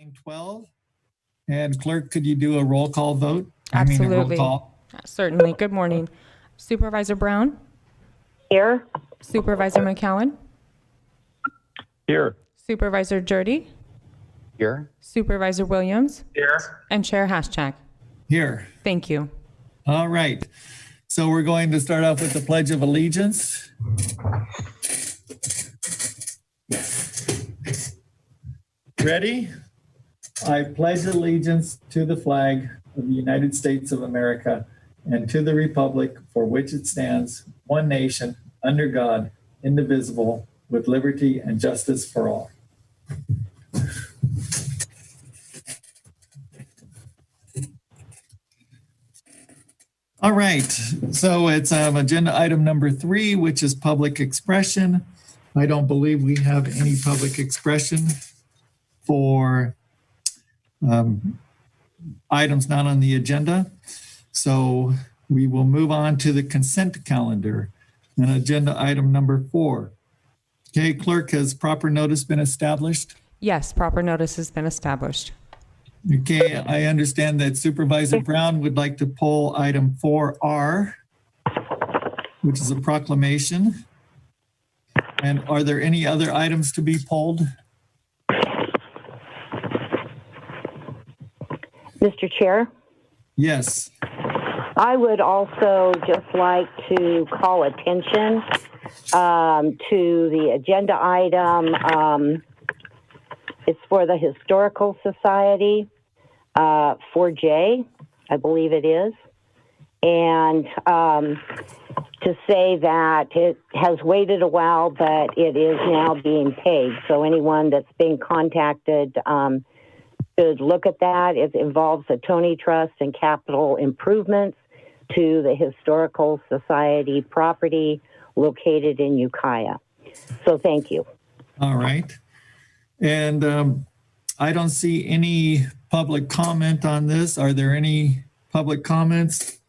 9:12. And clerk, could you do a roll call vote? Absolutely. A roll call. Certainly. Good morning. Supervisor Brown? Here. Supervisor McCowan? Here. Supervisor Jurdy? Here. Supervisor Williams? Here. And Chair Haschak. Here. Thank you. All right. So we're going to start off with the Pledge of Allegiance. Ready? I pledge allegiance to the flag of the United States of America and to the republic for which it stands, one nation, under God, indivisible, with liberty and justice for all. All right, so it's agenda item number 3, which is public expression. I don't believe we have any public expression for items not on the agenda. So we will move on to the consent calendar and agenda item number 4. Okay, clerk, has proper notice been established? Yes, proper notice has been established. Okay, I understand that Supervisor Brown would like to pull item 4R, which is a proclamation. And are there any other items to be pulled? Mr. Chair, Yes. I would also just like to call attention to the agenda item. It's for the Historical Society, 4J, I believe it is. And to say that it has waited a while, but it is now being paid. So anyone that's being contacted should look at that. It involves a Tony Trust and capital improvements to the Historical Society property located in Ukiah. So thank you. All right. And I don't see any public comment on this. Are there any public comments,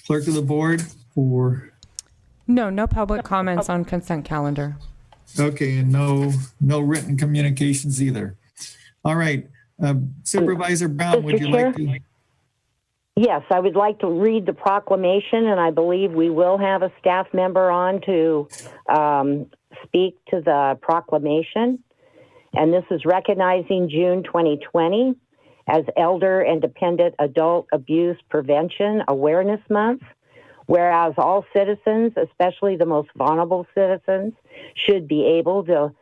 clerk of the board? Or No public comments on consent calendar. okay, and no written communications either. All right. Supervisor Brown, would you like to? Yes, I would like to read the proclamation, and I believe we will have a staff member on to speak to the proclamation. And this is recognizing June 2020 as Elder and Dependent Adult Abuse Prevention Awareness Month, whereas all citizens, especially the most vulnerable citizens, should be able to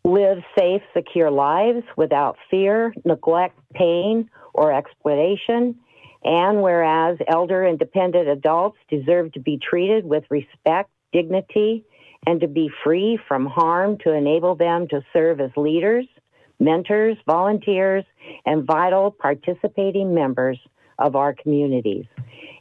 live safe, secure lives without fear, neglect, pain, or exploitation. And whereas elder and dependent adults deserve to be treated with respect, dignity, and to be free from harm to enable them to serve as leaders, mentors, volunteers, and vital participating members of our communities.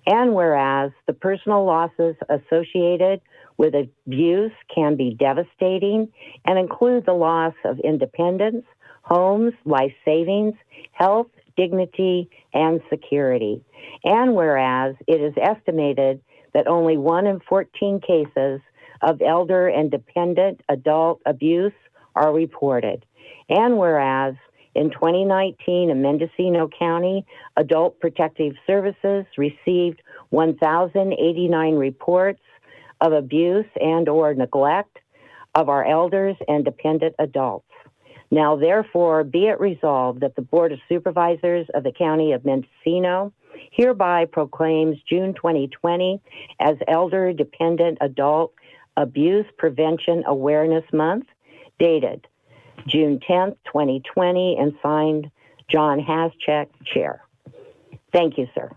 And whereas the personal losses associated with abuse can be devastating and include the loss of independence, homes, life savings, health, dignity, and security. And whereas it is estimated that only 1 in 14 cases of elder and dependent adult abuse are reported. And whereas in 2019 in Mendocino County, Adult Protective Services received 1,089 reports of abuse and or neglect of our elders and dependent adults. Now, therefore, be it resolved that the Board of Supervisors of the County of Mendocino hereby proclaims June 2020 as Elder Dependent Adult Abuse Prevention Awareness Month, dated June 10th, 2020, and signed John Haschak, Chair. Thank you, sir.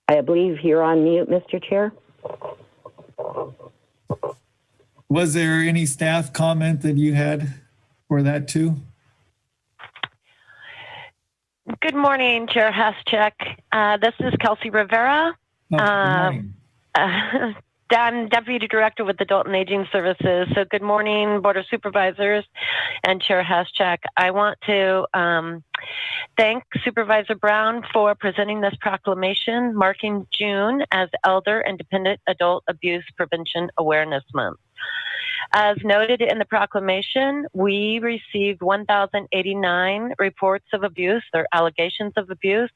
I believe you're on mute, Mr. Chair. Was there any staff comment that you had for that too? Good morning, Chair Haschak. This is Kelsey Rivera. Oh, good morning. I'm Deputy Director with Adult and Aging Services. So good morning, Board of Supervisors and Chair Haschak. I want to thank Supervisor Brown for presenting this proclamation marking June as Elder and Dependent Adult Abuse Prevention Awareness Month. As noted in the proclamation, we received 1,089 reports of abuse or allegations of abuse.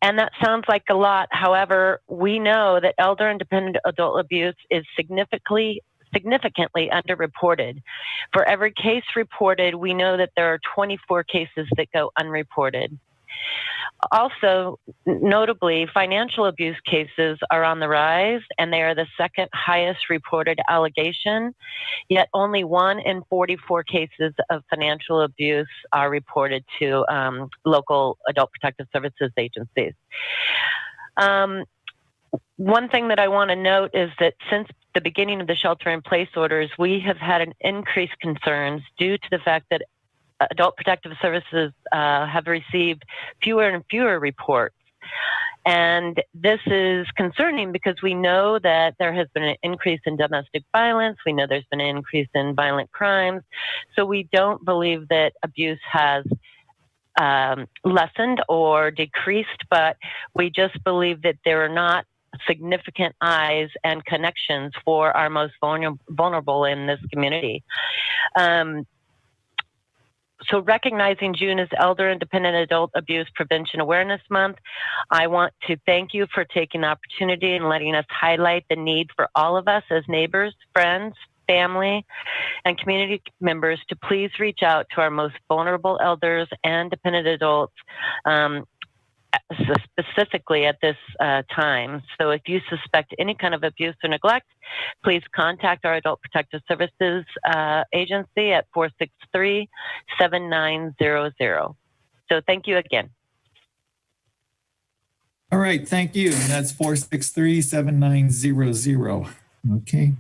And that sounds like a lot. However, we know that elder and dependent adult abuse is significantly underreported. For every case reported, we know that there are 24 cases that go unreported. Also, notably, financial abuse cases are on the rise, and they are the second highest reported allegation, yet only 1 in 44 cases of financial abuse are reported to local adult protective services agencies. One thing that I want to note is that since the beginning of the shelter-in-place orders, we have had an increased concerns due to the fact that adult protective services have received fewer and fewer reports. And this is concerning because we know that there has been an increase in domestic violence. We know there's been an increase in violent crimes. So we don't believe that abuse has lessened or decreased, but we just believe that there are not significant eyes and connections for our most vulnerable in this community. So recognizing June as Elder and Dependent Adult Abuse Prevention Awareness Month, I want to thank you for taking the opportunity and letting us highlight the need for all of us as neighbors, friends, family, and community members to please reach out to our most vulnerable elders and dependent adults, specifically at this time. So if you suspect any kind of abuse or neglect, please contact our Adult Protective Services agency at 463-7900. So thank you again. All right, thank you. And that's 463-7900. Okay.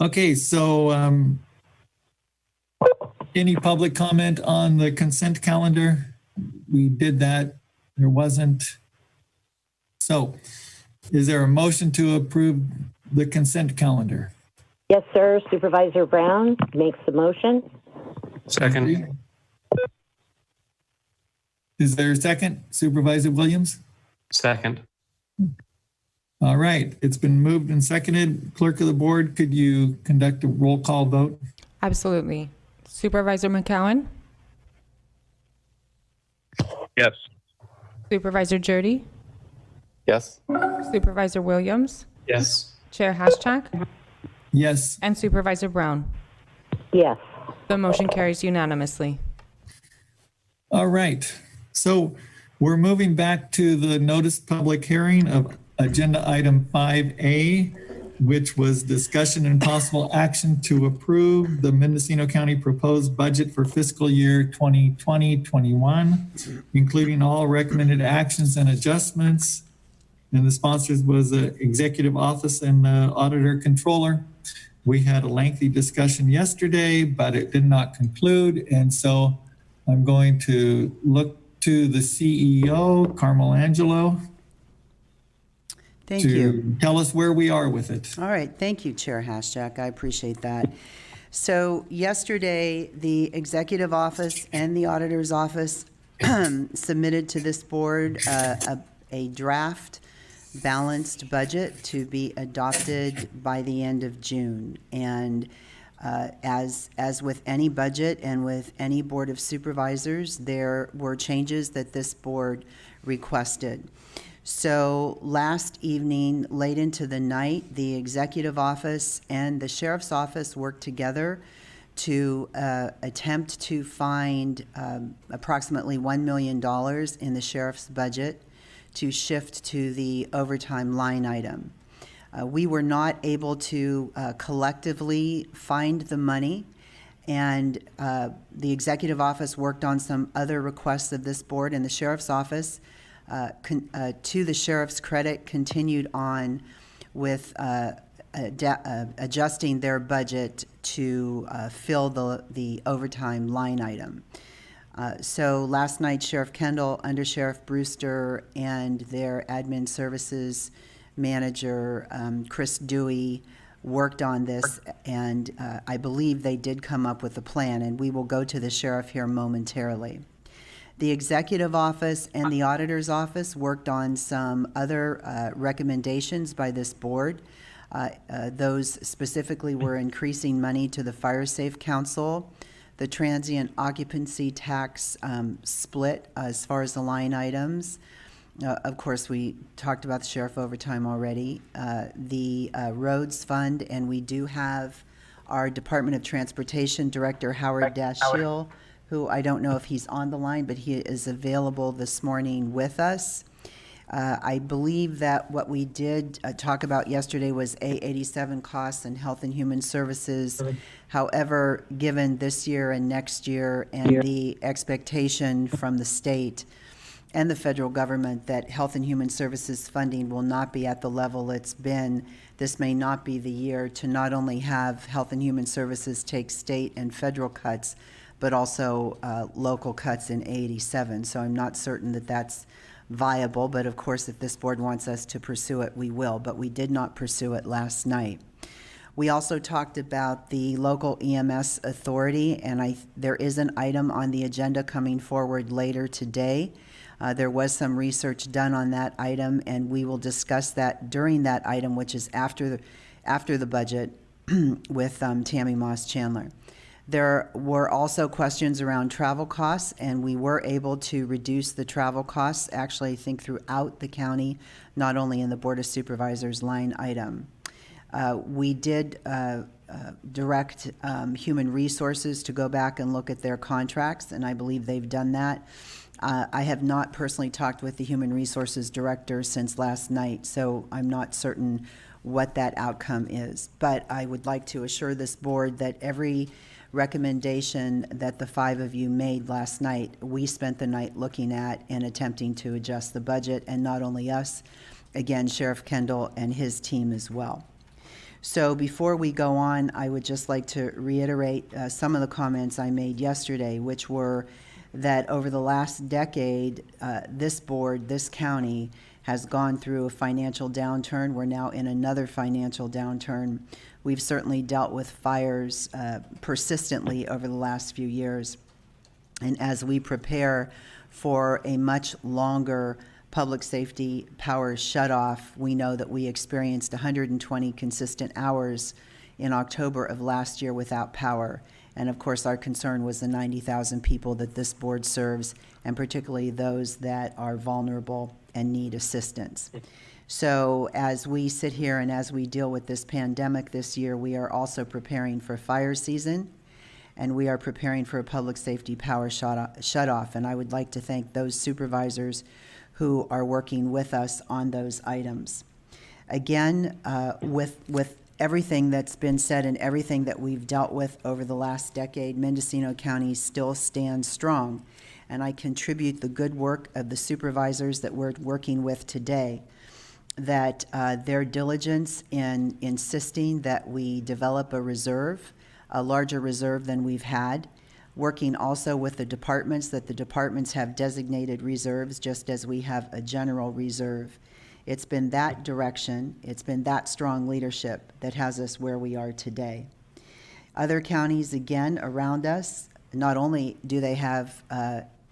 Okay, so any public comment on the consent calendar? We did that. There wasn't. So is there a motion to approve the consent calendar? Yes, sir. Supervisor Brown makes the motion. Second. Is there a second? Supervisor Williams? Second. All right. It's been moved and seconded. Clerk of the board, could you conduct a roll call vote? Absolutely. Supervisor McCowan, Yes. Supervisor Jurdy, Yes. Supervisor Williams, Yes. Chair Haschak, Yes. and Supervisor Brown. Yes. The motion carries unanimously. All right. So we're moving back to the notice public hearing of agenda item 5A, which was discussion and possible action to approve the Mendocino County proposed budget for fiscal year 2020-21, including all recommended actions and adjustments. And the sponsors was the Executive Office and the Auditor Controller. We had a lengthy discussion yesterday, but it did not conclude. And so I'm going to look to the CEO, Carmel Angelo, Thank you. to tell us where we are with it. All right. Thank you, Chair Haschak. I appreciate that. So yesterday, the Executive Office and the Auditor's Office submitted to this board a draft balanced budget to be adopted by the end of June. And as with any budget and with any Board of Supervisors, there were changes that this board requested. So last evening, late into the night, the Executive Office and the Sheriff's Office worked together to attempt to find approximately $1 million in the Sheriff's budget to shift to the overtime line item. We were not able to collectively find the money, and the Executive Office worked on some other requests of this board, and the Sheriff's Office, to the Sheriff's credit, continued on with adjusting their budget to fill the overtime line item. So last night, Sheriff Kendall, Under Sheriff Brewster, and their admin services manager, Chris Dewey, worked on this, and I believe they did come up with a plan, and we will go to the sheriff here momentarily. The executive office and the auditor's office worked on some other recommendations by this board. Those specifically were increasing money to the Fire Safe Council, the transient occupancy tax split as far as the line items. Of course, we talked about the sheriff overtime already. The roads fund, and we do have our Department of Transportation Director, Howard Dashiell, who I don't know if he's on the line, but he is available this morning with us. I believe that what we did talk about yesterday was A87 costs and Health and Human Services. However, given this year and next year and the expectation from the state and the federal government that Health and Human Services funding will not be at the level it's been, this may not be the year to not only have Health and Human Services take state and federal cuts, but also local cuts in A87. So I'm not certain that that's viable, but of course, if this board wants us to pursue it, we will, but we did not pursue it last night. We also talked about the local EMS authority, and there is an item on the agenda coming forward later today. There was some research done on that item, and we will discuss that during that item, which is after the budget with Tammy Moss Chandler. There were also questions around travel costs, and we were able to reduce the travel costs, actually, I think, throughout the county, not only in the Board of Supervisors line item. We did direct Human Resources to go back and look at their contracts, and I believe they've done that. I have not personally talked with the Human Resources Director since last night, so I'm not certain what that outcome is. But I would like to assure this board that every recommendation that the five of you made last night, we spent the night looking at and attempting to adjust the budget, and not only us, again, Sheriff Kendall and his team as well. So before we go on, I would just like to reiterate some of the comments I made yesterday, which were that over the last decade, this board, this county, has gone through a financial downturn. We're now in another financial downturn. We've certainly dealt with fires persistently over the last few years. And as we prepare for a much longer public safety power shutoff, we know that we experienced 120 consistent hours in October of last year without power. And of course, our concern was the 90,000 people that this board serves, and particularly those that are vulnerable and need assistance. So as we sit here and as we deal with this pandemic this year, we are also preparing for fire season, and we are preparing for a public safety power shutoff. And I would like to thank those supervisors who are working with us on those items. Again, with everything that's been said and everything that we've dealt with over the last decade, Mendocino County still stands strong. And I contribute the good work of the supervisors that we're working with today, that their diligence in insisting that we develop a reserve, a larger reserve than we've had, working also with the departments, that the departments have designated reserves just as we have a general reserve. It's been that direction, it's been that strong leadership that has us where we are today. Other counties, again, around us, not only do they have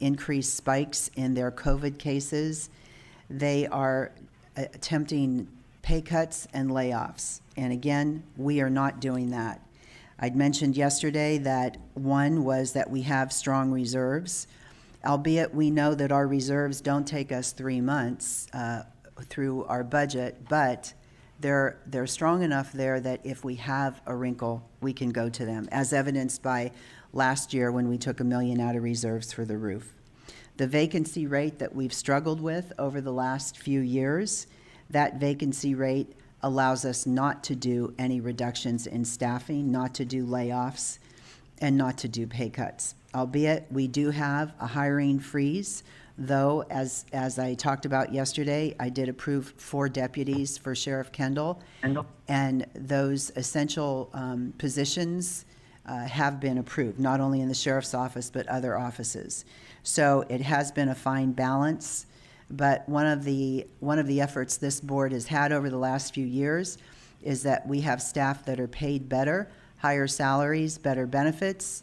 increased spikes in their COVID cases, they are attempting pay cuts and layoffs. And again, we are not doing that. I'd mentioned yesterday that one was that we have strong reserves, albeit we know that our reserves don't take us 3 months through our budget, but they're strong enough there that if we have a wrinkle, we can go to them, as evidenced by last year when we took $1 million out of reserves for the roof. The vacancy rate that we've struggled with over the last few years, that vacancy rate allows us not to do any reductions in staffing, not to do layoffs, and not to do pay cuts. Albeit we do have a hiring freeze, though, as I talked about yesterday, I did approve 4 deputies for Sheriff Kendall, and those essential positions have been approved, not only in the sheriff's office, but other offices. So it has been a fine balance, but one of the efforts this board has had over the last few years is that we have staff that are paid better, higher salaries, better benefits,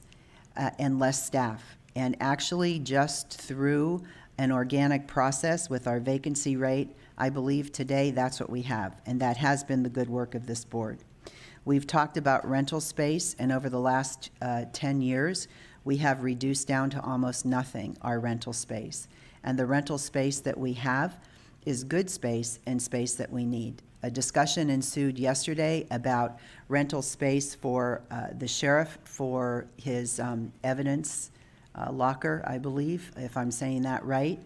and less staff. And actually, just through an organic process with our vacancy rate, I believe today that's what we have, and that has been the good work of this board. We've talked about rental space, and over the last 10 years, we have reduced down to almost nothing our rental space. And the rental space that we have is good space and space that we need. A discussion ensued yesterday about rental space for the sheriff for his evidence locker, I believe, if I'm saying that right.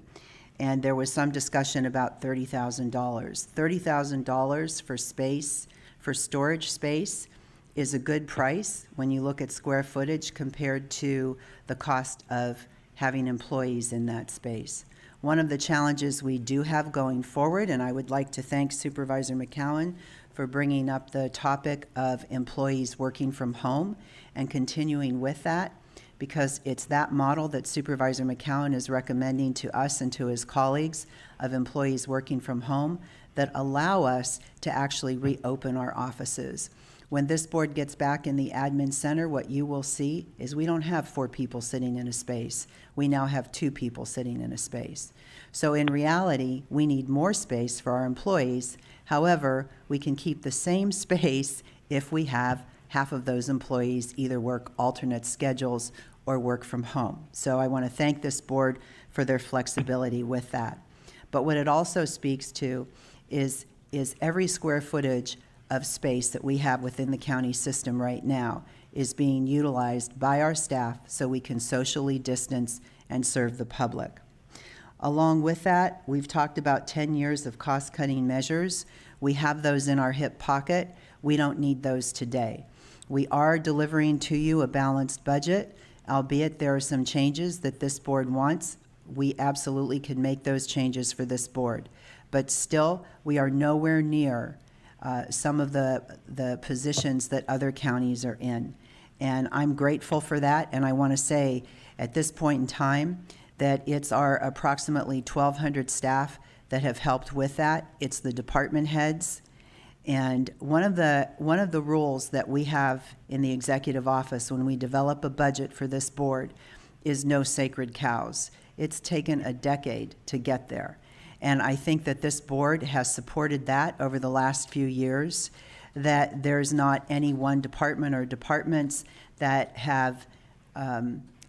And there was some discussion about $30,000. $30,000 for space, for storage space, is a good price when you look at square footage compared to the cost of having employees in that space. One of the challenges we do have going forward, and I would like to thank Supervisor McCowan for bringing up the topic of employees working from home and continuing with that, because it's that model that Supervisor McCowan is recommending to us and to his colleagues of employees working from home that allow us to actually reopen our offices. When this board gets back in the admin center, what you will see is we don't have 4 people sitting in a space. We now have 2 people sitting in a space. So in reality, we need more space for our employees. However, we can keep the same space if we have half of those employees either work alternate schedules or work from home. So I want to thank this board for their flexibility with that. But what it also speaks to is every square footage of space that we have within the county system right now is being utilized by our staff so we can socially distance and serve the public. Along with that, we've talked about 10 years of cost-cutting measures. We have those in our hip pocket. We don't need those today. We are delivering to you a balanced budget, albeit there are some changes that this board wants. We absolutely can make those changes for this board. But still, we are nowhere near some of the positions that other counties are in. And I'm grateful for that, and I want to say at this point in time that it's our approximately 1,200 staff that have helped with that. It's the department heads. And one of the rules that we have in the executive office when we develop a budget for this board is no sacred cows. It's taken a decade to get there. And I think that this board has supported that over the last few years, that there's not any one department or departments that have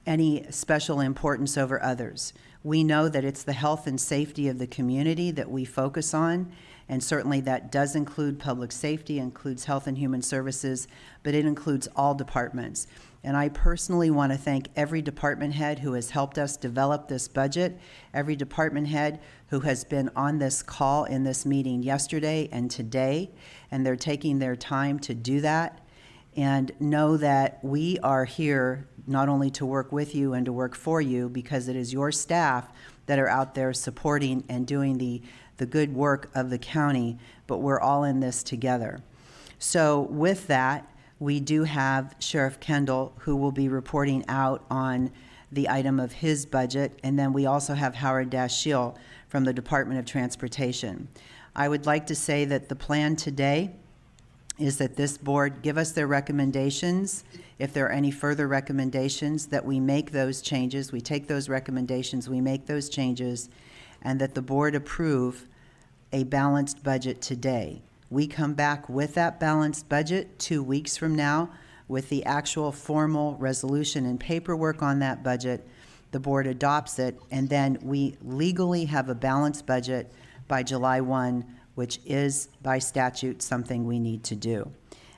any special importance over others. We know that it's the health and safety of the community that we focus on, and certainly that does include public safety, includes health and human services, but it includes all departments. And I personally want to thank every department head who has helped us develop this budget, every department head who has been on this call in this meeting yesterday and today, and they're taking their time to do that. And know that we are here not only to work with you and to work for you, because it is your staff that are out there supporting and doing the good work of the county, but we're all in this together. So with that, we do have Sheriff Kendall, who will be reporting out on the item of his budget, and then we also have Howard Dashiell from the Department of Transportation. I would like to say that the plan today is that this board give us their recommendations. If there are any further recommendations, that we make those changes. We take those recommendations, we make those changes, and that the board approve a balanced budget today. We come back with that balanced budget 2 weeks from now with the actual formal resolution and paperwork on that budget. The board adopts it, and then we legally have a balanced budget by July 1, which is by statute something we need to do.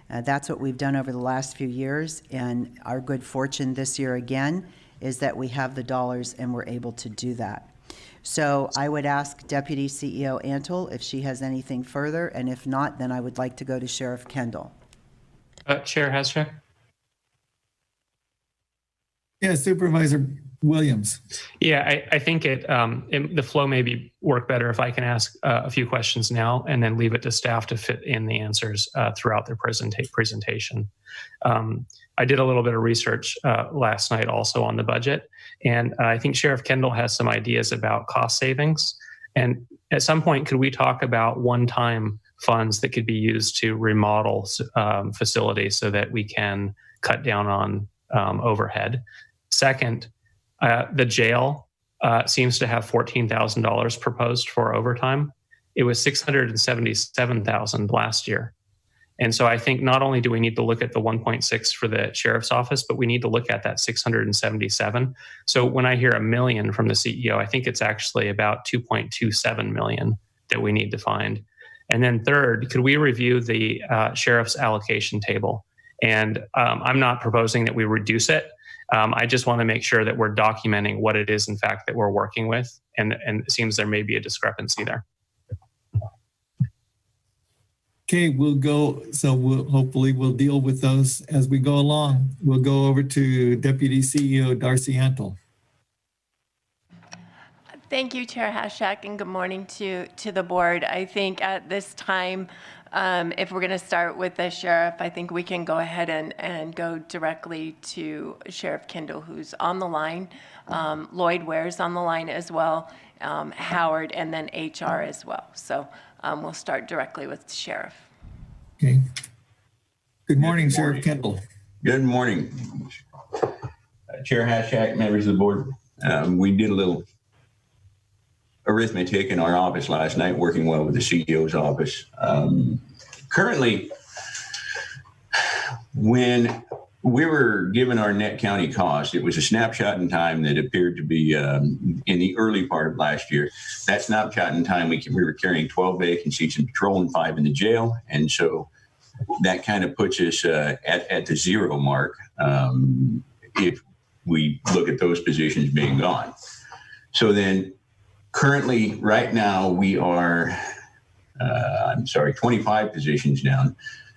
That's what we've done over the last few years, and our good fortune this year again is that we have the dollars and we're able to do that. So I would ask Deputy CEO Antle if she has anything further, and if not, then I would like to go to Sheriff Kendall. Chair Haschak? Yeah, Supervisor Williams. Yeah, I think the flow maybe work better if I can ask a few questions now and then leave it to staff to fit in the answers throughout their presentation. I did a little bit of research last night also on the budget, and I think Sheriff Kendall has some ideas about cost savings. And at some point, could we talk about one-time funds that could be used to remodel facilities so that we can cut down on overhead? Second, the jail seems to have $14,000 proposed for overtime. It was $677,000 last year. And so I think not only do we need to look at the 1.6 for the sheriff's office, but we need to look at that 677. So when I hear $1 million from the CEO, I think it's actually about 2.27 million that we need to find. And then third, could we review the sheriff's allocation table? And I'm not proposing that we reduce it. I just want to make sure that we're documenting what it is, in fact, that we're working with. And it seems there may be a discrepancy there. Okay, hopefully we'll deal with those as we go along. We'll go over to Deputy CEO Darcy Hantel. Thank you, Chair Hashak, and good morning to the board. I think at this time, if we're going to start with the sheriff, I think we can go ahead and go directly to Sheriff Kendall, who's on the line. Lloyd Ware's on the line as well, Howard, and then HR as well. So we'll start directly with the sheriff. Okay. Good morning, Sheriff Kendall. Good morning. Chair Hashak, members of the board. We did a little arithmetic in our office last night, working well with the CEO's office. Currently, when we were given our net county cost, it was a snapshot in time that appeared to be in the early part of last year. That snapshot in time, we were carrying 12 vacancies in patrol and 5 in the jail. And so that kind of puts us at the 0 mark if we look at those positions being gone. So then currently, right now, we are, 25 positions down.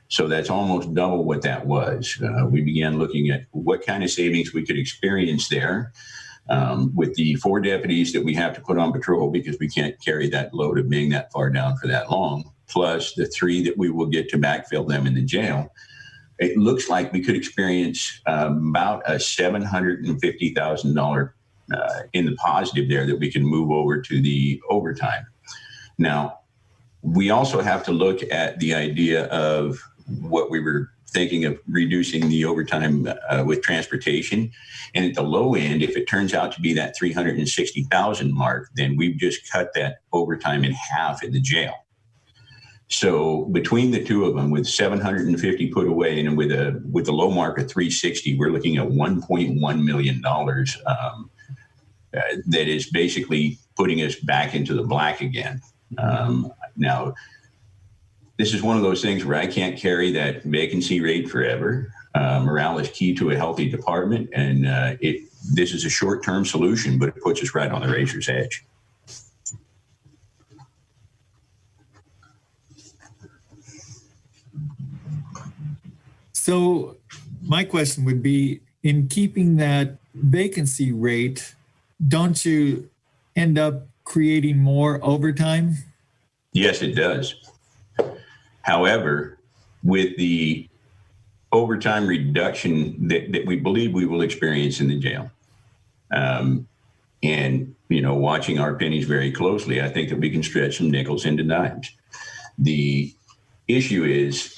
So that's almost double what that was. We began looking at what kind of savings we could experience there with the 4 deputies that we have to put on patrol because we can't carry that load of being that far down for that long, plus the 3 that we will get to backfill them in the jail. It looks like we could experience about a $750,000 in the positive there that we can move over to the overtime. Now, we also have to look at the idea of what we were thinking of reducing the overtime with transportation. And at the low end, if it turns out to be that 360,000 mark, then we've just cut that overtime in half in the jail. So between the two of them, with 750 put away and with a low mark of 360, we're looking at $1.1 million that is basically putting us back into the black again. Now, this is one of those things where I can't carry that vacancy rate forever. Morale is key to a healthy department, and this is a short-term solution, but it puts us right on the razor's edge. So my question would be, in keeping that vacancy rate, don't you end up creating more overtime? Yes, it does. However, with the overtime reduction that we believe we will experience in the jail, and watching our pennies very closely, I think that we can stretch some nickels into dimes. The issue is,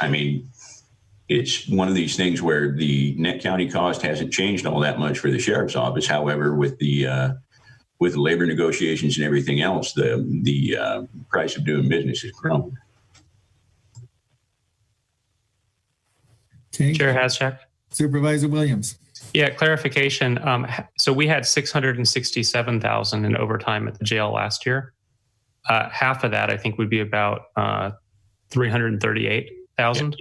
it's one of these things where the net county cost hasn't changed all that much for the sheriff's office. However, with the labor negotiations and everything else, the price of doing business has grown. Okay. Chair Hashak. Supervisor Williams. Yeah, clarification. So we had 667,000 in overtime at the jail last year. Half of that, I think, would be about 338,000.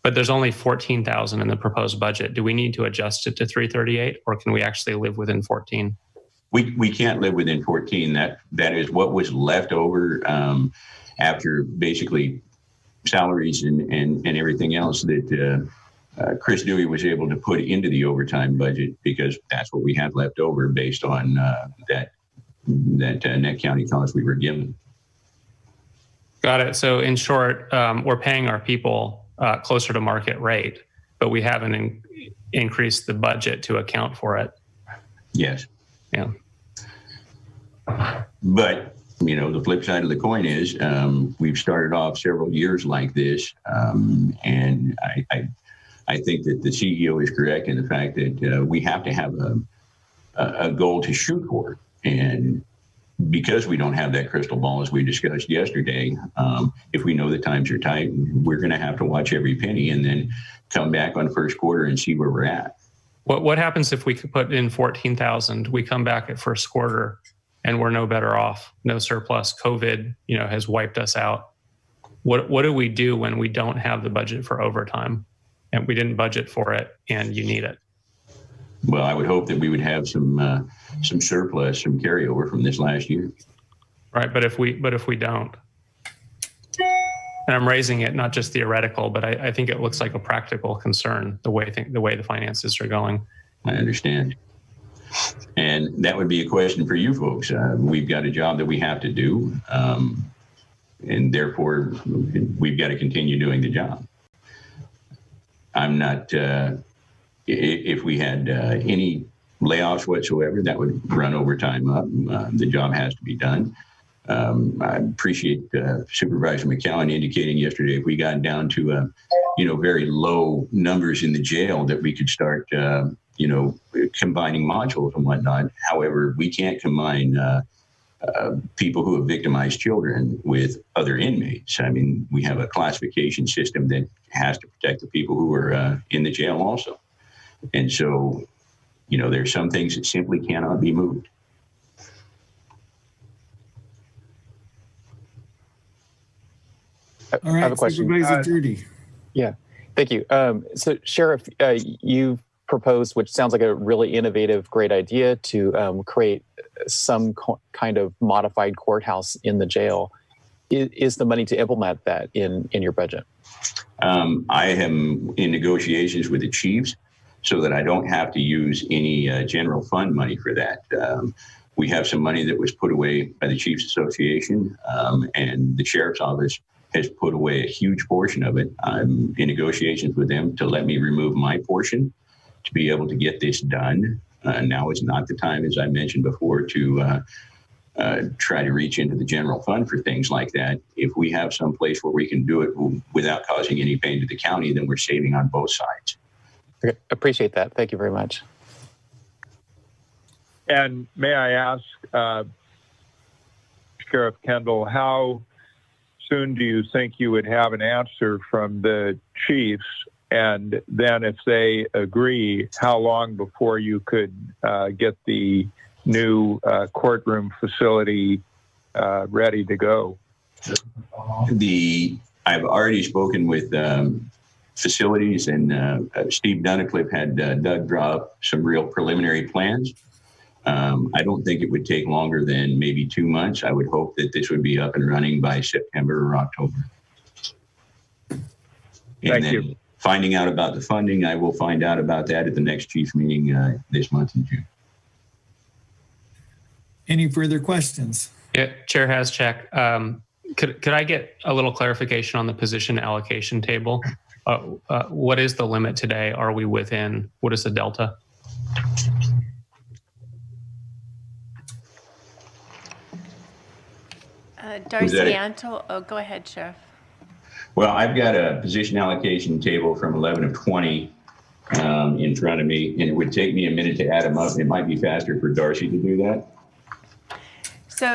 But there's only 14,000 in the proposed budget. Do we need to adjust it to 338, or can we actually live within 14? We can't live within 14. That is what was left over after basically salaries and everything else that Chris Dewey was able to put into the overtime budget, because that's what we had left over based on that net county cost we were given. Got it. So in short, we're paying our people closer to market rate, but we haven't increased the budget to account for it. Yes. Yeah. But the flip side of the coin is we've started off several years like this, and I think that the CEO is correct in the fact that we have to have a goal to shoot for, and because we don't have that crystal ball, as we discussed yesterday, if we know the times are tight, we're going to have to watch every penny and then come back on first quarter and see where we're at. What happens if we could put in 14,000? We come back at first quarter and we're no better off, no surplus. COVID, has wiped us out. What do we do when we don't have the budget for overtime and we didn't budget for it and you need it? Well, I would hope that we would have some surplus, some carryover from this last year. Right, but if we don't, and I'm raising it not just theoretical, but I think it looks like a practical concern the way the finances are going. I understand. And that would be a question for you folks. We've got a job that we have to do, and therefore we've got to continue doing the job. I'm not, if we had any layoffs whatsoever, that would run overtime up. The job has to be done. I appreciate Supervisor McCowan indicating yesterday if we got down to, very low numbers in the jail that we could start, combining modules and whatnot. However, we can't combine people who have victimized children with other inmates. I mean, we have a classification system that has to protect the people who are in the jail also. And so, there's some things that simply cannot be moved. All right, I have a question. Supervisor Judy. Yeah, thank you. So, Sheriff, you've proposed, which sounds like a really innovative, great idea, to create some kind of modified courthouse in the jail. Is the money to implement that in your budget? I am in negotiations with the chiefs so that I don't have to use any general fund money for that. We have some money that was put away by the Chiefs Association, and the Sheriff's Office has put away a huge portion of it. I'm in negotiations with them to let me remove my portion to be able to get this done. Now is not the time, as I mentioned before, to try to reach into the general fund for things like that. If we have some place where we can do it without causing any pain to the county, then we're saving on both sides. Okay, appreciate that. Thank you very much. And may I ask, Sheriff Kendall, how soon do you think you would have an answer from the chiefs? And then if they agree, how long before you could get the new courtroom facility ready to go? I've already spoken with facilities, and Steve Dunnicliffe had Doug draw up some real preliminary plans. I don't think it would take longer than maybe 2 months. I would hope that this would be up and running by September or October. Thank you. Finding out about the funding, I will find out about that at the next chiefs meeting this month in June. Any further questions? Yeah, Chair Haschak, could I get a little clarification on the position allocation table? What is the limit today? Are we within? What is the delta? Darcy Antle. Oh, go ahead, Sheriff. Well, I've got a position allocation table from 11 of 20 in front of me, and it would take me a minute to add them up. It might be faster for Darcy to do that. So,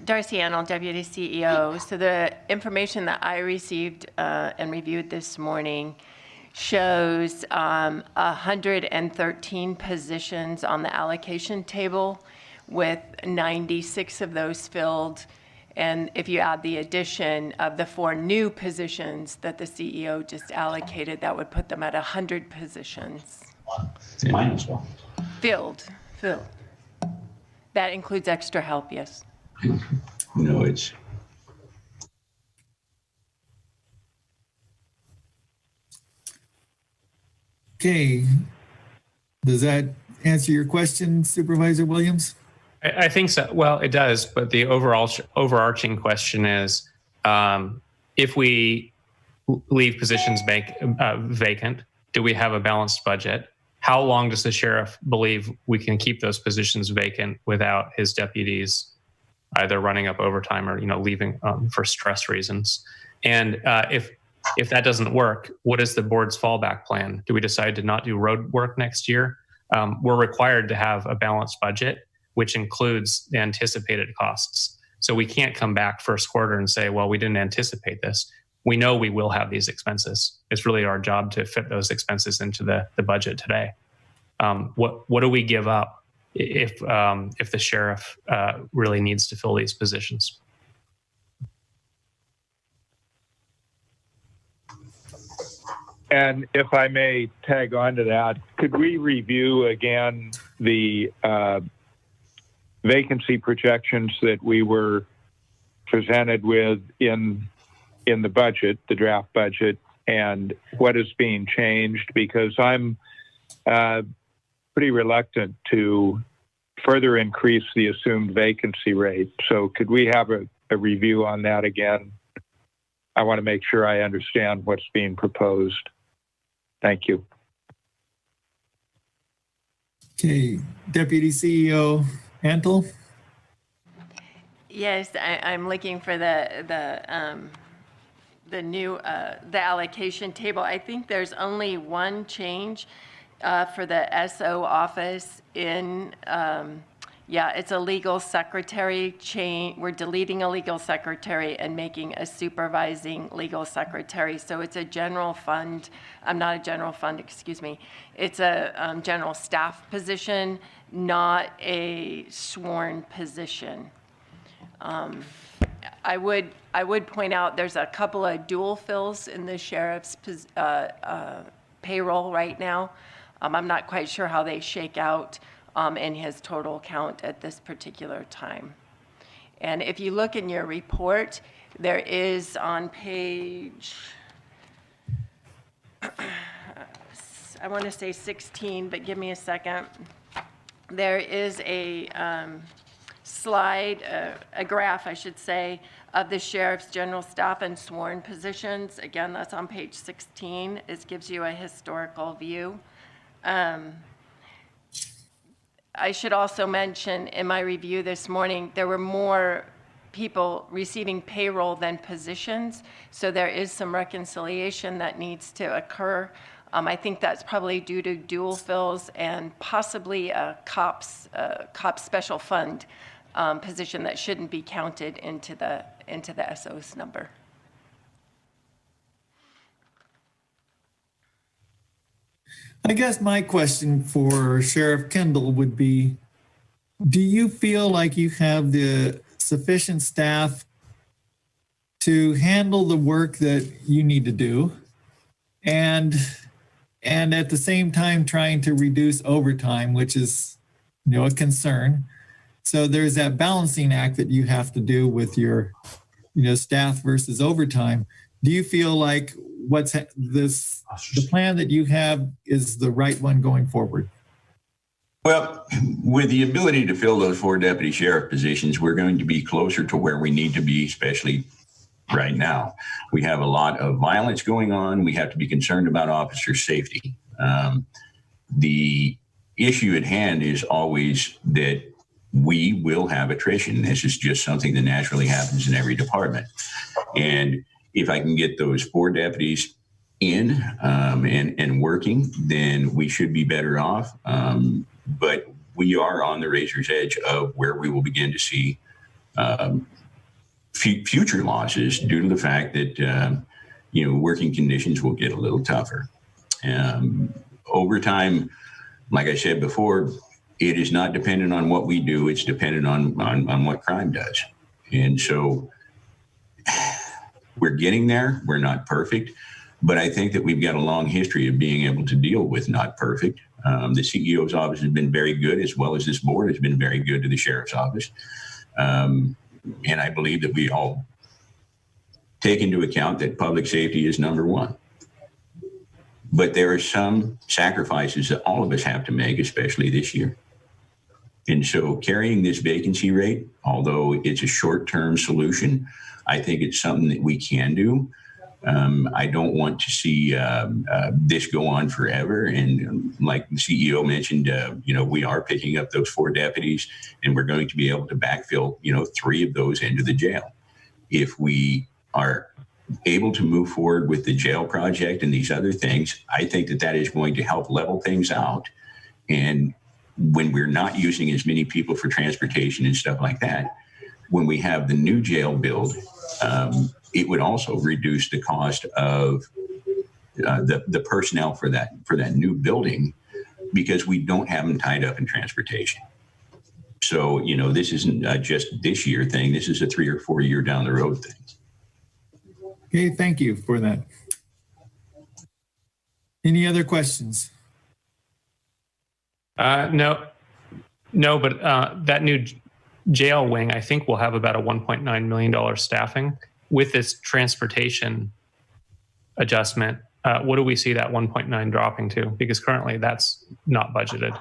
Darcy Antle, Deputy CEO. So the information that I received and reviewed this morning shows 113 positions on the allocation table, with 96 of those filled. And if you add the addition of the 4 new positions that the CEO just allocated, that would put them at 100 positions. Minus one. Filled. That includes extra help, yes. No, it's. Okay. Does that answer your question, Supervisor Williams? I think so. Well, it does, but the overarching question is, if we leave positions vacant, do we have a balanced budget? How long does the sheriff believe we can keep those positions vacant without his deputies either running up overtime or leaving for stress reasons. And if that doesn't work, what is the board's fallback plan? Do we decide to not do road work next year? We're required to have a balanced budget, which includes the anticipated costs. So we can't come back first quarter and say, well, we didn't anticipate this. We know we will have these expenses. It's really our job to fit those expenses into the budget today. What do we give up if the sheriff really needs to fill these positions? And if I may tag on to that, could we review again the vacancy projections that we were presented with in the budget, the draft budget, and what is being changed? Because I'm pretty reluctant to further increase the assumed vacancy rate. So could we have a review on that again? I want to make sure I understand what's being proposed. Thank you. Okay, Deputy CEO Antle. Yes, I'm looking for the new the allocation table. I think there's only one change for the SO office in. It's a legal secretary change. We're deleting a legal secretary and making a supervising legal secretary. So it's a general fund. Not a general fund, excuse me. It's a general staff position, not a sworn position. I would point out there's a couple of dual fills in the sheriff's payroll right now. I'm not quite sure how they shake out in his total count at this particular time. And if you look in your report, there is on page, I want to say 16, but give me a second. There is a slide, a graph, I should say, of the sheriff's general staff and sworn positions. Again, that's on page 16. It gives you a historical view. I should also mention in my review this morning, there were more people receiving payroll than positions. So there is some reconciliation that needs to occur. I think that's probably due to dual fills and possibly a COPS special fund position that shouldn't be counted into the SOS number. I guess my question for Sheriff Kendall would be, do you feel like you have the sufficient staff to handle the work that you need to do and at the same time trying to reduce overtime, which is, a concern? So there's that balancing act that you have to do with your, staff versus overtime. Do you feel like the plan that you have is the right one going forward? Well, with the ability to fill those 4 deputy sheriff positions, we're going to be closer to where we need to be, especially right now. We have a lot of violence going on. We have to be concerned about officer safety. The issue at hand is always that we will have attrition. This is just something that naturally happens in every department. And if I can get those 4 deputies in and working, then we should be better off. But we are on the razor's edge of where we will begin to see future losses due to the fact that working conditions will get a little tougher. Overtime, like I said before, it is not dependent on what we do. It's dependent on what crime does. And so we're getting there. We're not perfect, but I think that we've got a long history of being able to deal with not perfect. The CEO's office has been very good, as well as this board has been very good to the sheriff's office. And I believe that we all take into account that public safety is number one. But there are some sacrifices that all of us have to make, especially this year. And so carrying this vacancy rate, although it's a short-term solution, I think it's something that we can do. I don't want to see this go on forever. And like the CEO mentioned, we are picking up those 4 deputies, and we're going to be able to backfill, 3 of those into the jail. If we are able to move forward with the jail project and these other things, I think that is going to help level things out. And when we're not using as many people for transportation and stuff like that, when we have the new jail build, it would also reduce the cost of the personnel for that new building, because we don't have them tied up in transportation. So, this isn't just this year thing. This is a 3 or 4 year down the road thing. Okay, thank you for that. Any other questions? No, but that new jail wing, I think, will have about a $1.9 million staffing. With this transportation adjustment, what do we see that 1.9 dropping to? Because currently that's not budgeted.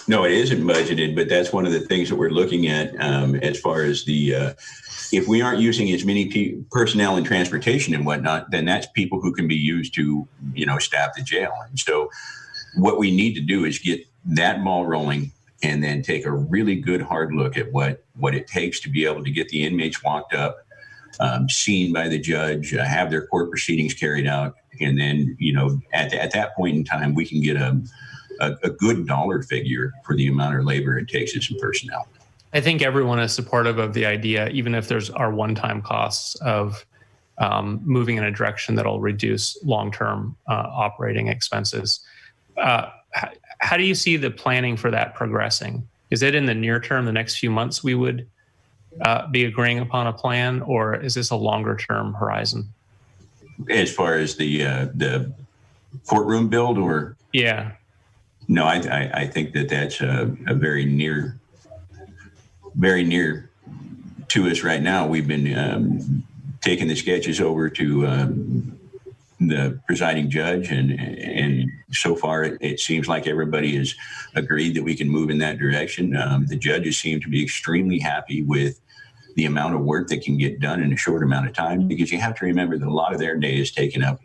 No, it isn't budgeted, but that's one of the things that we're looking at as far as if we aren't using as many personnel in transportation and whatnot, then that's people who can be used to, staff the jail. And so what we need to do is get that ball rolling, and then take a really good hard look at what it takes to be able to get the inmates walked up, seen by the judge, have their court proceedings carried out. And then, at that point in time, we can get a good dollar figure for the amount of labor it takes as some personnel. I think everyone is supportive of the idea, even if there's our one-time costs of moving in a direction that'll reduce long-term operating expenses. How do you see the planning for that progressing? Is it in the near term, the next few months, we would be agreeing upon a plan, or is this a longer term horizon? As far as the courtroom build, or? Yeah. No, I think that's a very near to us right now. We've been taking the sketches over to the presiding judge, and so far it seems like everybody has agreed that we can move in that direction. The judges seem to be extremely happy with the amount of work that can get done in a short amount of time, because you have to remember that a lot of their day is taken up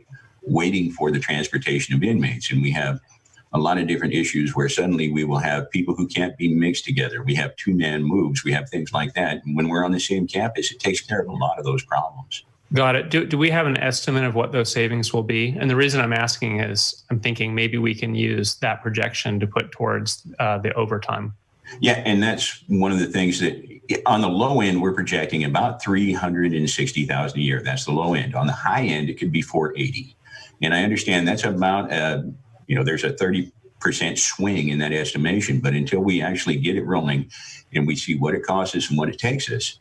waiting for the transportation of inmates. And we have a lot of different issues where suddenly we will have people who can't be mixed together. We have 2-man moves. We have things like that. And when we're on the same campus, it takes care of a lot of those problems. Got it. Do we have an estimate of what those savings will be? And the reason I'm asking is I'm thinking maybe we can use that projection to put towards the overtime. Yeah, and that's one of the things that on the low end, we're projecting about $360,000 a year. That's the low end. On the high end, it could be $480,000. And I understand that's about, there's a 30% swing in that estimation. But until we actually get it rolling and we see what it costs us and what it takes us,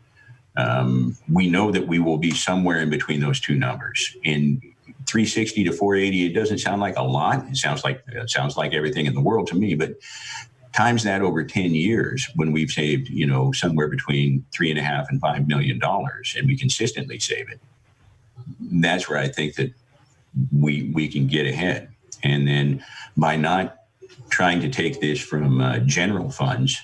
we know that we will be somewhere in between those two numbers. In 360 to 480, it doesn't sound like a lot. It sounds like everything in the world to me, but times that over 10 years, when we've saved, somewhere between $3.5 and $5 million, and we consistently save it, that's where I think that we can get ahead. And then by not trying to take this from general funds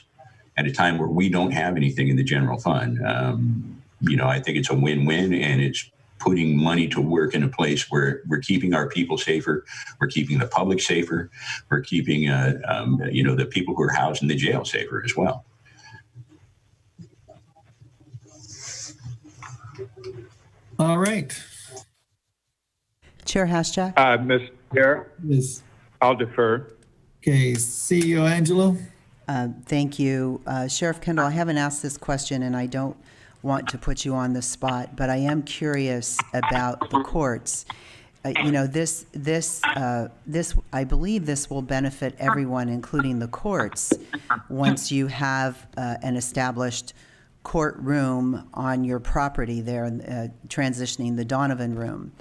at a time where we don't have anything in the general fund, I think it's a win-win, and it's putting money to work in a place where we're keeping our people safer, we're keeping the public safer, we're keeping the people who are housed in the jail safer as well. All right. Chair Haschak? Mr. Chair, Yes. I'll defer. Okay, CEO Angelo. Thank you. Sheriff Kendall, I haven't asked this question, and I don't want to put you on the spot, but I am curious about the courts. This I believe this will benefit everyone, including the courts, once you have an established courtroom on your property there, transitioning the Donovan room.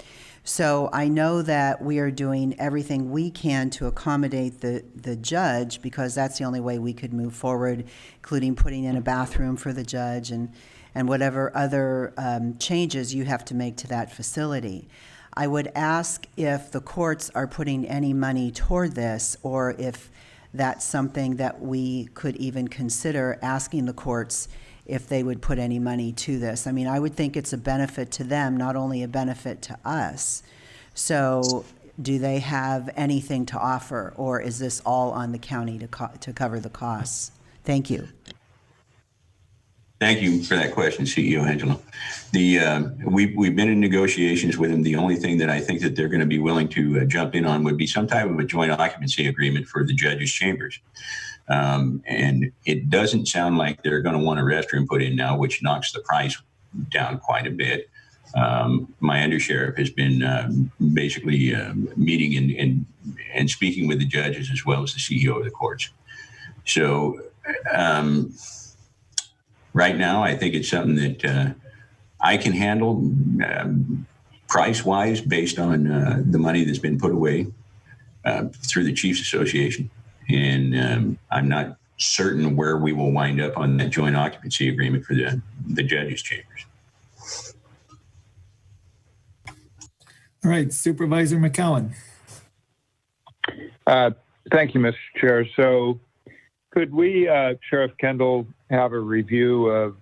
So I know that we are doing everything we can to accommodate the judge, because that's the only way we could move forward, including putting in a bathroom for the judge and whatever other changes you have to make to that facility. I would ask if the courts are putting any money toward this, or if that's something that we could even consider asking the courts if they would put any money to this. I mean, I would think it's a benefit to them, not only a benefit to us. So do they have anything to offer, or is this all on the county to cover the costs? Thank you. Thank you for that question, CEO Angela. We've been in negotiations with them. The only thing that I think that they're going to be willing to jump in on would be some type of a joint occupancy agreement for the judges' chambers. And it doesn't sound like they're going to want a restroom put in now, which knocks the price down quite a bit. My undersheriff has been basically meeting and speaking with the judges as well as the CEO of the courts. So right now, I think it's something that I can handle price-wise based on the money that's been put away through the Chiefs Association. And I'm not certain where we will wind up on that joint occupancy agreement for the judges' chambers. All right, Supervisor McCowan. Thank you, Mr. Chair. So could we, Sheriff Kendall, have a review of,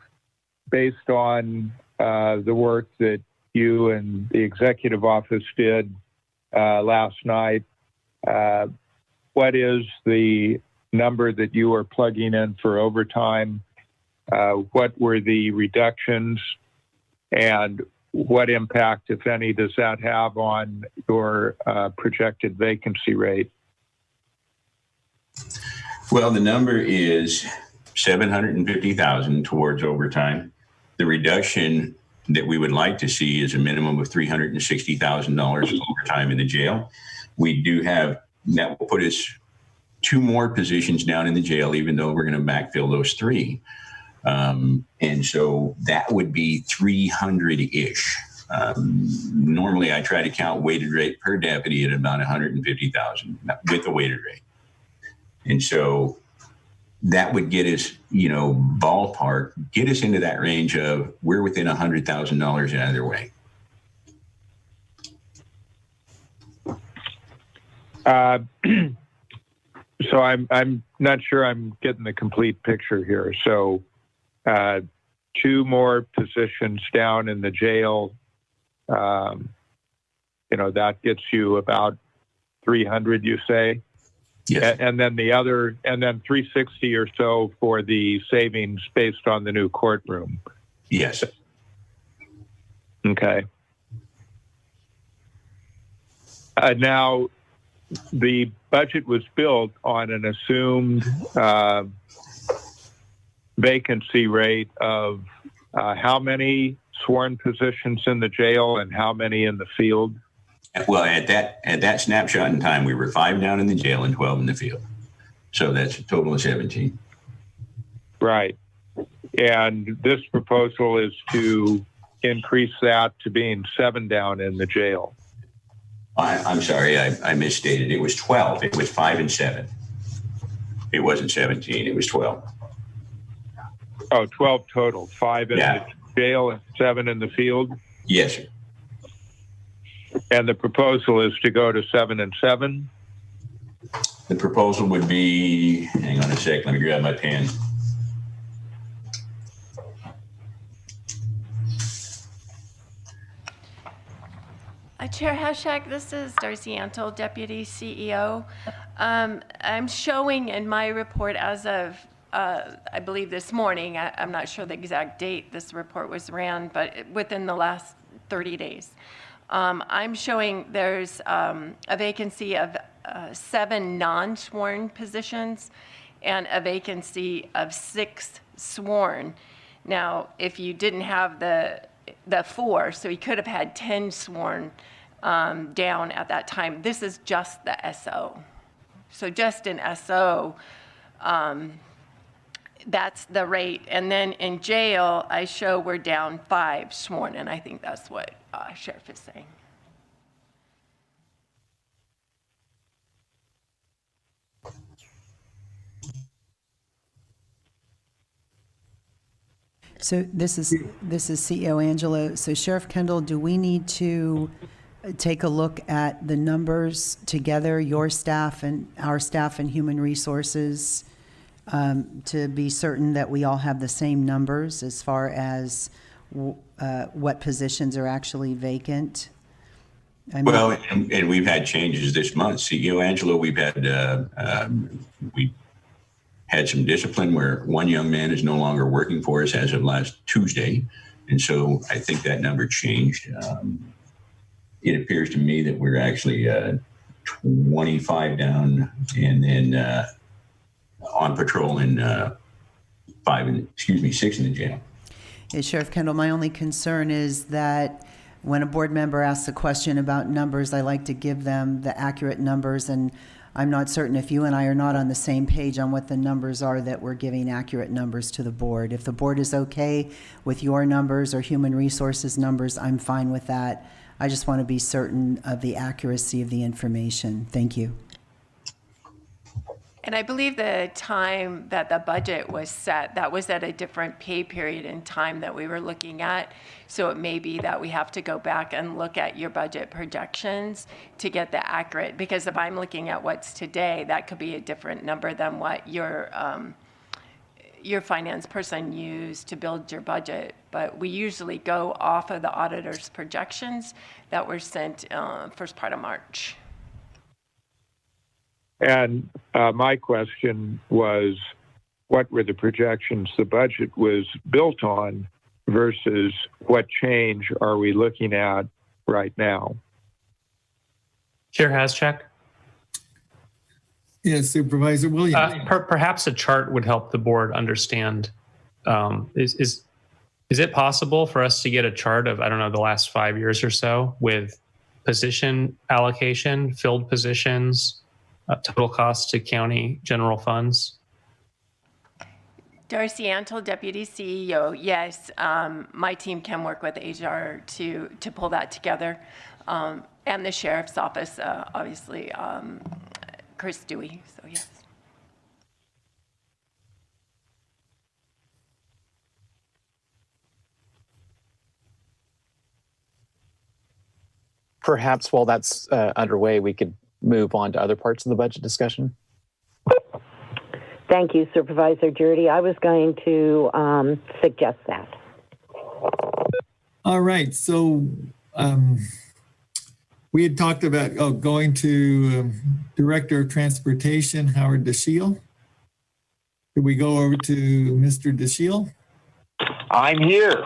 based on the work that you and the executive office did last night, what is the number that you are plugging in for overtime? What were the reductions? And what impact, if any, does that have on your projected vacancy rate? Well, the number is $750,000 towards overtime. The reduction that we would like to see is a minimum of $360,000 overtime in the jail. We do have, that will put us 2 more positions down in the jail, even though we're going to backfill those 3. And so that would be 300-ish. Normally, I try to count weighted rate per deputy at about 150,000 with the weighted rate. And so that would get us, ballpark, get us into that range of we're within $100,000 either way. So I'm not sure I'm getting the complete picture here. So 2 more positions down in the jail, that gets you about 300, you say? Yes. And then and then 360 or so for the savings based on the new courtroom. Yes. Okay. Now, the budget was built on an assumed vacancy rate of how many sworn positions in the jail and how many in the field? Well, at that snapshot in time, we were 5 down in the jail and 12 in the field. So that's a total of 17. Right. And this proposal is to increase that to being 7 down in the jail. I'm sorry, I misstated. It was 12. It was 5 and 7. It wasn't 17. It was 12. Oh, 12 total. 5 in the jail and 7 in the field? Yes, sir. And the proposal is to go to 7 and 7? The proposal would be, hang on a sec, let me grab my pen. Chair Hashak, this is Darcy Antle, Deputy CEO. I'm showing in my report as of, I believe this morning, I'm not sure the exact date this report was ran, but within the last 30 days. I'm showing there's a vacancy of 7 non-sworn positions and a vacancy of 6 sworn. Now, if you didn't have the 4, so you could have had 10 sworn down at that time. This is just the SO. So just in SO, that's the rate. And then in jail, I show we're down 5 sworn, and I think that's what Sheriff is saying. So this is CEO Angela. So Sheriff Kendall, do we need to take a look at the numbers together, your staff and our staff and human resources, to be certain that we all have the same numbers as far as what positions are actually vacant? Well, and we've had changes this month. See, Angela, we had some discipline where one young man is no longer working for us as of last Tuesday. And so I think that number changed. It appears to me that we're actually 25 down and then on patrol and 6 in the jail. Yeah, Sheriff Kendall, my only concern is that when a board member asks a question about numbers, I like to give them the accurate numbers, and I'm not certain if you and I are not on the same page on what the numbers are that we're giving accurate numbers to the board. If the board is okay with your numbers or human resources numbers, I'm fine with that. I just want to be certain of the accuracy of the information. Thank you. And I believe the time that the budget was set, that was at a different pay period in time that we were looking at. So it may be that we have to go back and look at your budget projections to get the accurate, because if I'm looking at what's today, that could be a different number than what your finance person used to build your budget. But we usually go off of the auditor's projections that were sent first part of March. And my question was, what were the projections the budget was built on versus what change are we looking at right now? Chair Haschak? Yes, Supervisor Williams. Perhaps a chart would help the board understand. Is it possible for us to get a chart of, I don't know, the last 5 years or so with position allocation, filled positions, total cost to county general funds? Darcy Antle, Deputy CEO. Yes, my team can work with HR to pull that together. And the Sheriff's Office, obviously, Chris Dewey, so yes. Perhaps while that's underway, we could move on to other parts of the budget discussion. Thank you, Supervisor Jurdy. I was going to suggest that. All right. So we had talked about going to Director of Transportation, Howard DeShiel. Did we go over to Mr. DeShiel? I'm here.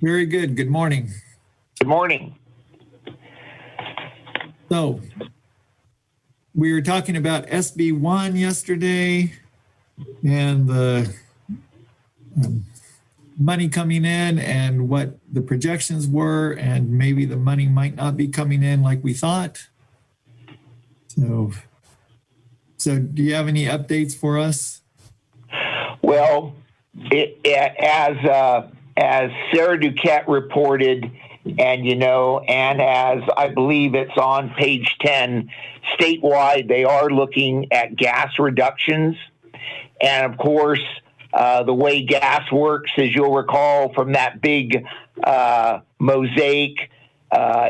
Very good. Good morning. Good morning. So we were talking about SB1 yesterday and the money coming in and what the projections were, and maybe the money might not be coming in like we thought. So do you have any updates for us? Well, as Sarah Duquette reported, and as I believe it's on page 10, statewide, they are looking at gas reductions. And of course, the way gas works, as you'll recall from that big mosaic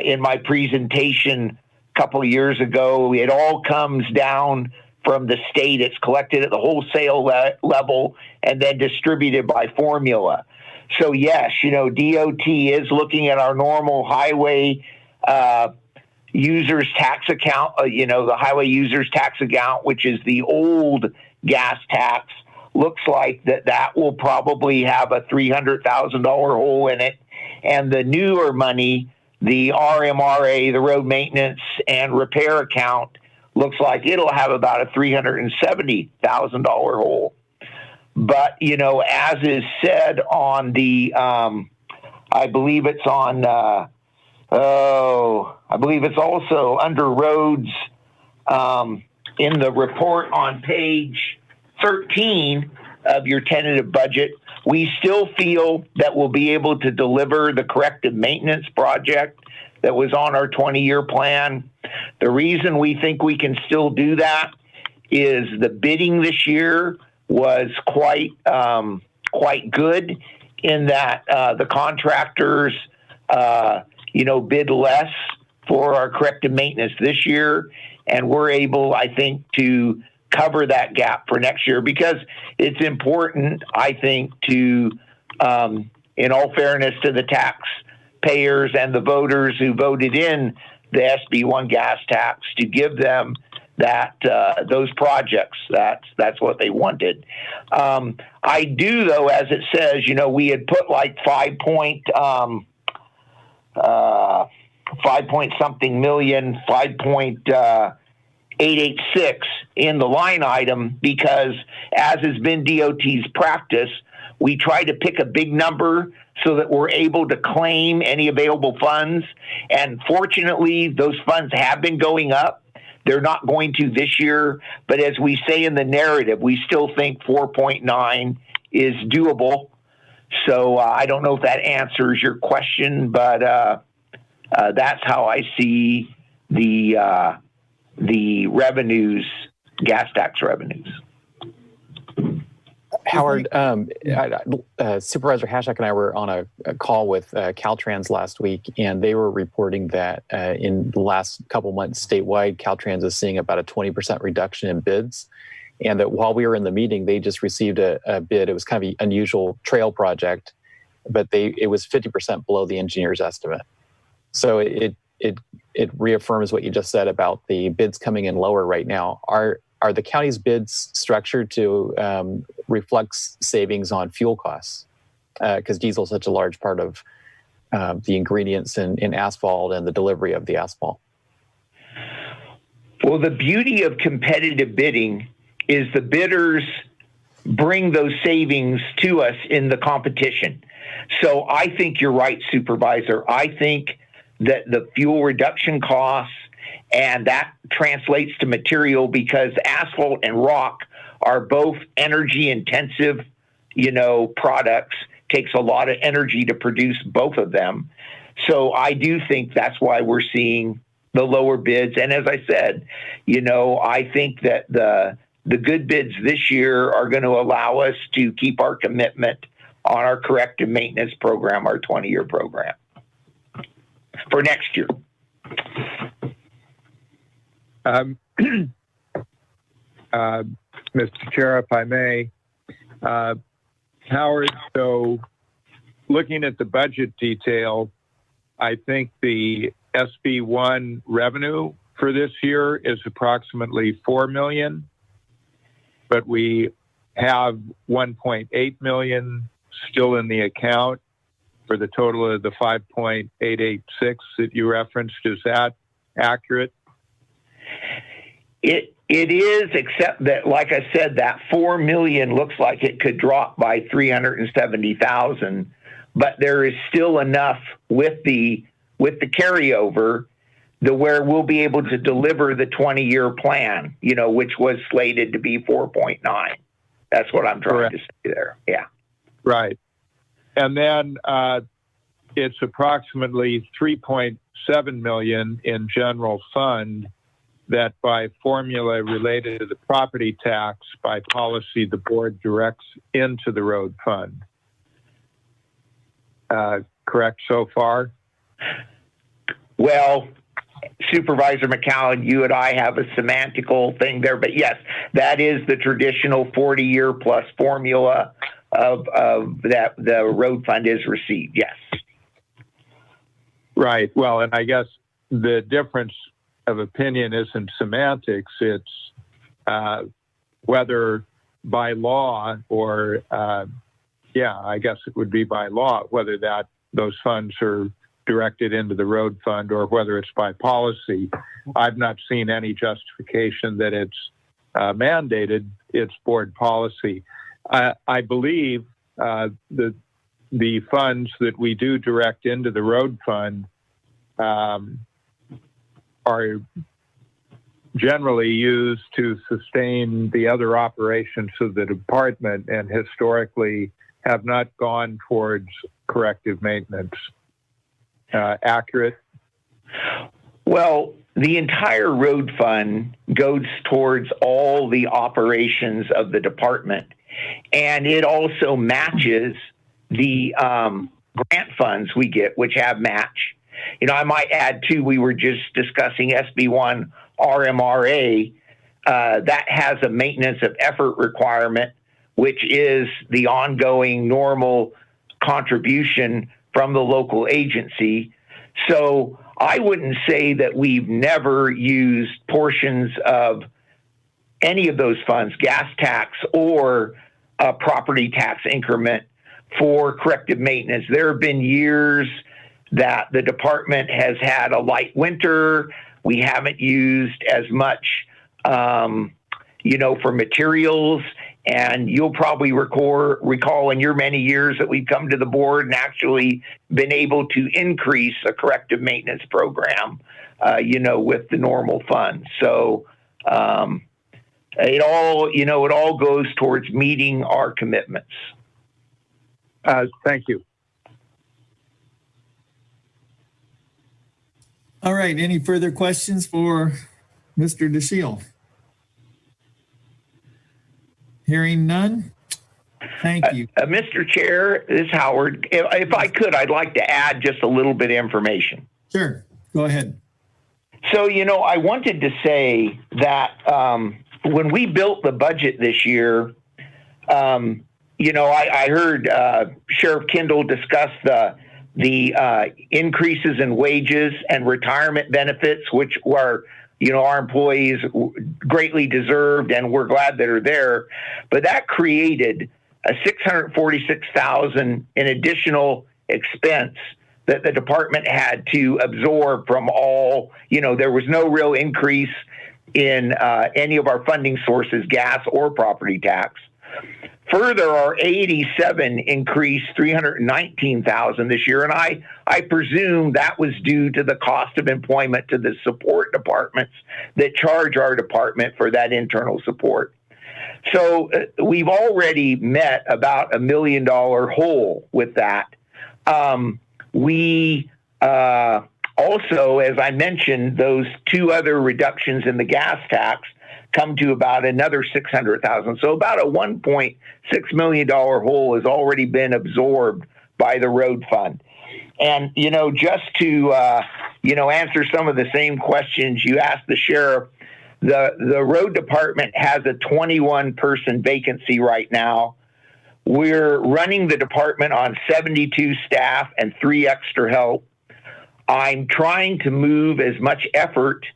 in my presentation a couple of years ago, it all comes down from the state. It's collected at the wholesale level and then distributed by formula. So yes, DOT is looking at our normal highway users tax account, the highway users tax account, which is the old gas tax. Looks like that will probably have a $300,000 hole in it. And the newer money, the RMRA, the road maintenance and repair account, looks like it'll have about a $370,000 hole. But, as is said on the, I believe it's on, I believe it's also under roads in the report on page 13 of your tentative budget, we still feel that we'll be able to deliver the corrective maintenance project that was on our 20-year plan. The reason we think we can still do that is the bidding this year was quite good in that the contractors, bid less for our corrective maintenance this year, and we're able, I think, to cover that gap for next year, because it's important, I think, to, in all fairness to the taxpayers and the voters who voted in the SB1 gas tax, to give them that those projects. That's what they wanted. I do, though, as it says, we had put like 5 point something million, 5.886 in the line item, because as has been DOT's practice, we try to pick a big number so that we're able to claim any available funds. And fortunately, those funds have been going up. They're not going to this year, but as we say in the narrative, we still think 4.9 is doable. So I don't know if that answers your question, but that's how I see the revenues, gas tax revenues. Howard, Supervisor Hashak and I were on a call with Caltrans last week, and they were reporting that in the last couple months statewide, Caltrans is seeing about a 20% reduction in bids. And that while we were in the meeting, they just received a bid. It was kind of an unusual trail project, but it was 50% below the engineer's estimate. So it reaffirms what you just said about the bids coming in lower right now. Are the county's bids structured to reflect savings on fuel costs? Because diesel is such a large part of the ingredients in asphalt and the delivery of the asphalt. Well, the beauty of competitive bidding is the bidders bring those savings to us in the competition. So I think you're right, Supervisor. I think that the fuel reduction costs, and that translates to material, because asphalt and rock are both energy intensive, products. Takes a lot of energy to produce both of them. So I do think that's why we're seeing the lower bids. And as I said, I think that the good bids this year are going to allow us to keep our commitment on our corrective maintenance program, our 20-year program for next year. Mr. Chair, if I may, Howard, so looking at the budget detail, I think the SB1 revenue for this year is approximately $4 million, but we have $1.8 million still in the account for the total of the 5.886 that you referenced. Is that accurate? It is, except that, like I said, that $4 million looks like it could drop by $370,000, but there is still enough with the carryover where we'll be able to deliver the 20-year plan, which was slated to be 4.9. That's what I'm trying to say there. Yeah. Right. And then it's approximately $3.7 million in general fund that by formula related to the property tax, by policy, the board directs into the road fund. Correct so far? Well, Supervisor McCallum, you and I have a semantical thing there, but yes, that is the traditional 40-year plus formula of that the road fund is received. Yes. Right. Well, and I guess the difference of opinion isn't semantics. It's whether by law or, I guess it would be by law, whether those funds are directed into the road fund or whether it's by policy. I've not seen any justification that it's mandated. It's board policy. I believe the funds that we do direct into the road fund are generally used to sustain the other operations of the department and historically have not gone towards corrective maintenance. Accurate? Well, the entire road fund goes towards all the operations of the department, and it also matches the grant funds we get, which have match. I might add too, we were just discussing SB1 RMRA. that has a maintenance of effort requirement, which is the ongoing normal contribution from the local agency. So I wouldn't say that we've never used portions of any of those funds, gas tax or property tax increment, for corrective maintenance. There have been years that the department has had a light winter. We haven't used as much, for materials. And you'll probably recall in your many years that we've come to the board and actually been able to increase a corrective maintenance program, with the normal funds. So it all goes towards meeting our commitments. Thank you. All right. Any further questions for Mr. DeShiel? Hearing none. Thank you. Mr. Chair, this is Howard. If I could, I'd like to add just a little bit of information. Sure. Go ahead. So, I wanted to say that when we built the budget this year, I heard Sheriff Kendall discuss the increases in wages and retirement benefits, which were, our employees greatly deserved, and we're glad that are there. But that created a $646,000 in additional expense that the department had to absorb from all. There was no real increase in any of our funding sources, gas or property tax. Further, our 87 increased $319,000 this year, and I presume that was due to the cost of employment to the support departments that charge our department for that internal support. So we've already met about $1 million hole with that. We also, as I mentioned, those two other reductions in the gas tax come to about another $600,000. So about a $1.6 million hole has already been absorbed by the road fund. And, just to, answer some of the same questions you asked the sheriff, the road department has a 21-person vacancy right now. We're running the department on 72 staff and 3 extra help. I'm trying to move as much effort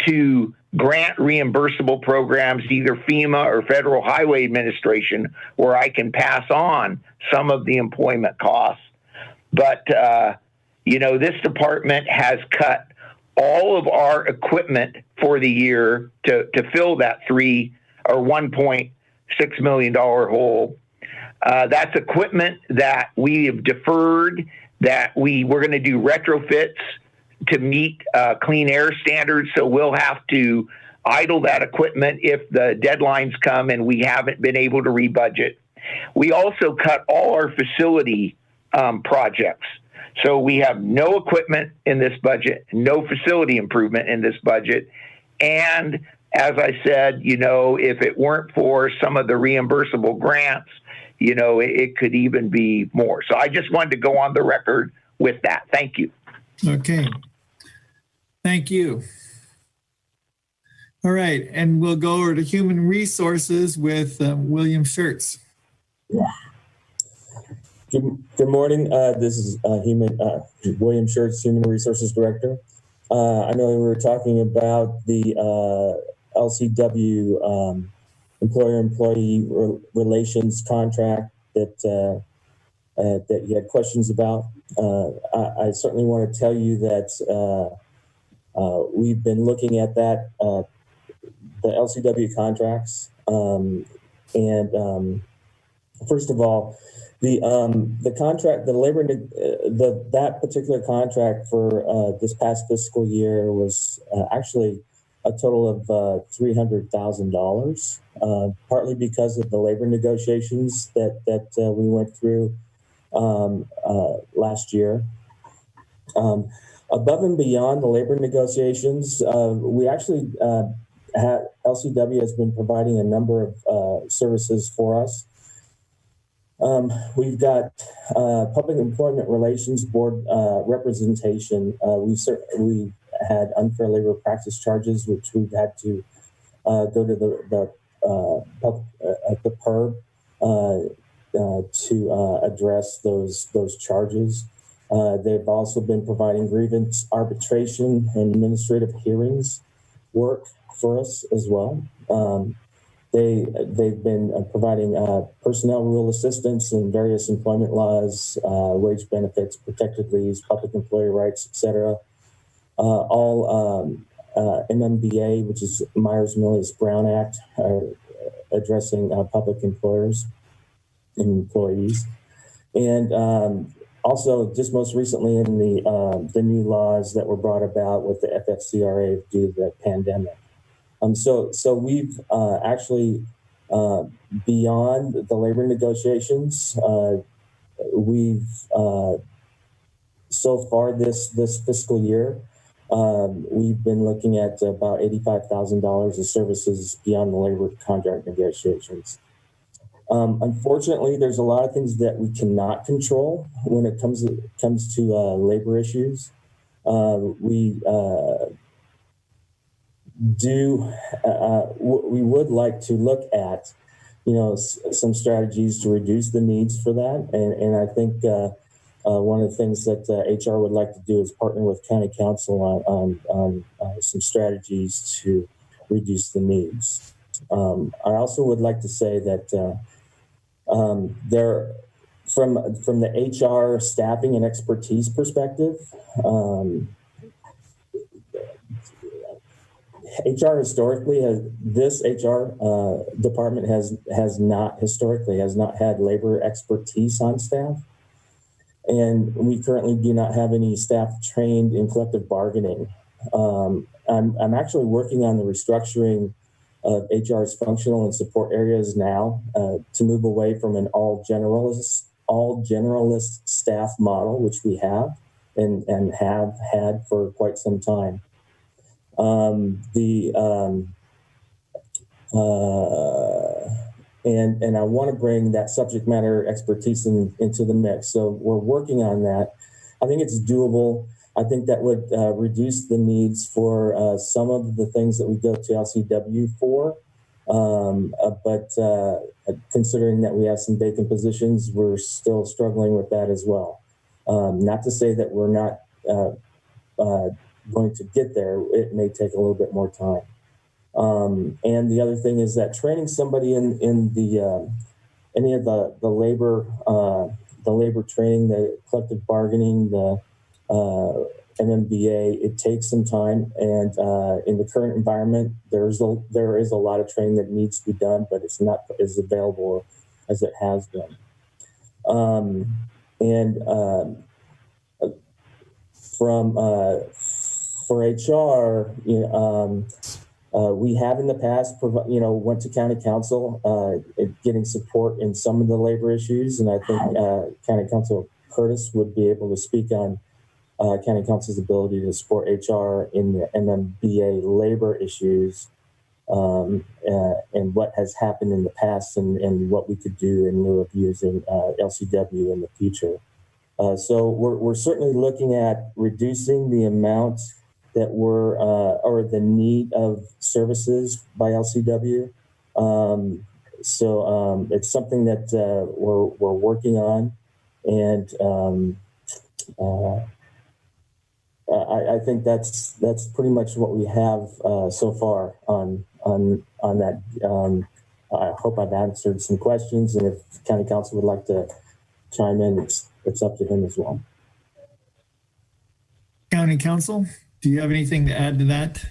to grant reimbursable programs, either FEMA or Federal Highway Administration, where I can pass on some of the employment costs. But, this department has cut all of our equipment for the year to fill that $1.6 million hole. That's equipment that we have deferred, that we're going to do retrofits to meet clean air standards. So we'll have to idle that equipment if the deadlines come and we haven't been able to rebudget. We also cut all our facility projects. So we have no equipment in this budget, no facility improvement in this budget. And as I said, if it weren't for some of the reimbursable grants, it could even be more. So I just wanted to go on the record with that. Thank you. Okay. Thank you. All right. And we'll go over to Human Resources with William Schertz. Good morning. This is William Schertz, Human Resources Director. I know we were talking about the LCW employer-employee relations contract that you had questions about. I certainly want to tell you that we've been looking at that, the LCW contracts, and first of all, the contract, that particular contract for this past fiscal year was actually a total of $300,000, partly because of the labor negotiations that we went through last year. Above and beyond the labor negotiations, we actually LCW has been providing a number of services for us. We've got Public Employment Relations Board representation. We had unfair labor practice charges, which we've had to go to the PERB to address those charges. They've also been providing grievance arbitration and administrative hearings work for us as well. They've been providing personnel rule assistance in various employment laws, wage benefits, protected leaves, public employee rights, etc. All MMBA, which is Myers-Millis-Brown Act, addressing public employers and employees, and also just most recently in the new laws that were brought about with the FFCRA due to the pandemic. So we've actually beyond the labor negotiations, we've so far this fiscal year. We've been looking at about $85,000 of services beyond the labor contract negotiations. Unfortunately, there's a lot of things that we cannot control when it comes to labor issues. We would like to look at, some strategies to reduce the needs for that, and I think. One of the things that HR would like to do is partner with County Council on some strategies to reduce the needs. I also would like to say that there, from the HR staffing and expertise perspective, HR historically this HR department has not had labor expertise on staff. And we currently do not have any staff trained in collective bargaining. I'm actually working on the restructuring of HR's functional and support areas now to move away from an all generalist staff model, which we have and have had for quite some time. And I want to bring that subject matter expertise into the mix. So we're working on that. I think it's doable. I think that would reduce the needs for some of the things that we go to LCW for. But considering that we have some vacant positions, we're still struggling with that as well. Not to say that we're not going to get there. It may take a little bit more time. And the other thing is that training somebody in the any of the labor training, the collective bargaining, the MMBA, it takes some time. And in the current environment, there is a lot of training that needs to be done, but it's not as available as it has been. For HR, we have in the past, went to County Council, getting support in some of the labor issues, and I think County Council Curtis would be able to speak on County Council's ability to support HR in the MMBA labor issues, and what has happened in the past, and what we could do in lieu of using LCW in the future. So we're certainly looking at reducing the amount that or the need of services by LCW. So it's something that we're working on, and I think that's pretty much what we have so far on that. I hope I've answered some questions, and if County Council would like to chime in, it's up to him as well. County Council, do you have anything to add to that?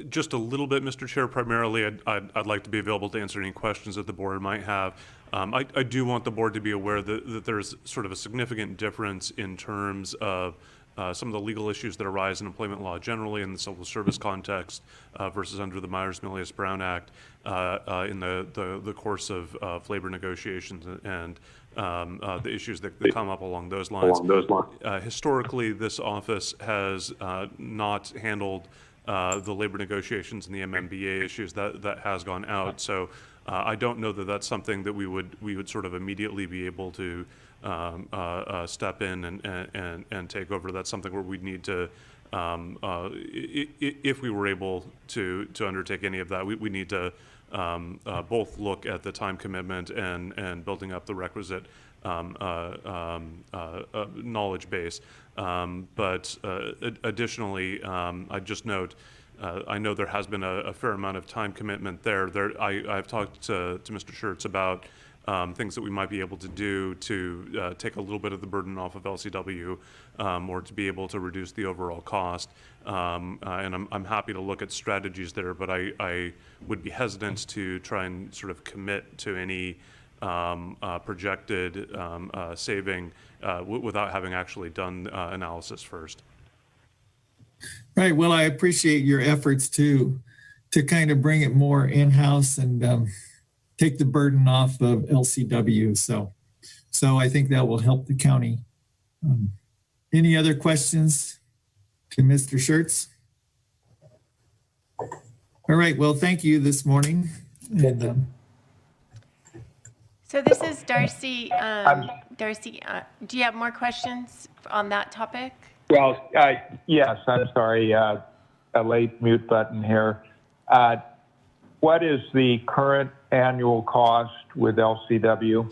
Just a little bit, Mr. Chair. Primarily, I'd like to be available to answer any questions that the board might have. I do want the board to be aware that there's sort of a significant difference in terms of some of the legal issues that arise in employment law generally in the civil service context versus under the Myers-Millis-Brown Act in the course of labor negotiations and the issues that come up along those lines. Historically, this office has not handled the labor negotiations and the MMBA issues that has gone out. So I don't know that that's something that we would sort of immediately be able to step in and take over. That's something where we'd need to if we were able to undertake any of that, we need to both look at the time commitment and building up the requisite knowledge base. But additionally, I just note, I know there has been a fair amount of time commitment there. I've talked to Mr. Schertz about things that we might be able to do to take a little bit of the burden off of LCW, or to be able to reduce the overall cost. And I'm happy to look at strategies there, but I would be hesitant to try and sort of commit to any projected saving without having actually done analysis first. Right. Well, I appreciate your efforts to kind of bring it more in-house and take the burden off of LCW. So I think that will help the county. Any other questions to Mr. Schertz? All right. Well, thank you this morning. And, So this is Darcy. Darcy, do you have more questions on that topic? Well, yes, I'm sorry, a late mute button here. What is the current annual cost with LCW?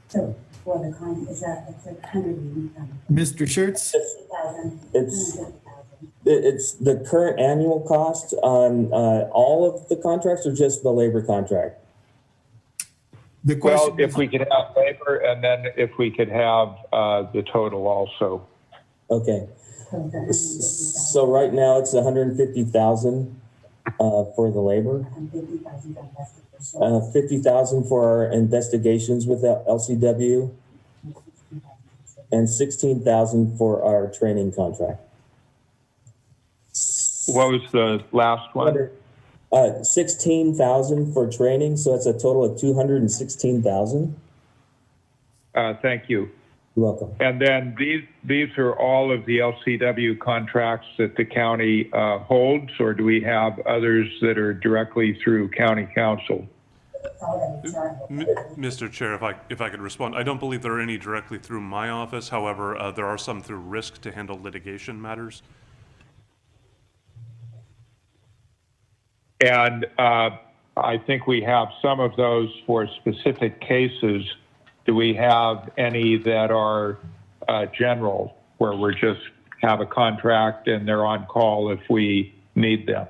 So for the con, it's like 100. Mr. Schertz? It's the current annual cost on all of the contracts or just the labor contract? The question well, if we could have labor and then if we could have the total also. Okay. So right now it's 150,000 for the labor. 50,000 for our investigations with LCW, and 16,000 for our training contract. What was the last one? 16,000 for training, so that's a total of 216,000. Thank you. You're welcome. And then these are all of the LCW contracts that the county holds, or do we have others that are directly through county council? Mr. Chair, if I could respond, I don't believe there are any directly through my office. However, there are some through risk to handle litigation matters. And I think we have some of those for specific cases. Do we have any that are general, where we just have a contract and they're on call if we need them?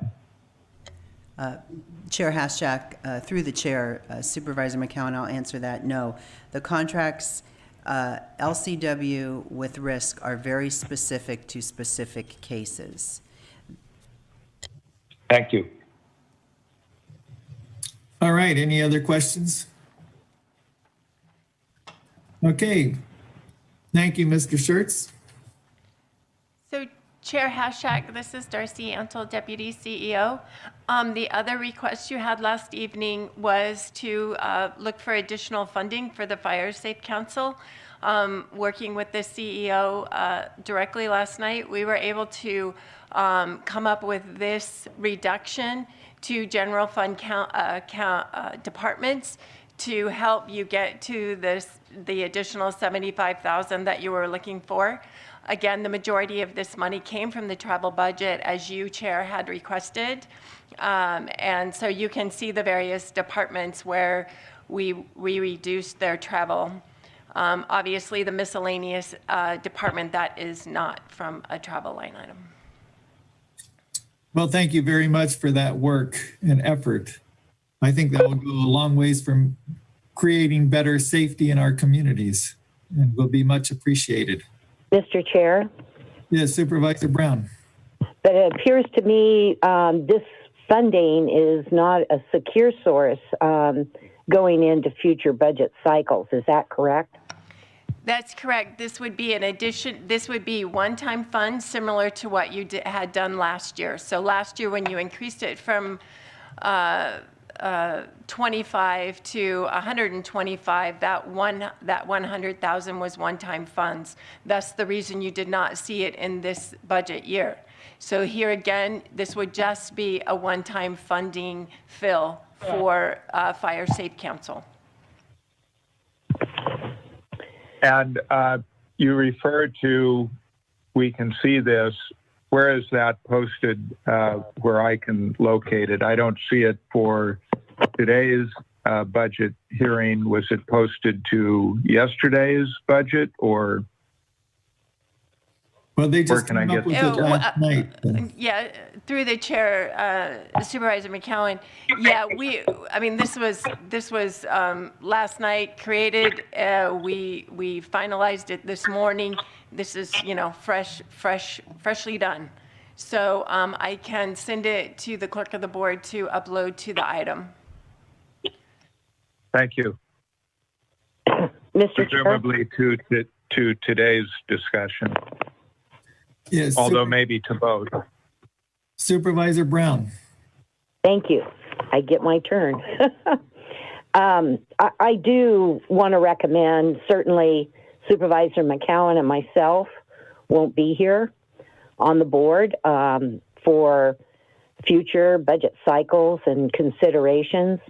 Chair Haschak, through the chair, Supervisor McCowan, I'll answer that. No, the contracts, LCW with risk, are very specific to specific cases. Thank you. All right. Any other questions? Okay. Thank you, Mr. Schertz. So Chair Haschak, this is Darcy Antle, Deputy CEO. The other request you had last evening was to look for additional funding for the Fire Safe Council. Working with the CEO directly last night, we were able to come up with this reduction to general fund departments to help you get to the additional $75,000 that you were looking for. Again, the majority of this money came from the travel budget, as you, Chair, had requested. And so you can see the various departments where we reduced their travel. Obviously, the miscellaneous department, that is not from a travel line item. Well, thank you very much for that work and effort. I think that will go a long ways from creating better safety in our communities and will be much appreciated. Mr. Chair? Yes, Supervisor Brown. But it appears to me this funding is not a secure source going into future budget cycles. Is that correct? That's correct. This would be an addition. This would be one-time funds similar to what you had done last year. So last year, when you increased it from 25 to 125, that 100,000 was one-time funds. That's the reason you did not see it in this budget year. So here again, this would just be a one-time funding fill for Fire Safe Council. And you refer to, we can see this. Where is that posted where I can locate it? I don't see it for today's budget hearing. Was it posted to yesterday's budget or? Well, they just can I came up get with it last night. Yeah, through the chair, Supervisor McCowan. Yeah, this was last night created. We finalized it this morning. This is, freshly done. So I can send it to the clerk of the board to upload to the item. Thank you. Mr. Chair. Presumably to today's discussion. Yes. Although maybe to both. Supervisor Brown. Thank you. I get my turn. I do want to recommend, certainly Supervisor McCowan and myself won't be here on the board for future budget cycles and considerations.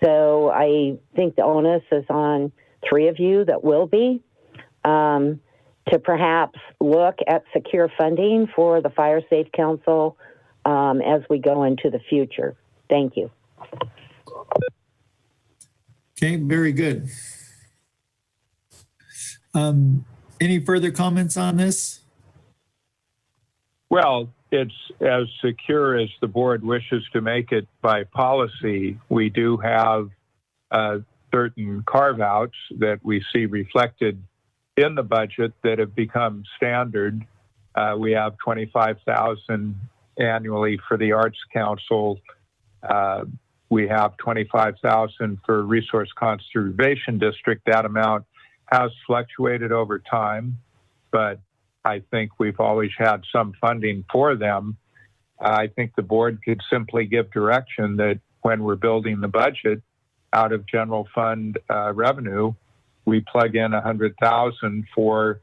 So I think the onus is on three of you that will be to perhaps look at secure funding for the Fire Safe Council as we go into the future. Thank you. Okay, very good. Any further comments on this? Well, it's as secure as the board wishes to make it by policy. We do have certain carve-outs that we see reflected in the budget that have become standard. We have $25,000 annually for the Arts Council. We have $25,000 for Resource Conservation District. That amount has fluctuated over time, but I think we've always had some funding for them. I think the board could simply give direction that when we're building the budget out of general fund revenue, we plug in $100,000 for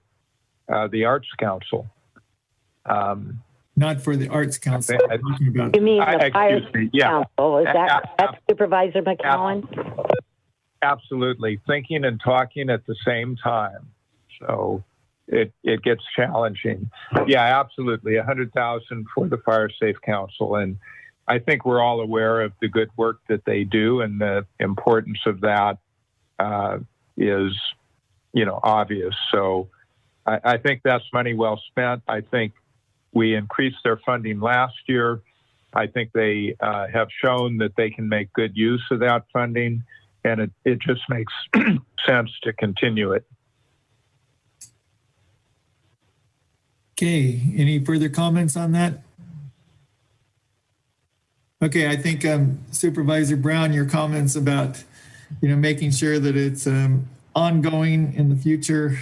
the Arts Council. Not for the Arts Council. You mean the Fire Council? Is that Supervisor McCowan? Absolutely. Thinking and talking at the same time. So it gets challenging. Yeah, absolutely. $100,000 for the Fire Safe Council. And I think we're all aware of the good work that they do, and the importance of that is, obvious. So I think that's money well spent. I think we increased their funding last year. I think they have shown that they can make good use of that funding, and it just makes sense to continue it. Okay, any further comments on that? Okay, I think Supervisor Brown, your comments about, making sure that it's ongoing in the future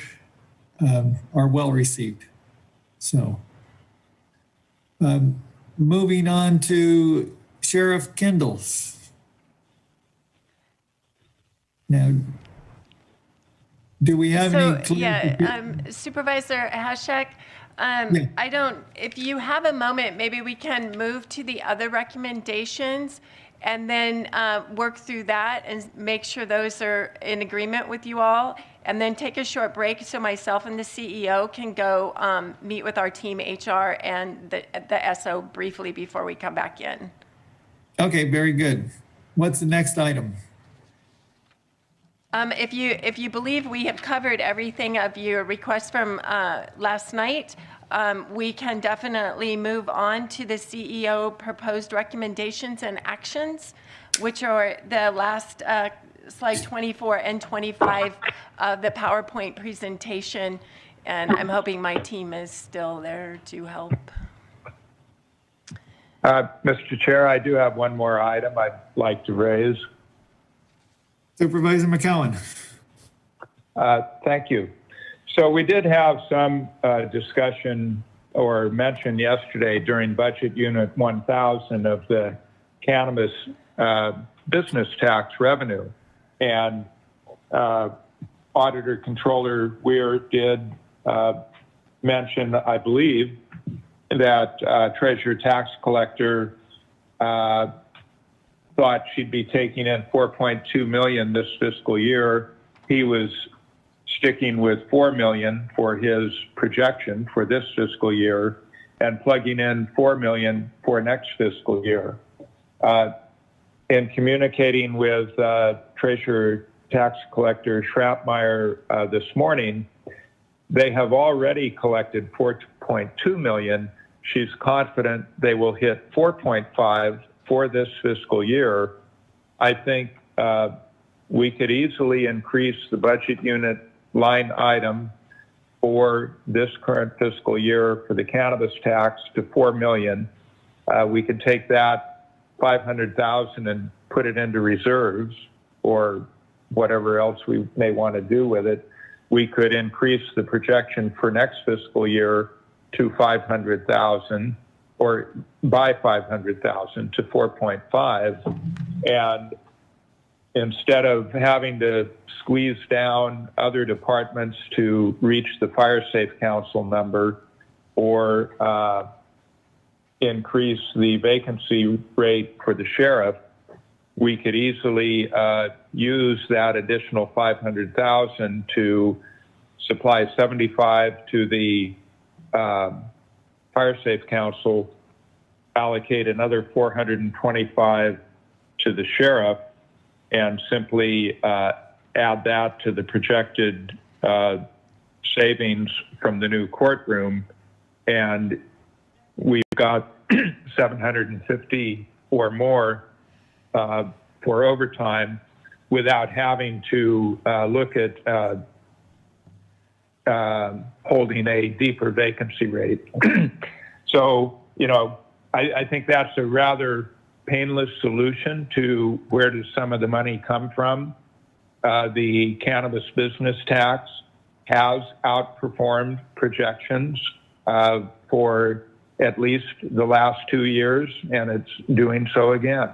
are well received. So, moving on to Sheriff Kendall's. Now, do we have any? Supervisor Hashek, if you have a moment, maybe we can move to the other recommendations and then work through that and make sure those are in agreement with you all, and then take a short break so myself and the CEO can go meet with our team HR and the SO briefly before we come back in. Okay, very good. What's the next item? If you believe we have covered everything of your requests from last night, we can definitely move on to the CEO proposed recommendations and actions, which are the last slide 24 and 25 of the PowerPoint presentation. And I'm hoping my team is still there to help. Mr. Chair, I do have one more item I'd like to raise. Supervisor McCowan. Thank you. So we did have some discussion or mention yesterday during Budget Unit 1000 of the cannabis business tax revenue. And Auditor Controller Weir did mention, I believe, that Treasurer Tax Collector thought she'd be taking in $4.2 million this fiscal year. He was sticking with 4 million for his projection for this fiscal year and plugging in 4 million for next fiscal year. In communicating with Treasurer Tax Collector Schrapmeyer this morning, they have already collected 4.2 million. She's confident they will hit 4.5 for this fiscal year. I think we could easily increase the budget unit line item for this current fiscal year for the cannabis tax to 4 million. We could take that 500,000 and put it into reserves or whatever else we may want to do with it. We could increase the projection for next fiscal year to 500,000 or by 500,000 to 4.5. And instead of having to squeeze down other departments to reach the Fire Safe Council number or increase the vacancy rate for the sheriff, we could easily use that additional 500,000 to supply 75 to the Fire Safe Council, allocate another 425 to the sheriff, and simply add that to the projected savings from the new courtroom. And we've got 750 or more for overtime without having to look at holding a deeper vacancy rate. So, you know, I think that's a rather painless solution to where does some of the money come from. The cannabis business tax has outperformed projections for at least the last 2 years, and it's doing so again.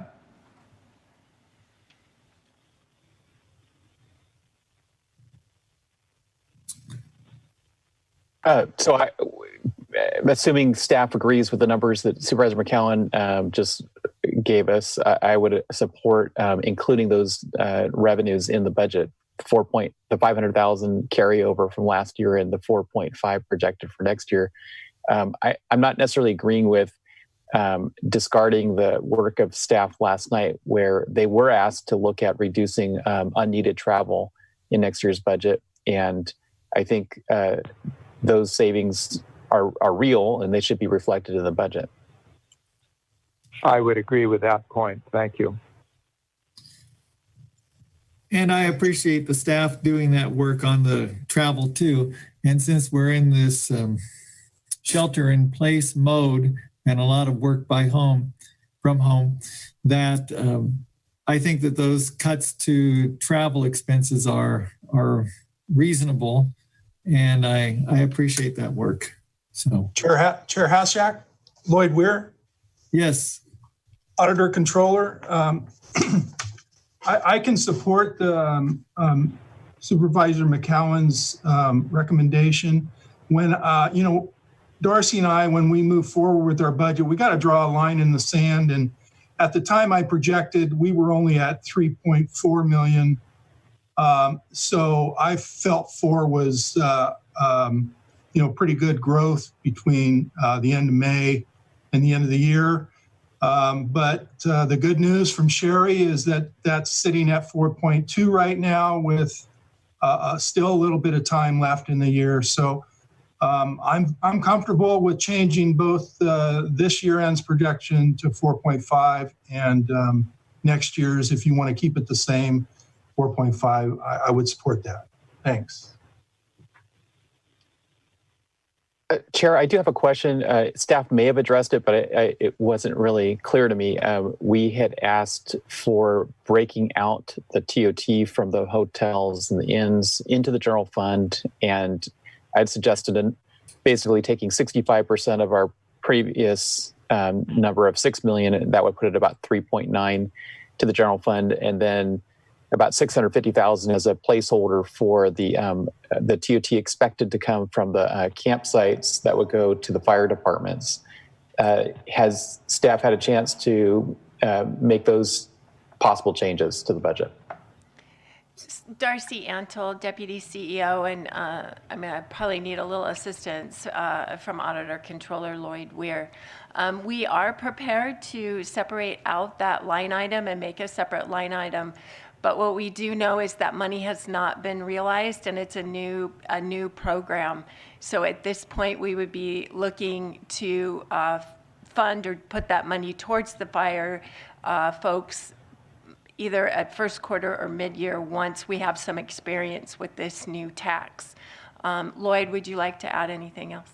So assuming staff agrees with the numbers that Supervisor McCowan just gave us, I would support including those revenues in the budget. The 500,000 carryover from last year and the 4.5 projected for next year. I'm not necessarily agreeing with discarding the work of staff last night, where they were asked to look at reducing unneeded travel in next year's budget, and I think those savings are real and they should be reflected in the budget. I would agree with that point. Thank you. And I appreciate the staff doing that work on the travel too. And since we're in this shelter in place mode and a lot of work from home, that I think that those cuts to travel expenses are reasonable. And I appreciate that work. So, Chair Haschak, Lloyd Weir. Yes. Auditor Controller. I can support the Supervisor McCowan's recommendation. When, you know, Darcy and I, when we move forward with our budget, we got to draw a line in the sand. And at the time I projected, we were only at 3.4 million. So I felt 4 was, you know, pretty good growth between the end of May and the end of the year. But the good news from Sherry is that that's sitting at 4.2 right now with still a little bit of time left in the year. So I'm comfortable with changing both this year end's projection to 4.5 and next year's, if you want to keep it the same, 4.5, I would support that. Thanks. Chair, I do have a question. Staff may have addressed it, but it wasn't really clear to me. We had asked for breaking out the TOT from the hotels and the inns into the general fund, and I'd suggested basically taking 65% of our previous number of 6 million, and that would put it about 3.9 to the general fund, and then about 650,000 as a placeholder for the TOT expected to come from the campsites that would go to the fire departments. Has staff had a chance to make those possible changes to the budget? Darcy Antle, Deputy CEO, and I probably need a little assistance from Auditor Controller Lloyd Weir. We are prepared to separate out that line item and make a separate line item, but what we do know is that money has not been realized, and it's a new program. So at this point, we would be looking to fund or put that money towards the fire folks either at first quarter or mid-year once we have some experience with this new tax. Lloyd, would you like to add anything else?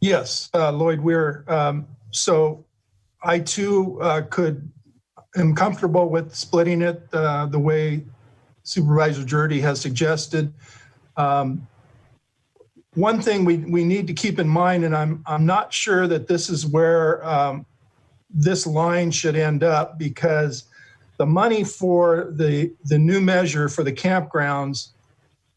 Yes, Lloyd Weir. So I too am comfortable with splitting it the way Supervisor Jurdy has suggested. One thing we need to keep in mind, and I'm not sure that this is where this line should end up, because the money for the new measure for the campgrounds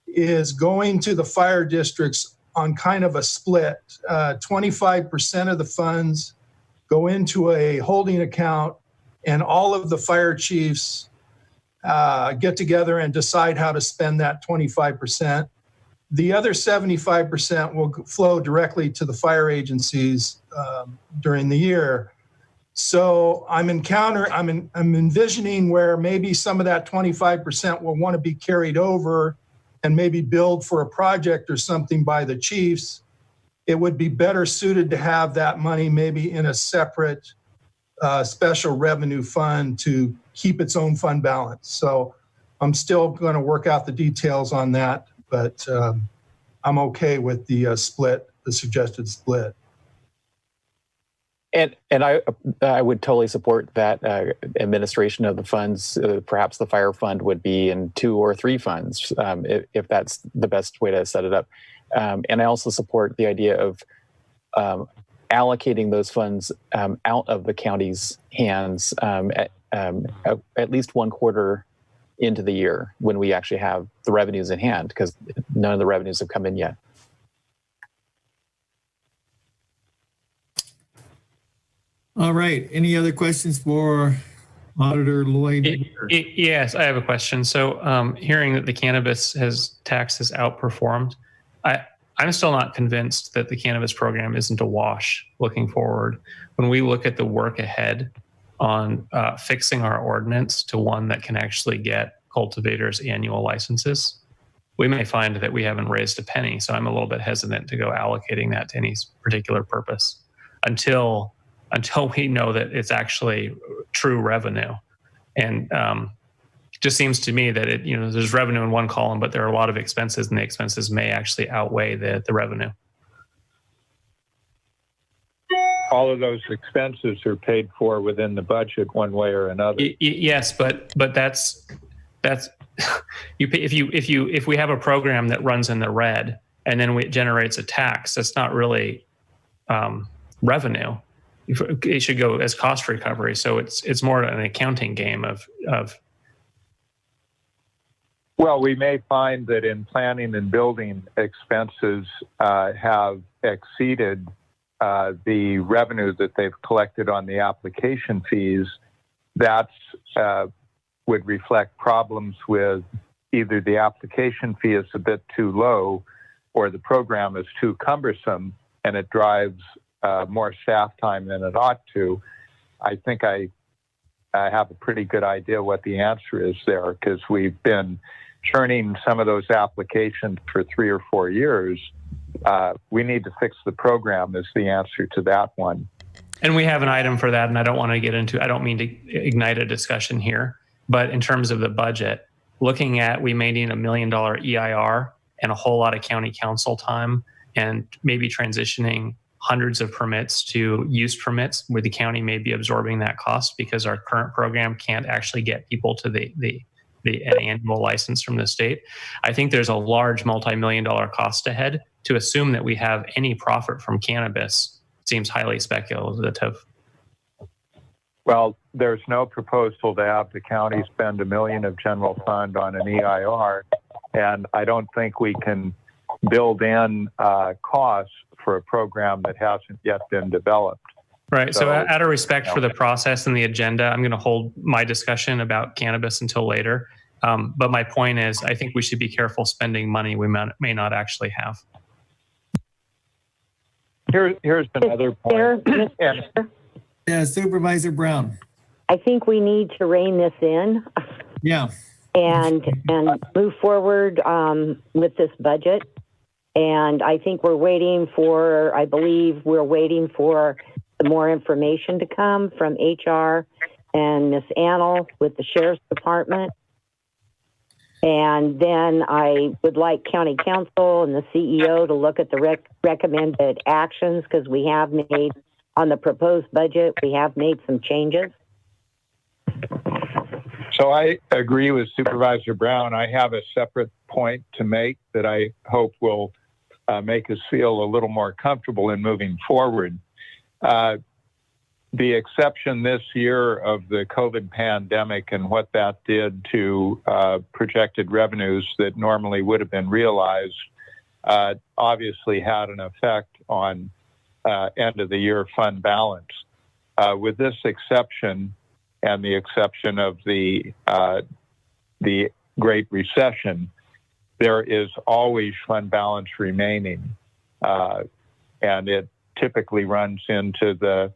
is going to the fire districts on kind of a split. 25% of the funds go into a holding account, and all of the fire chiefs get together and decide how to spend that 25%. The other 75% will flow directly to the fire agencies during the year. So I'm envisioning where maybe some of that 25% will want to be carried over and maybe billed for a project or something by the chiefs. It would be better suited to have that money maybe in a separate special revenue fund to keep its own fund balance. So I'm still going to work out the details on that, but I'm okay with the split, the suggested split. And I would totally support that administration of the funds. Perhaps the fire fund would be in 2 or 3 funds, if that's the best way to set it up. And I also support the idea of allocating those funds out of the county's hands at least 1 quarter into the year when we actually have the revenues in hand, because none of the revenues have come in yet. All right. Any other questions for Auditor Lloyd? Yes, I have a question. So hearing that the cannabis tax has outperformed, I'm still not convinced that the cannabis program isn't a wash looking forward. When we look at the work ahead on fixing our ordinance to one that can actually get cultivators annual licenses, we may find that we haven't raised a penny. So I'm a little bit hesitant to go allocating that to any particular purpose until we know that it's actually true revenue. And just seems to me that there's revenue in one column, but there are a lot of expenses, and the expenses may actually outweigh the revenue. All of those expenses are paid for within the budget one way or another. Yes, but that's if we have a program that runs in the red and then it generates a tax, that's not really revenue. It should go as cost recovery. So it's more an accounting game of. Well, we may find that in planning and building, expenses have exceeded the revenue that they've collected on the application fees. That would reflect problems with either the application fee is a bit too low or the program is too cumbersome and it drives more staff time than it ought to. I think I have a pretty good idea what the answer is there, because we've been churning some of those applications for 3 or 4 years. We need to fix the program is the answer to that one. And we have an item for that, and I don't mean to ignite a discussion here, but in terms of the budget, looking at we may need $1 million EIR and a whole lot of county council time, and maybe transitioning hundreds of permits to use permits where the county may be absorbing that cost because our current program can't actually get people to an annual license from the state. I think there's a large multi-million-dollar cost ahead. To assume that we have any profit from cannabis seems highly speculative. Well, there's no proposal to have the county spend $1 million of general fund on an EIR, and I don't think we can build in costs for a program that hasn't yet been developed. Right. So out of respect for the process and the agenda, I'm going to hold my discussion about cannabis until later. But my point is, I think we should be careful spending money we may not actually have. Here's another point. Yeah, Supervisor Brown. I think we need to rein this in. Yeah. And move forward with this budget. And I think I believe we're waiting for more information to come from HR and Ms. Annell with the Sheriff's Department. And then I would like County Council and the CEO to look at the recommended actions, because we have made, on the proposed budget, we have made some changes. So I agree with Supervisor Brown. I have a separate point to make that I hope will make us feel a little more comfortable in moving forward. The exception this year of the COVID pandemic and what that did to projected revenues that normally would have been realized obviously had an effect on end of the year fund balance. With this exception and the exception of the Great Recession, there is always fund balance remaining, and it typically runs into the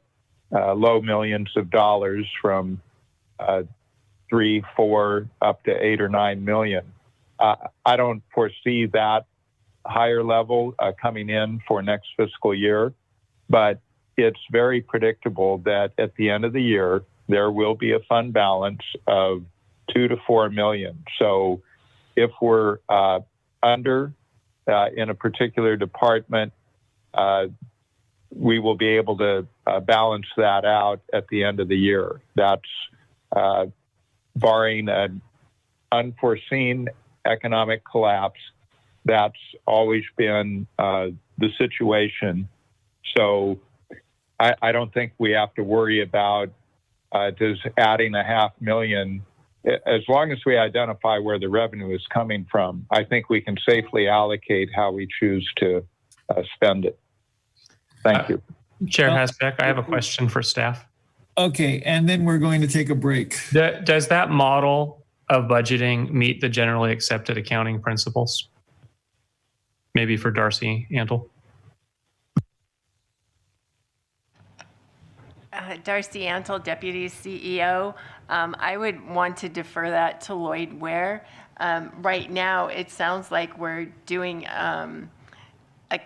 low millions of dollars from 3, 4, up to 8 or 9 million. I don't foresee that higher level coming in for next fiscal year, but it's very predictable that at the end of the year, there will be a fund balance of 2 to 4 million. So if we're under in a particular department, we will be able to balance that out at the end of the year. That's barring an unforeseen economic collapse. That's always been the situation. So I don't think we have to worry about just adding $500,000. As long as we identify where the revenue is coming from, I think we can safely allocate how we choose to spend it. Thank you. Chair Hasbeck, I have a question for staff. Okay, and then we're going to take a break. Does that model of budgeting meet the generally accepted accounting principles? Maybe for Darcy Antle. Darcy Antle, Deputy CEO. I would want to defer that to Lloyd Ware. Right now, it sounds like we're doing a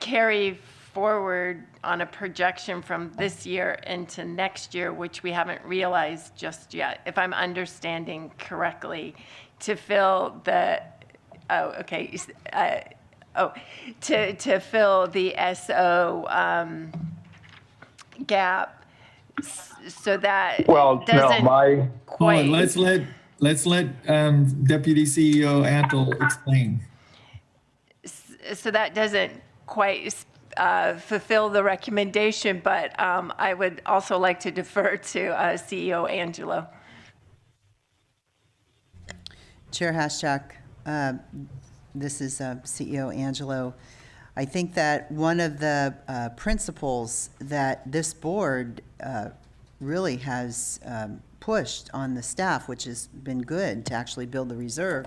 carry forward on a projection from this year into next year, which we haven't realized just yet, if I'm understanding correctly, to fill the, to fill the SO gap. So that doesn't quite. Hold on, let's let Deputy CEO Antle explain. So that doesn't quite fulfill the recommendation, but I would also like to defer to CEO Angelo. Chair Haschak, this is CEO Angelo. I think that one of the principles that this board really has pushed on the staff, which has been good to actually build the reserve,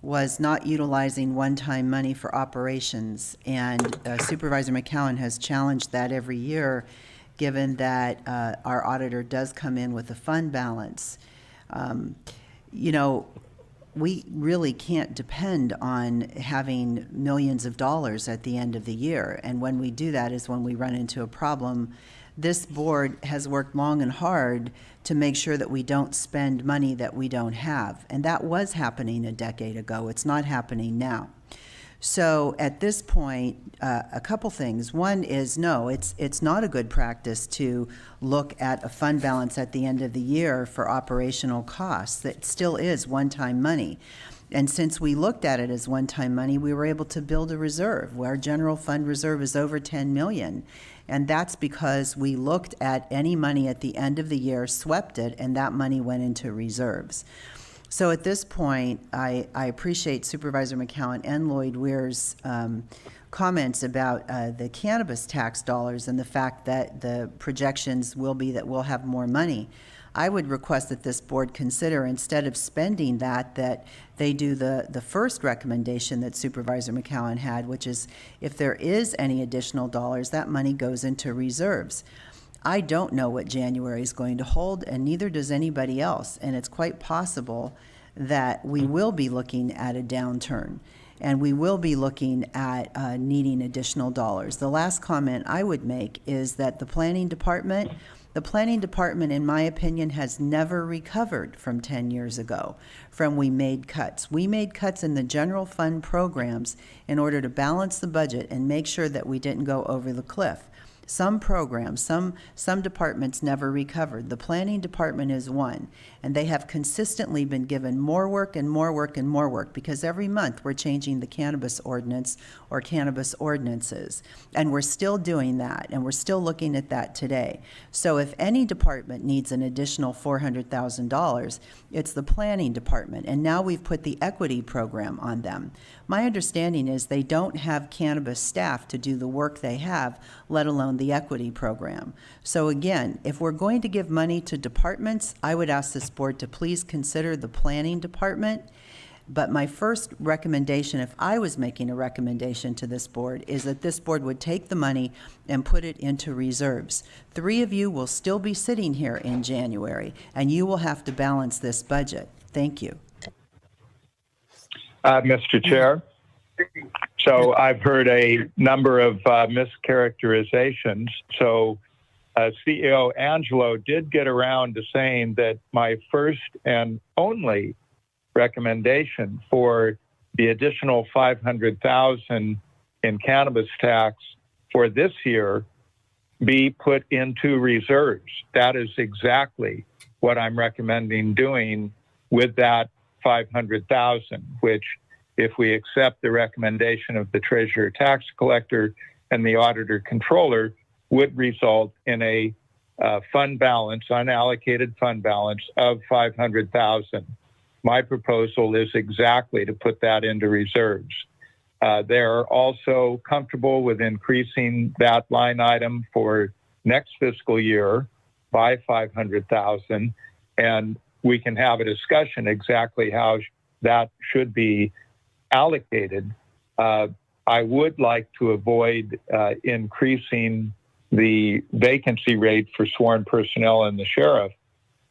was not utilizing one-time money for operations. And Supervisor McCowan has challenged that every year, given that our auditor does come in with a fund balance. You know, we really can't depend on having millions of dollars at the end of the year. And when we do that is when we run into a problem. This board has worked long and hard to make sure that we don't spend money that we don't have. And that was happening a decade ago. It's not happening now. So at this point, a couple things. One is, no, it's not a good practice to look at a fund balance at the end of the year for operational costs. That still is one-time money. And since we looked at it as one-time money, we were able to build a reserve where our general fund reserve is over 10 million. And that's because we looked at any money at the end of the year, swept it, and that money went into reserves. So at this point, I appreciate Supervisor McCowan and Lloyd Weir's comments about the cannabis tax dollars and the fact that the projections will be that we'll have more money. I would request that this board consider, instead of spending that they do the first recommendation that Supervisor McCowan had, which is if there is any additional dollars, that money goes into reserves. I don't know what January is going to hold, and neither does anybody else. And it's quite possible that we will be looking at a downturn, and we will be looking at needing additional dollars. The last comment I would make is that the planning department, in my opinion, has never recovered from 10 years ago, from we made cuts. We made cuts in the general fund programs in order to balance the budget and make sure that we didn't go over the cliff. Some programs, some departments never recovered. The planning department is one, and they have consistently been given more work and more work and more work, because every month we're changing the cannabis ordinance or cannabis ordinances, and we're still doing that, and we're still looking at that today. So if any department needs an additional $400,000, it's the planning department, and now we've put the equity program on them. My understanding is they don't have cannabis staff to do the work they have, let alone the equity program. So again, if we're going to give money to departments, I would ask this board to please consider the planning department. But my first recommendation, if I was making a recommendation to this board, is that this board would take the money and put it into reserves. 3 of you will still be sitting here in January, and you will have to balance this budget. Thank you. Mr. Chair, so I've heard a number of mischaracterizations. So CEO Angelo did get around to saying that my first and only recommendation for the additional $500,000 in cannabis tax for this year be put into reserves. That is exactly what I'm recommending doing with that $500,000, which, if we accept the recommendation of the treasurer tax collector and the auditor controller, would result in a fund balance, unallocated fund balance of $500,000. My proposal is exactly to put that into reserves. They're also comfortable with increasing that line item for next fiscal year by $500,000, and we can have a discussion exactly how that should be allocated. I would like to avoid increasing the vacancy rate for sworn personnel and the sheriff.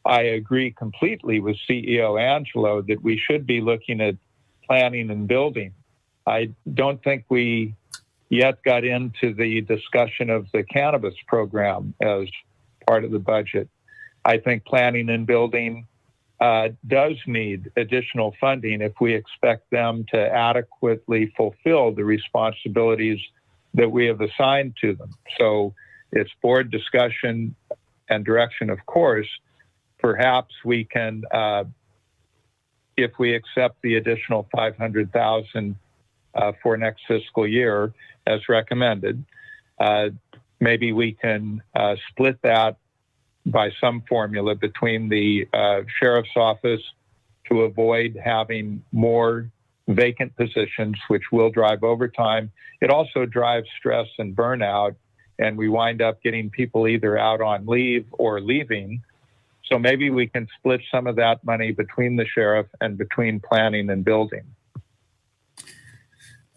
I agree completely with CEO Angelo that we should be looking at planning and building. I don't think we yet got into the discussion of the cannabis program as part of the budget. I think planning and building does need additional funding if we expect them to adequately fulfill the responsibilities that we have assigned to them. So it's board discussion and direction, of course. Perhaps we can, if we accept the additional $500,000 for next fiscal year as recommended, maybe we can split that by some formula between the sheriff's office to avoid having more vacant positions, which will drive overtime. It also drives stress and burnout, and we wind up getting people either out on leave or leaving. So maybe we can split some of that money between the sheriff and between planning and building.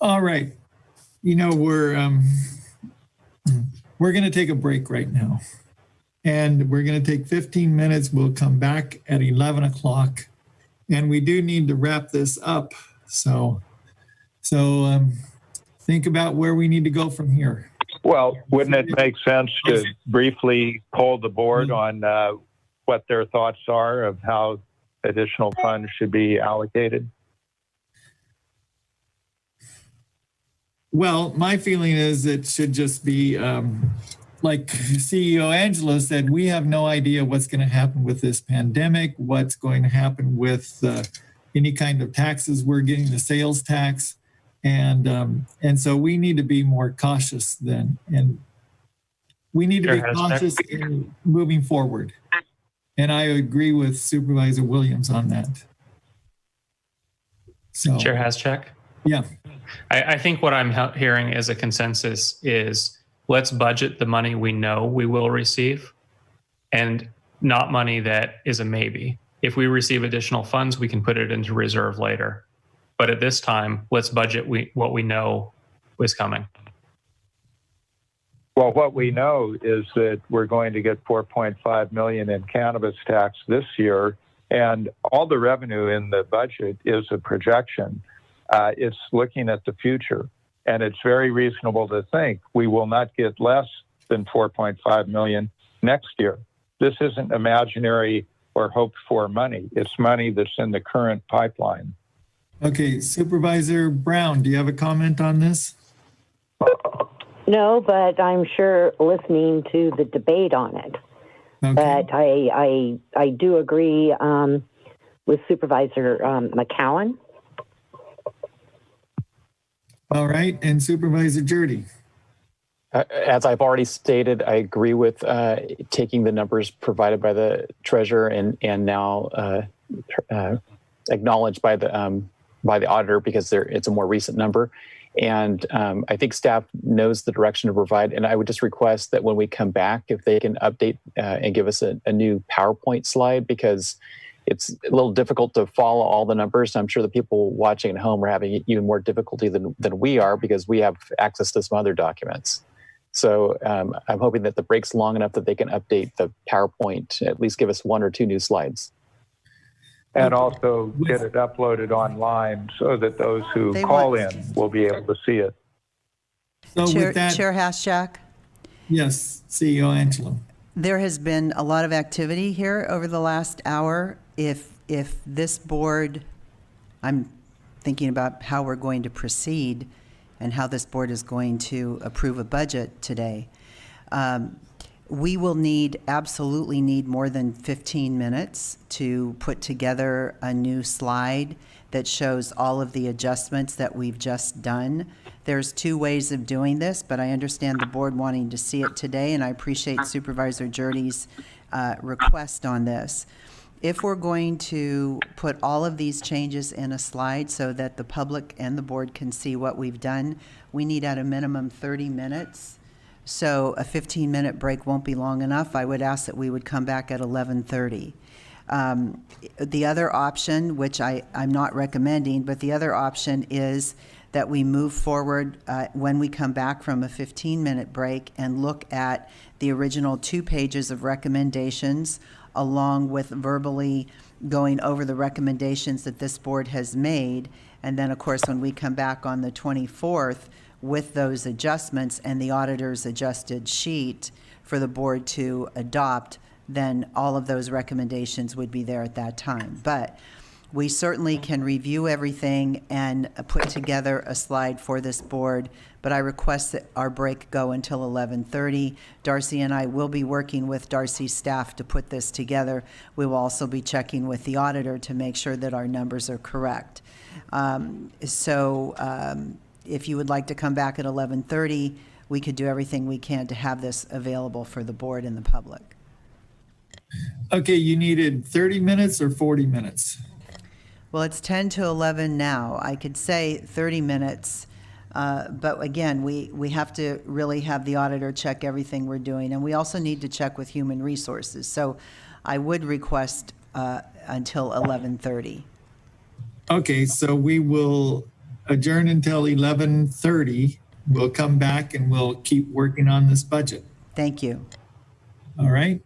All right. You know, we're going to take a break right now. And we're going to take 15 minutes. We'll come back at 11 o'clock. And we do need to wrap this up. So think about where we need to go from here. Well, wouldn't it make sense to briefly poll the board on what their thoughts are of how additional funds should be allocated? Well, my feeling is it should just be like CEO Angelo said, we have no idea what's going to happen with this pandemic, what's going to happen with any kind of taxes we're getting, the sales tax. And so we need to be more cautious then. And we need to be cautious in moving forward. And I agree with Supervisor Williams on that. So, Chair Hascheck? yeah. I think what I'm hearing as a consensus is let's budget the money we know we will receive and not money that is a maybe. If we receive additional funds, we can put it into reserve later. But at this time, let's budget what we know is coming. Well, what we know is that we're going to get 4.5 million in cannabis tax this year, and all the revenue in the budget is a projection. It's looking at the future, and it's very reasonable to think we will not get less than 4.5 million next year. This isn't imaginary or hoped for money. It's money that's in the current pipeline. Okay, Supervisor Brown, do you have a comment on this? No, but I'm sure listening to the debate on it. Okay. But I do agree with Supervisor McCowan. All right, and Supervisor Jurdy. As I've already stated, I agree with taking the numbers provided by the treasurer and now acknowledged by the auditor because it's a more recent number. And I think staff knows the direction to provide. And I would just request that when we come back, if they can update and give us a new PowerPoint slide, because it's a little difficult to follow all the numbers. I'm sure the people watching at home are having even more difficulty than we are because we have access to some other documents. So I'm hoping that the break's long enough that they can update the PowerPoint, at least give us one or two new slides. And also get it uploaded online so that those who call in will be able to see it. So Chair, with that, Chair Hascheck, yes, CEO Angelo. there has been a lot of activity here over the last hour. If this board, I'm thinking about how we're going to proceed and how this board is going to approve a budget today. We will absolutely need more than 15 minutes to put together a new slide that shows all of the adjustments that we've just done. There's two ways of doing this, but I understand the board wanting to see it today, and I appreciate Supervisor Jurdy's request on this. If we're going to put all of these changes in a slide so that the public and the board can see what we've done, we need at a minimum 30 minutes. So a 15-minute break won't be long enough. I would ask that we would come back at 11:30. The other option, which I'm not recommending, but the other option is that we move forward when we come back from a 15-minute break and look at the original 2 pages of recommendations along with verbally going over the recommendations that this board has made. And then, of course, when we come back on the 24th, with those adjustments and the auditor's adjusted sheet for the board to adopt, then all of those recommendations would be there at that time. But we certainly can review everything and put together a slide for this board, but I request that our break go until 11:30. Darcy and I will be working with Darcy's staff to put this together. We will also be checking with the auditor to make sure that our numbers are correct. If you would like to come back at 11:30, we could do everything we can to have this available for the board and the public. Okay, you needed 30 minutes or 40 minutes? Well, it's 10 to 11 now. I could say 30 minutes, but again, we have to really have the auditor check everything we're doing, and we also need to check with human resources. So I would request until 11:30. Okay, so we will adjourn until 11:30. We'll come back and we'll keep working on this budget. Thank you. All right.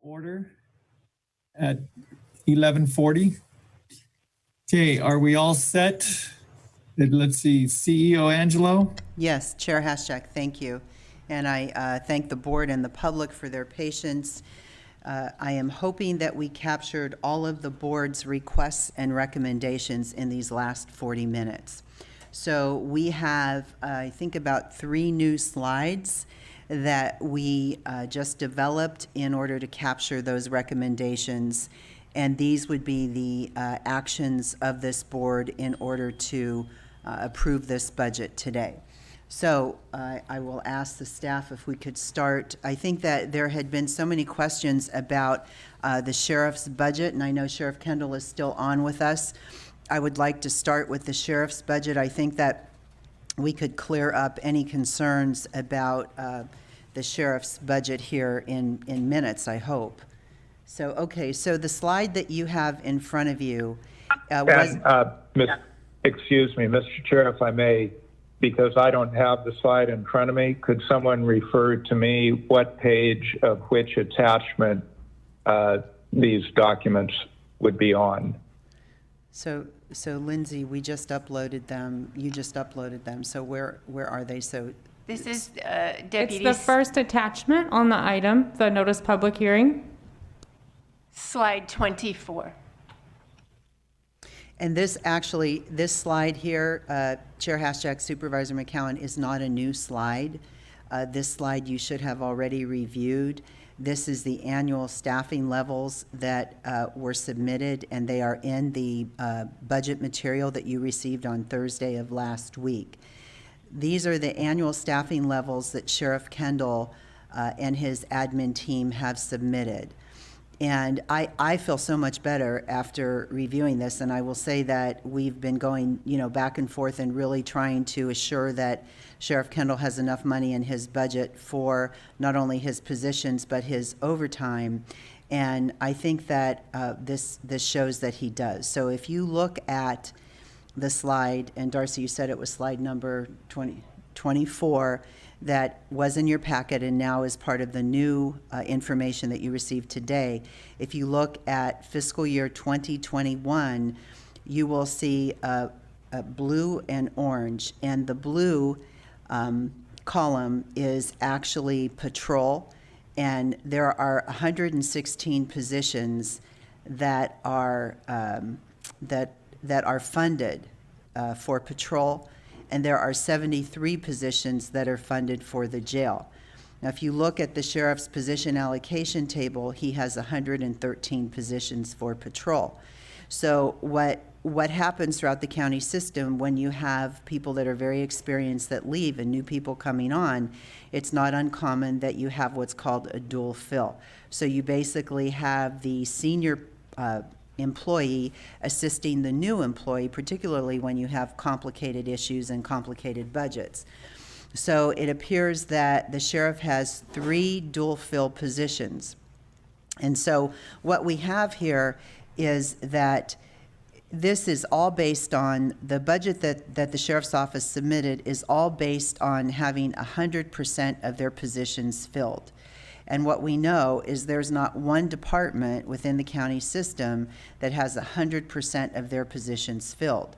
order at 11:40. Okay, are we all set? Let's see, CEO Angelo? Yes, Chair Haschak, thank you. And I thank the board and the public for their patience. I am hoping that we captured all of the board's requests and recommendations in these last 40 minutes. So we have, I think, about 3 new slides that we just developed in order to capture those recommendations. And these would be the actions of this board in order to approve this budget today. So I will ask the staff if we could start. I think that there had been so many questions about the sheriff's budget, and I know Sheriff Kendall is still on with us. I would like to start with the sheriff's budget. I think that we could clear up any concerns about the sheriff's budget here in minutes, I hope. Okay, so the slide that you have in front of you excuse me, Mr. Chair, if I may, because I don't have the slide in front of me, could someone refer to me what page of which attachment these documents would be on? So Lindsay, we just uploaded them. You just uploaded them. So where are they? So This is It's Deputy. the first attachment on the item, the notice public hearing. Slide 24. And this slide here, Chair Haschak, Supervisor McCowan, is not a new slide. This slide you should have already reviewed. This is the annual staffing levels that were submitted, and they are in the budget material that you received on Thursday of last week. These are the annual staffing levels that Sheriff Kendall and his admin team have submitted. And I feel so much better after reviewing this, and I will say that we've been going, back and forth and really trying to assure that Sheriff Kendall has enough money in his budget for not only his positions but his overtime. And I think that this shows that he does. So if you look at the slide, and Darcy, you said it was slide number 24, that was in your packet and now is part of the new information that you received today. If you look at fiscal year 2021, you will see a blue and orange, and the blue column is actually patrol, and there are 116 positions that are funded for patrol, and there are 73 positions that are funded for the jail. Now, if you look at the sheriff's position allocation table, he has 113 positions for patrol. So what happens throughout the county system when you have people that are very experienced that leave and new people coming on, it's not uncommon that you have what's called a dual fill. So you basically have the senior employee assisting the new employee, particularly when you have complicated issues and complicated budgets. So it appears that the sheriff has 3 dual fill positions. And so what we have here is that this is all based on the budget that the sheriff's office submitted is all based on having 100% of their positions filled. And what we know is there's not one department within the county system that has 100% of their positions filled.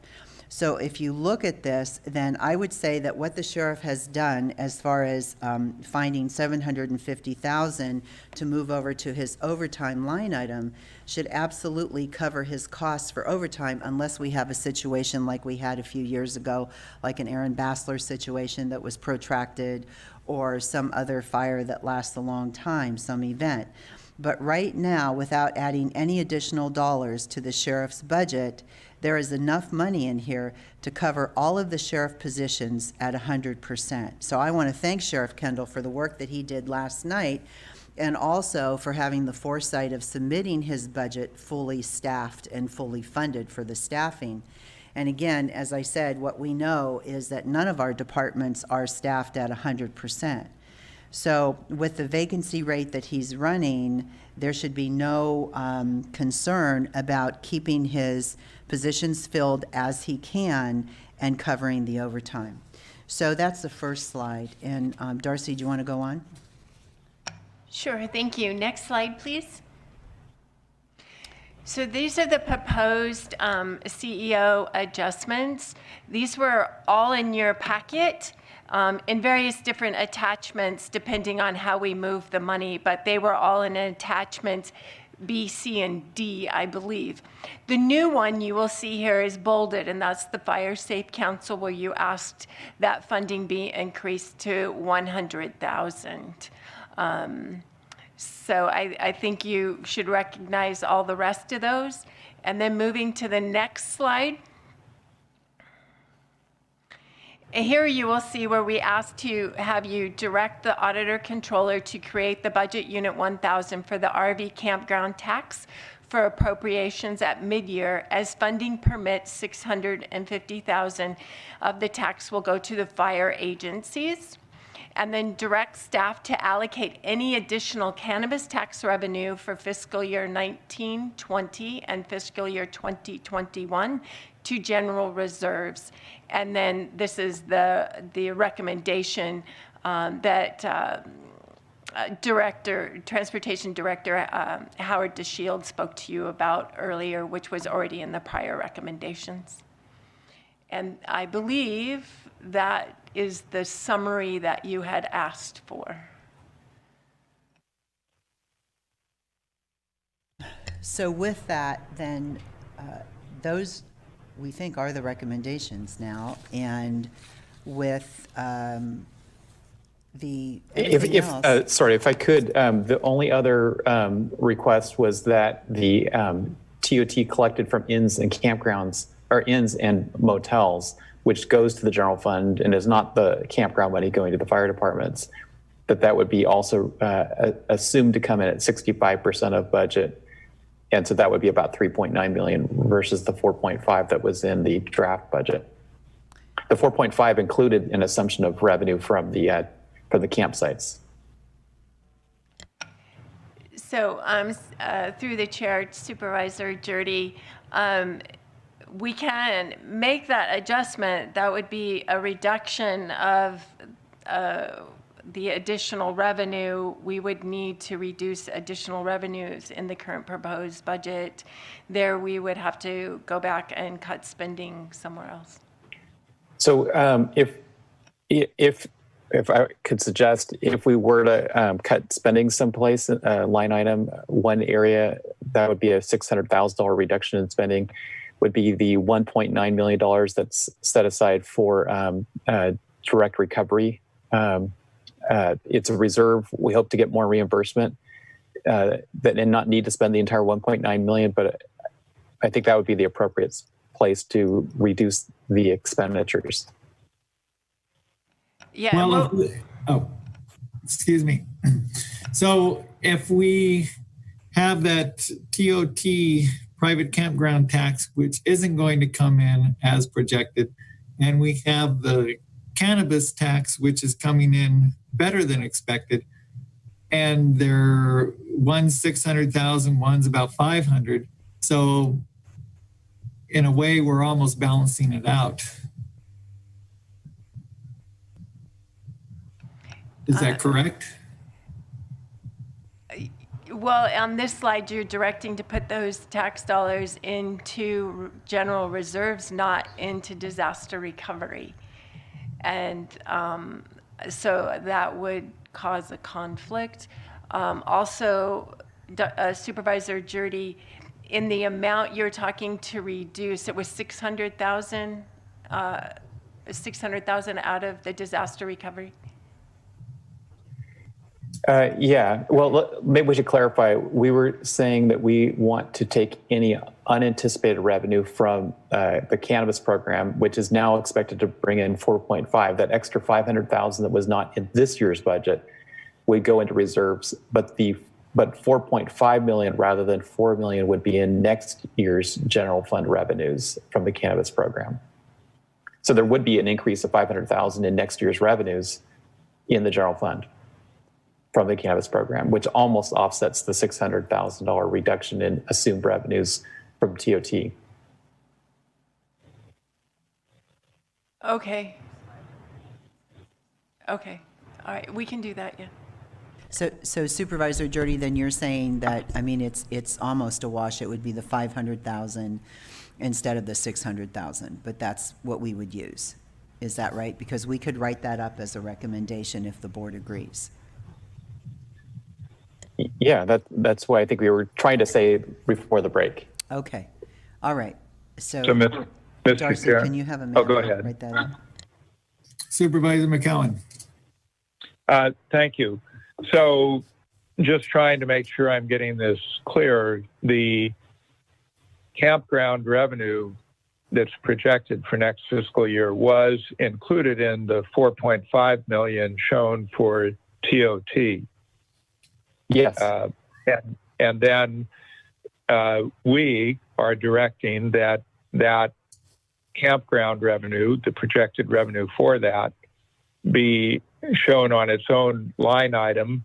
So if you look at this, then I would say that what the sheriff has done as far as finding $750,000 to move over to his overtime line item should absolutely cover his costs for overtime, unless we have a situation like we had a few years ago, like an Aaron Bassler situation that was protracted, or some other fire that lasts a long time, some event. But right now, without adding any additional dollars to the sheriff's budget, there is enough money in here to cover all of the sheriff positions at 100%. So I want to thank Sheriff Kendall for the work that he did last night, and also for having the foresight of submitting his budget fully staffed and fully funded for the staffing. And again, as I said, what we know is that none of our departments are staffed at 100%. So with the vacancy rate that he's running, there should be no concern about keeping his positions filled as he can and covering the overtime. So that's the first slide. And Darcy, do you want to go on? Sure, thank you. Next slide, please. So these are the proposed CEO adjustments. These were all in your packet in various different attachments depending on how we move the money, but they were all in attachments B, C, and D, I believe. The new one you will see here is bolded, and that's the Fire Safe Council, where you asked that funding be increased to $100,000. So I think you should recognize all the rest of those. And then moving to the next slide. And here you will see where we asked to have you direct the auditor controller to create the budget unit 1000 for the RV campground tax for appropriations at mid-year. As funding permits, $650,000 of the tax will go to the fire agencies. And then direct staff to allocate any additional cannabis tax revenue for fiscal year 19-20 and fiscal year 2021 to general reserves. And then this is the recommendation that Transportation Director Howard DeShield spoke to you about earlier, which was already in the prior recommendations. And I believe that is the summary that you had asked for. So with that, then, those we think are the recommendations now, and with Sorry, if I could, the only other request was that the TOT collected from inns and campgrounds, or inns and motels, which goes to the general fund and is not the campground money going to the fire departments, that would be also assumed to come in at 65% of budget. And so that would be about 3.9 million versus the 4.5 that was in the draft budget. The 4.5 included an assumption of revenue from the campsites. So through the chair, Supervisor Jurdy, we can make that adjustment. That would be a reduction of the additional revenue. We would need to reduce additional revenues in the current proposed budget. There, we would have to go back and cut spending somewhere else. So if I could suggest, if we were to cut spending someplace, line item, one area, that would be a $600,000 reduction in spending, would be the $1.9 million that's set aside for direct recovery. It's a reserve. We hope to get more reimbursement and not need to spend the entire $1.9 million, but I think that would be the appropriate place to reduce the expenditures. Yeah. Well, excuse me. So if we have that TOT private campground tax, which isn't going to come in as projected, and we have the cannabis tax, which is coming in better than expected, and one's 600,000, one's about 500. So in a way, we're almost balancing it out. Is that correct? Well, on this slide, you're directing to put those tax dollars into general reserves, not into disaster recovery. And so that would cause a conflict. Also, Supervisor Jurdy, in the amount you're talking to reduce, it was 600,000 out of the disaster recovery? Yeah, well, maybe we should clarify. We were saying that we want to take any unanticipated revenue from the cannabis program, which is now expected to bring in 4.5. That extra 500,000 that was not in this year's budget would go into reserves, but 4.5 million rather than 4 million would be in next year's general fund revenues from the cannabis program. So there would be an increase of 500,000 in next year's revenues in the general fund from the cannabis program, which almost offsets the $600,000 reduction in assumed revenues from TOT. Okay. Okay. All right. We can do that, yeah. So Supervisor Jurdy, then you're saying that, I mean, it's almost a wash. It would be the 500,000 instead of the 600,000, but that's what we would use. Is that right? Because we could write that up as a recommendation if the board agrees. Yeah, that's what I think we were trying to say before the break. Okay. All right. So Mr. Darcy, Chair. can you have a Oh, minute go to ahead. write that up? Supervisor McCowan. Thank you. So just trying to make sure I'm getting this clear, the campground revenue that's projected for next fiscal year was included in the 4.5 million shown for TOT. Yes. And then we are directing that campground revenue, the projected revenue for that, be shown on its own line item,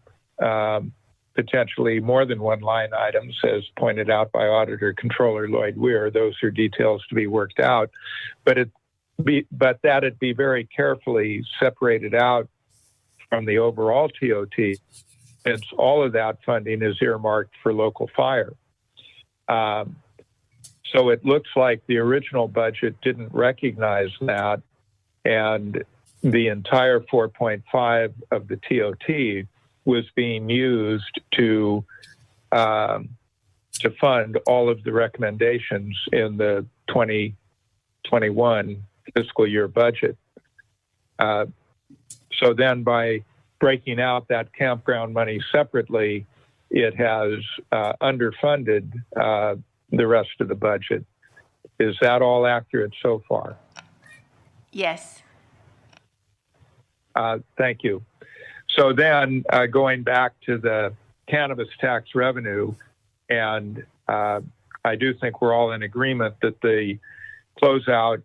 potentially more than one line items, as pointed out by Auditor Controller Lloyd Weir. Those are details to be worked out, but that it be very carefully separated out from the overall TOT, since all of that funding is earmarked for local fire. So it looks like the original budget didn't recognize that, and the entire 4.5 of the TOT was being used to fund all of the recommendations in the 2021 fiscal year budget. So then by breaking out that campground money separately, it has underfunded the rest of the budget. Is that all accurate so far? Yes. Thank you. So then going back to the cannabis tax revenue, and I do think we're all in agreement that the closeout,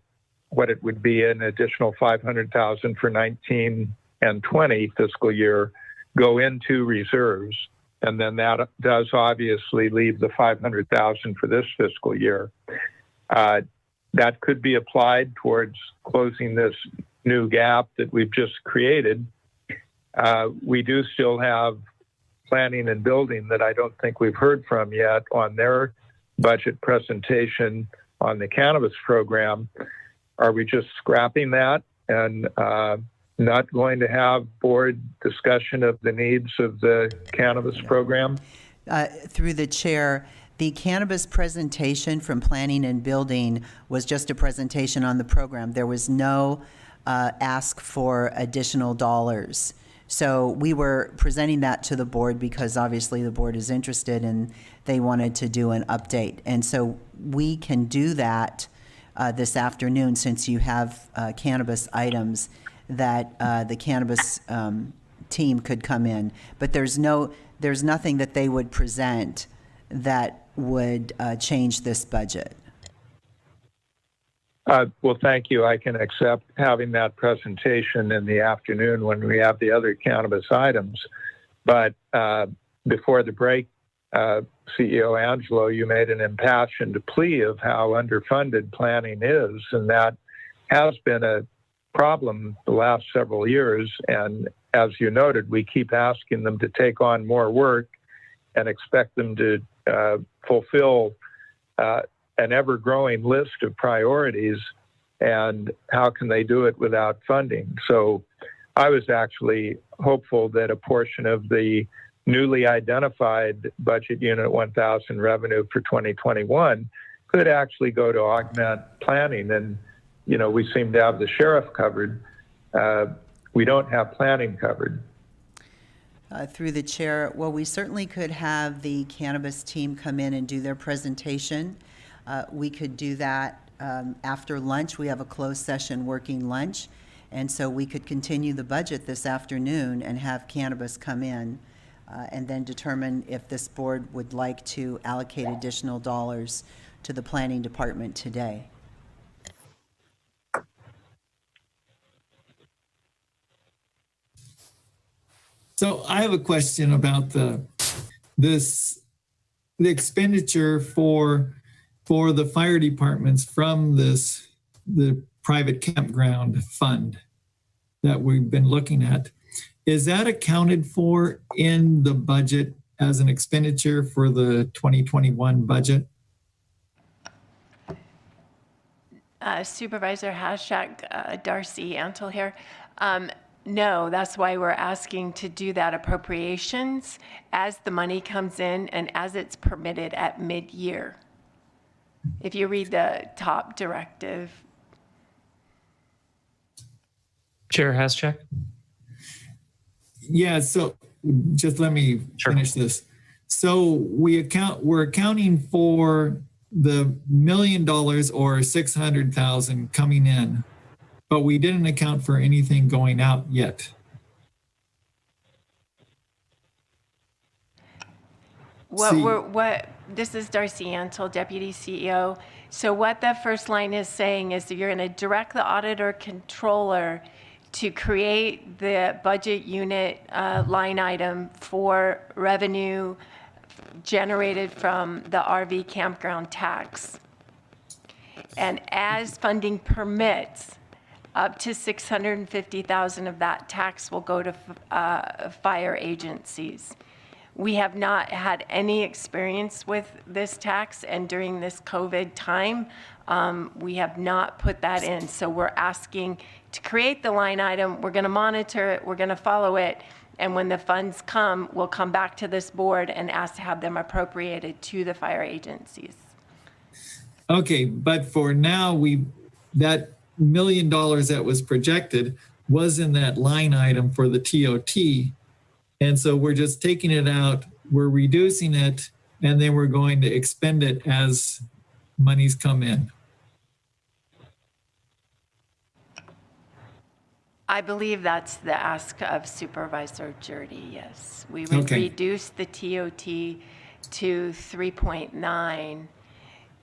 what it would be an additional 500,000 for 19 and 20 fiscal year, go into reserves. And then that does obviously leave the 500,000 for this fiscal year. That could be applied towards closing this new gap that we've just created. We do still have planning and building that I don't think we've heard from yet on their budget presentation on the cannabis program. Are we just scrapping that and not going to have board discussion of the needs of the cannabis program? Through the chair, the cannabis presentation from planning and building was just a presentation on the program. There was no ask for additional dollars. So we were presenting that to the board because obviously the board is interested and they wanted to do an update. And so we can do that this afternoon, since you have cannabis items that the cannabis team could come in. But there's nothing that they would present that would change this budget. Well, thank you. I can accept having that presentation in the afternoon when we have the other cannabis items. But before the break, CEO Angelo, you made an impassioned plea of how underfunded planning is, and that has been a problem the last several years. And as you noted, we keep asking them to take on more work and expect them to fulfill an ever-growing list of priorities, and how can they do it without funding? So I was actually hopeful that a portion of the newly identified budget unit 1000 revenue for 2021 could actually go to augment planning. And, you know, we seem to have the sheriff covered. We don't have planning covered. Through the chair, well, we certainly could have the cannabis team come in and do their presentation. We could do that after lunch. We have a closed session working lunch, and so we could continue the budget this afternoon and have cannabis come in and then determine if this board would like to allocate additional dollars to the planning department today. So I have a question about the expenditure for the fire departments from the private campground fund that we've been looking at. is that accounted for in the budget as an expenditure for the 2021 budget? Supervisor Hashtag, Darcy Antle here. No, that's why we're asking to do that appropriations as the money comes in and as it's permitted at mid-year. If you read the top directive. Chair Haschak? Yeah, so just let me finish this. So we're accounting for the $1 million or 600,000 coming in, but we didn't account for anything going out yet. This is Darcy Antle, Deputy CEO. So what the first line is saying is that you're going to direct the auditor controller to create the budget unit line item for revenue generated from the RV campground tax. And as funding permits, up to $650,000 of that tax will go to fire agencies. We have not had any experience with this tax, and during this COVID time, we have not put that in. So we're asking to create the line item. We're going to monitor it. We're going to follow it. And when the funds come, we'll come back to this board and ask to have them appropriated to the fire agencies. Okay, but for now, that $1 million that was projected was in that line item for the TOT. And so we're just taking it out, we're reducing it, and then we're going to expend it as monies come in. I believe that's the ask of Supervisor Jurdy, yes. We would reduce the TOT to 3.9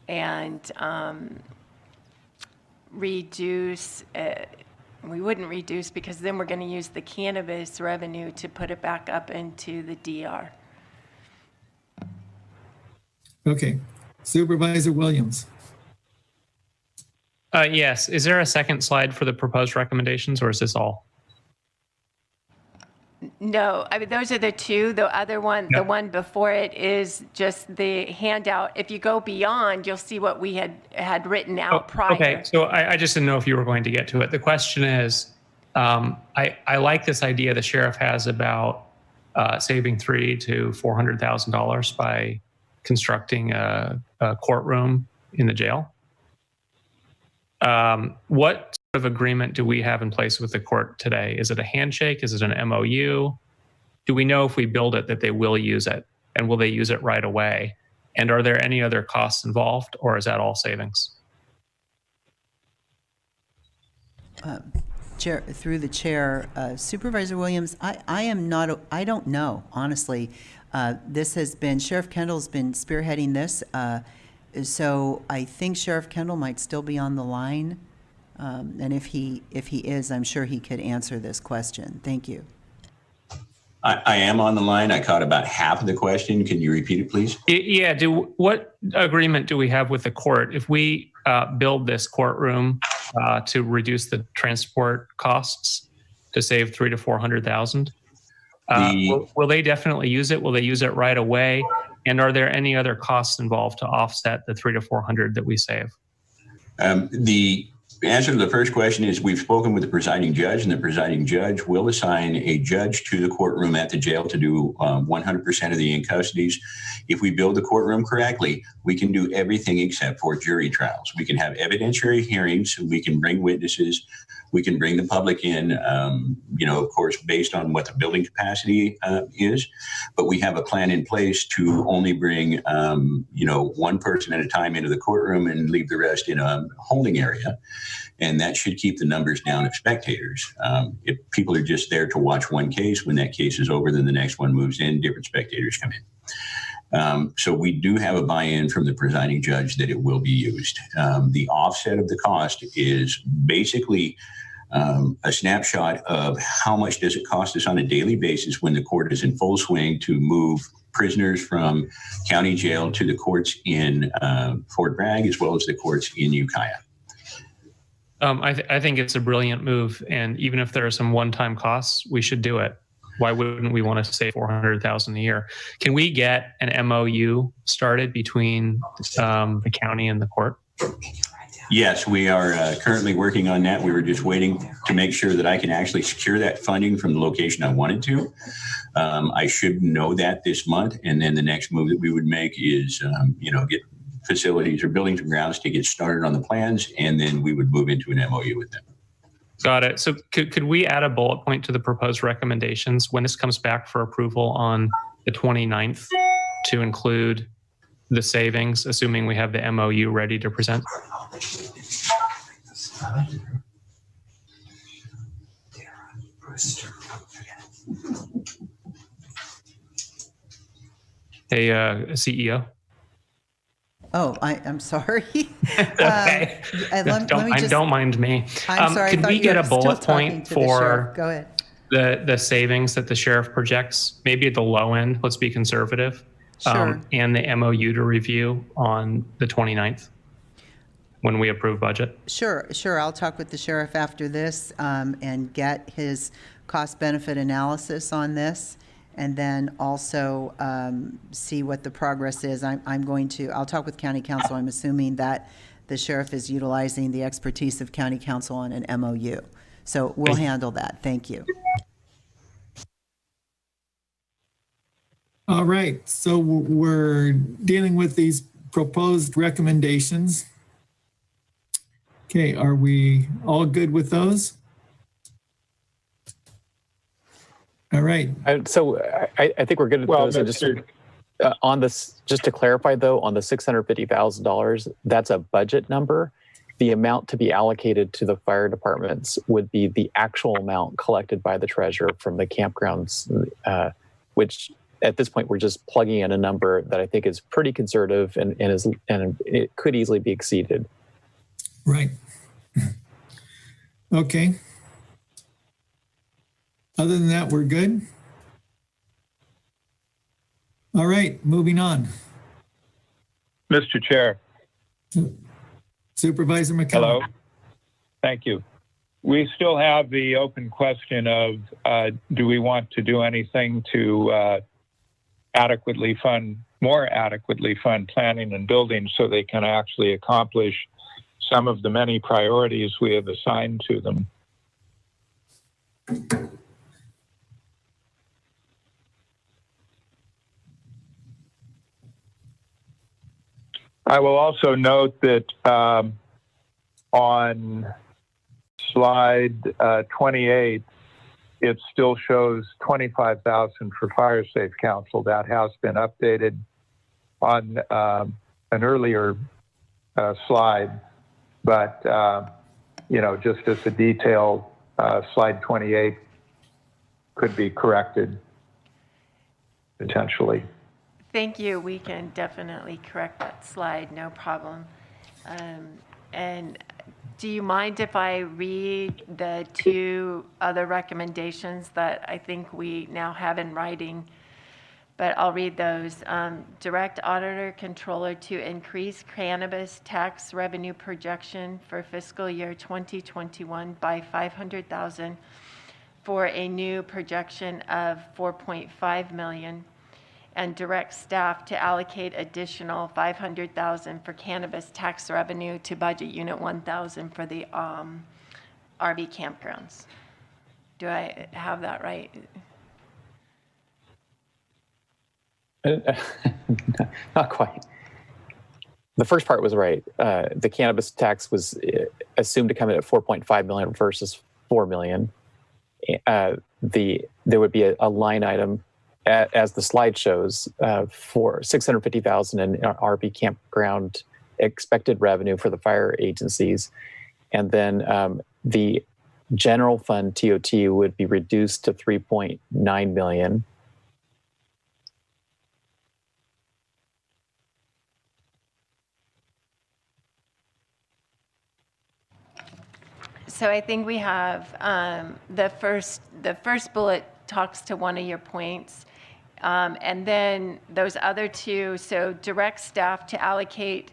and reduce, we wouldn't reduce because then we're going to use the cannabis revenue to put it back up into the DR. Okay, Supervisor Williams. Yes. Is there a second slide for the proposed recommendations, or is this all? No, I mean, those are the two. The other one, the one before it is just the handout. If you go beyond, you'll see what we had written out prior. Okay, so I just didn't know if you were going to get to it. The question is, I like this idea the sheriff has about saving $300,000 to $400,000 by constructing a courtroom in the jail. What sort of agreement do we have in place with the court today? Is it a handshake? Is it an MOU? Do we know if we build it that they will use it, and will they use it right away? And are there any other costs involved, or is that all savings? Chair, through the chair, Supervisor Williams, I don't know, honestly. This has been, Sheriff Kendall's been spearheading this. So I think Sheriff Kendall might still be on the line. And if he is, I'm sure he could answer this question. Thank you. I am on the line. I caught about half of the question. Can you repeat it, please? Yeah. What agreement do we have with the court? If we build this courtroom to reduce the transport costs to save $300,000 to $400,000, will they definitely use it? Will they use it right away? And are there any other costs involved to offset the $300,000 to $400,000 that we save? The answer to the first question is we've spoken with the presiding judge, and the presiding judge will assign a judge to the courtroom at the jail to do 100% of the in-custodies. If we build the courtroom correctly, we can do everything except for jury trials. We can have evidentiary hearings. We can bring witnesses. We can bring the public in, of course, based on what the building capacity is. But we have a plan in place to only bring, one person at a time into the courtroom and leave the rest in a holding area. And that should keep the numbers down of spectators. If people are just there to watch one case, when that case is over, then the next one moves in, different spectators come in. So we do have a buy-in from the presiding judge that it will be used. The offset of the cost is basically a snapshot of how much does it cost us on a daily basis when the court is in full swing to move prisoners from county jail to the courts in Fort Bragg, as well as the courts in Ukiah. I think it's a brilliant move, and even if there are some one-time costs, we should do it. Why wouldn't we want to save $400,000 a year? Can we get an MOU started between the county and the court? Yes, we are currently working on that. We were just waiting to make sure that I can actually secure that funding from the location I wanted to. I should know that this month. And then the next move that we would make is, get facilities or buildings and grounds to get started on the plans. And then we would move into an MOU with them. Got it. So could we add a bullet point to the proposed recommendations when this comes back for approval on the 29th to include the savings, assuming we have the MOU ready to present? Hey, CEO. Oh, I'm sorry. Okay. Don't mind me. I'm sorry. Could we get a bullet still point talking to the sheriff. for Go ahead. the savings that the sheriff projects? Maybe at the low end, let's be conservative. Sure. And the MOU to review on the 29th when we approve budget. Sure. I'll talk with the sheriff after this and get his cost-benefit analysis on this, and then also see what the progress is. I'll talk with county council. I'm assuming that the sheriff is utilizing the expertise of county council on an MOU. So we'll handle that. Thank you. All right, so we're dealing with these proposed recommendations. Okay, are we all good with those? All right. So I think we're good with those. And just on this, just to clarify though, on the $650,000, that's a budget number. The amount to be allocated to the fire departments would be the actual amount collected by the treasurer from the campgrounds, which at this point we're just plugging in a number that I think is pretty conservative and it could easily be exceeded. Right. Okay. Other than that, we're good. All right, moving on. Mr. Chair. Supervisor McCallum. Hello. Thank you. We still have the open question of do we want to do anything to more adequately fund planning and building so they can actually accomplish some of the many priorities we have assigned to them. I will also note that on slide 28, it still shows $25,000 for Fire Safe Council. That has been updated on an earlier slide, but just as a detail, slide 28 could be corrected potentially. Thank you. We can definitely correct that slide, no problem. And do you mind if I read the two other recommendations that I think we now have in writing? But I'll read those. Direct auditor controller to increase cannabis tax revenue projection for fiscal year 2021 by $500,000 for a new projection of $4.5 million. And direct staff to allocate additional $500,000 for cannabis tax revenue to budget unit 1,000 for the RV campgrounds. Do I have that right? Not quite. The first part was right. The cannabis tax was assumed to come in at 4.5 million versus 4 million. There would be a line item, as the slide shows, for $650,000 in RV campground expected revenue for the fire agencies. And then the general fund TOT would be reduced to 3.9 million. So I think we have the first bullet talks to one of your points. And then those other two, so direct staff to allocate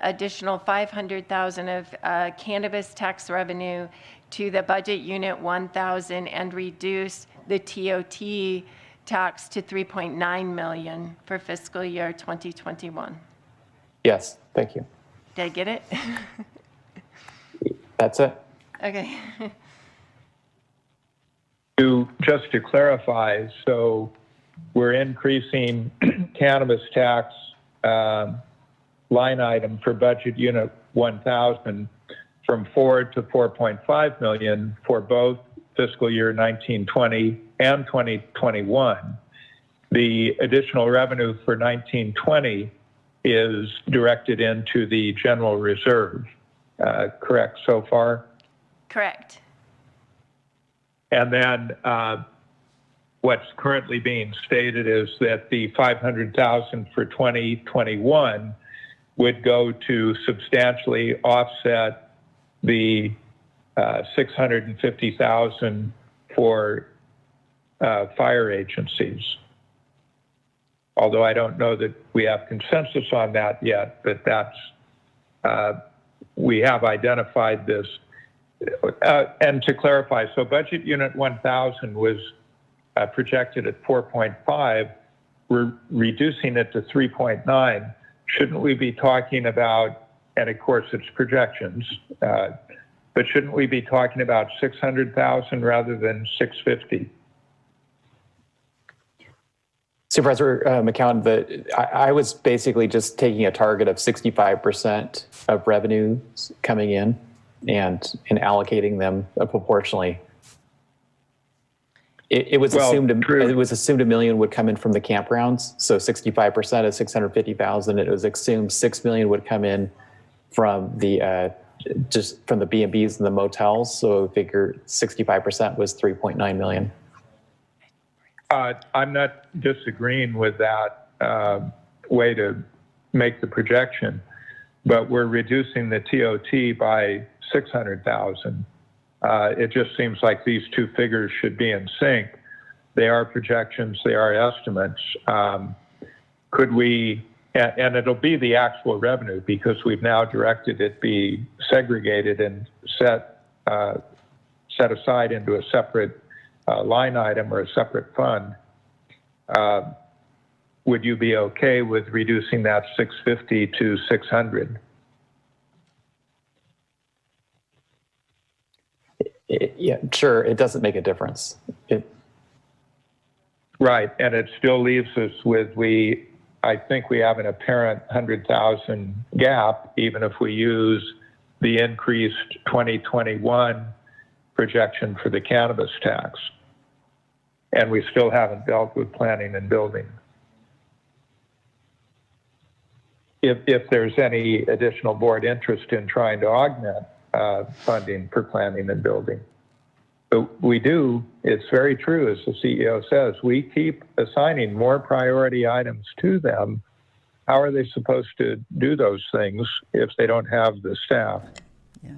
additional $500,000 of cannabis tax revenue to the budget unit 1000 and reduce the TOT tax to 3.9 million for fiscal year 2021. Yes, thank you. Did I get it? That's it. Okay. Just to clarify, so we're increasing cannabis tax line item for budget unit 1000 from 4 to 4.5 million for both fiscal year 1920 and 2021. The additional revenue for 1920 is directed into the general reserve. Correct so far? Correct. And then what's currently being stated is that the 500,000 for 2021 would go to substantially offset the 650,000 for fire agencies. Although I don't know that we have consensus on that yet, but that's, we have identified this. And to clarify, so budget unit 1000 was projected at 4.5. We're reducing it to 3.9. Shouldn't we be talking about, and of course it's projections, but shouldn't we be talking about 600,000 rather than 650? Supervisor McCowan, I was basically just taking a target of 65% of revenues coming in and allocating them proportionally. It was assumed $1 million would come in from the campgrounds, so 65% of 650,000. It was assumed $6 million would come in from the just from the B&Bs and the motels. So figure 65% was 3.9 million. I'm not disagreeing with that way to make the projection, but we're reducing the TOT by 600,000. It just seems like these two figures should be in sync. They are projections, they are estimates. Could we, and it'll be the actual revenue because we've now directed it be segregated and set aside into a separate line item or a separate fund. Would you be okay with reducing that 650 to 600? Yeah, sure. It doesn't make a difference. Right, and it still leaves us with I think we have an apparent 100,000 gap, even if we use the increased 2021 projection for the cannabis tax. And we still haven't dealt with planning and building. If there's any additional board interest in trying to augment funding for planning and building. But we do, it's very true, as the CEO says, we keep assigning more priority items to them. How are they supposed to do those things if they don't have the staff? Yeah.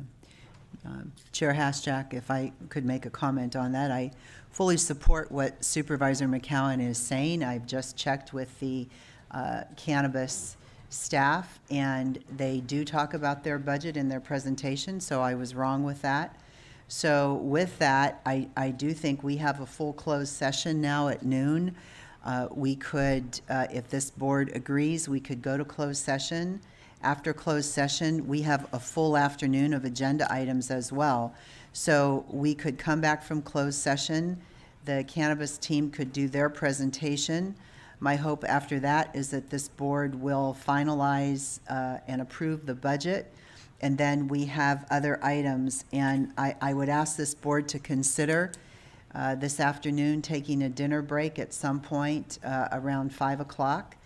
Chair Hashtag, if I could make a comment on that, I fully support what Supervisor McCowan is saying. I've just checked with the cannabis staff, and they do talk about their budget in their presentation, so I was wrong with that. So with that, I do think we have a full closed session now at noon. We could, if this board agrees, we could go to closed session. After closed session, we have a full afternoon of agenda items as well. So we could come back from closed session. The cannabis team could do their presentation. My hope after that is that this board will finalize and approve the budget, and then we have other items. And I would ask this board to consider this afternoon taking a dinner break at some point around 5 o'clock,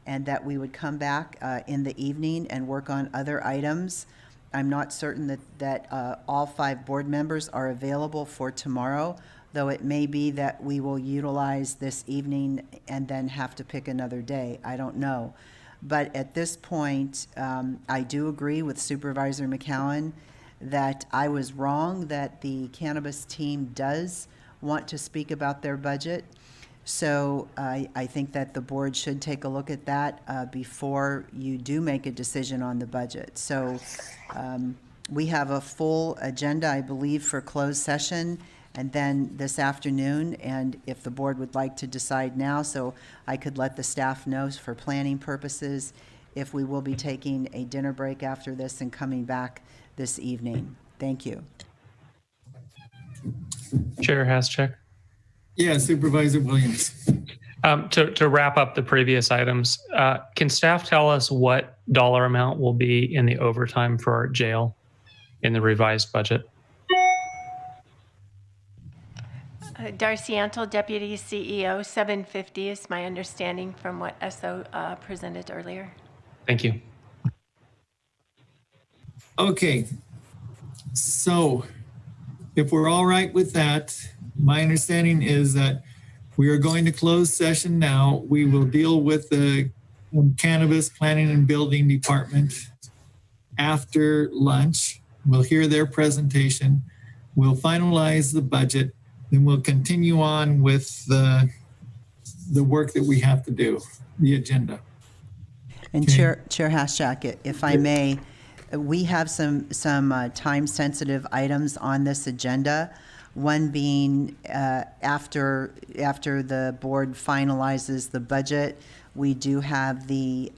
and that we would come back in the evening and work on other items. I'm not certain that all 5 board members are available for tomorrow, though it may be that we will utilize this evening and then have to pick another day. I don't know. But at this point, I do agree with Supervisor McCowan that I was wrong, that the cannabis team does want to speak about their budget. So I think that the board should take a look at that before you do make a decision on the budget. So We have a full agenda, I believe, for closed session, and then this afternoon, and if the board would like to decide now, so I could let the staff know for planning purposes, if we will be taking a dinner break after this and coming back this evening. Thank you. Chair Haschak. Yeah, Supervisor Williams. To wrap up the previous items, can staff tell us what dollar amount will be in the overtime for our jail in the revised budget? Darcy Antle, Deputy CEO, 750 is my understanding from what SO presented earlier. Thank you. Okay, so if we're all right with that, my understanding is that we are going to close session now. We will deal with the Cannabis Planning and Building Department after lunch. We'll hear their presentation. We'll finalize the budget. Then we'll continue on with the work that we have to do, the agenda. And Okay. Chair Haschak, if I may, we have some time-sensitive items on this agenda. One being after the board finalizes the budget, we do have the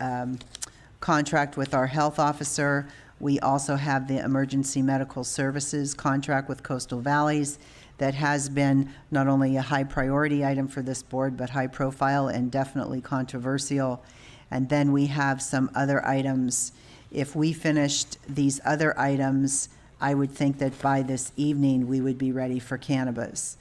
contract with our health officer. We also have the emergency medical services contract with Coastal Valleys that has been not only a high priority item for this board, but high profile and definitely controversial. And then we have some other items. If we finished these other items, I would think that by this evening, we would be ready for cannabis.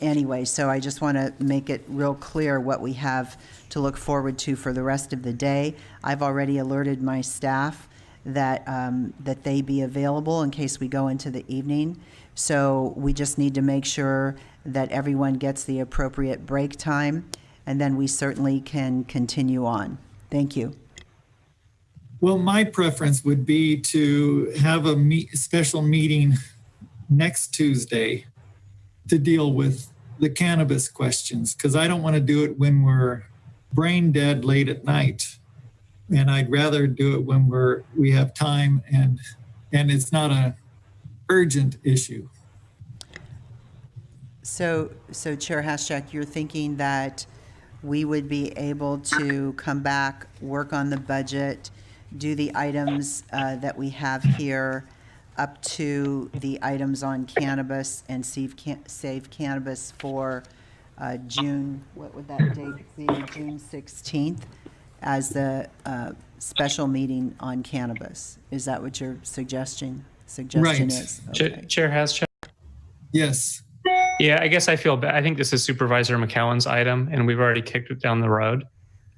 Anyway, so I just want to make it real clear what we have to look forward to for the rest of the day. I've already alerted my staff that that they be available in case we go into the evening. So we just need to make sure that everyone gets the appropriate break time, and then we certainly can continue on. Thank you. Well, my preference would be to have a special meeting next Tuesday to deal with the cannabis questions, because I don't want to do it when we're brain dead late at night. And I'd rather do it when we have time and it's not a urgent issue. So Chair Haschak, you're thinking that we would be able to come back, work on the budget, do the items that we have here up to the items on cannabis and save cannabis for June, what would that date be, June 16th, as the special meeting on cannabis? Is that what your suggestion Right. is? Okay. Chair Haschak. Yes. Yeah, I guess I feel bad. I think this is Supervisor McCowan's item, and we've already kicked it down the road.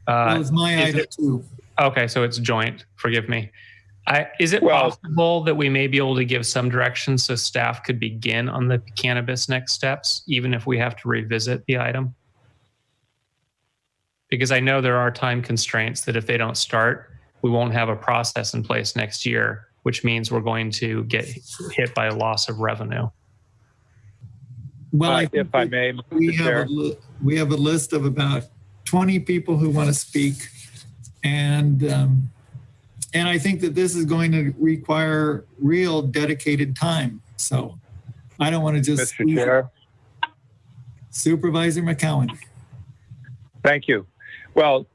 That was my item too. Okay, so it's joint. Forgive me. Is it possible that we may be able to give some direction so staff could begin on the cannabis next steps, even if we have to revisit the item? Because I know there are time constraints that if they don't start, we won't have a process in place next year, which means we're going to get hit by a loss of revenue. Well, if I may, we Mr. have a list of about 20 people who want to speak, and I think that this is going to require real dedicated time. So I don't want to just. Mr. Chair. Supervisor McCowan. Thank you. Well,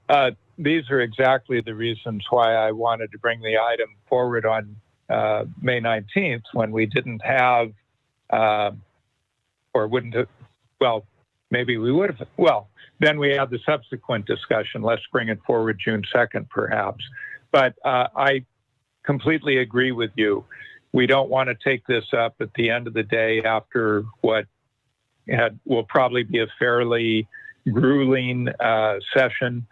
these are exactly the reasons why I wanted to bring the item forward on May 19th when we didn't have, or wouldn't have, well, maybe we would have, well, then we have the subsequent discussion. Let's bring it forward June 2nd, perhaps. But I completely agree with you. We don't want to take this up at the end of the day after what will probably be a fairly grueling session.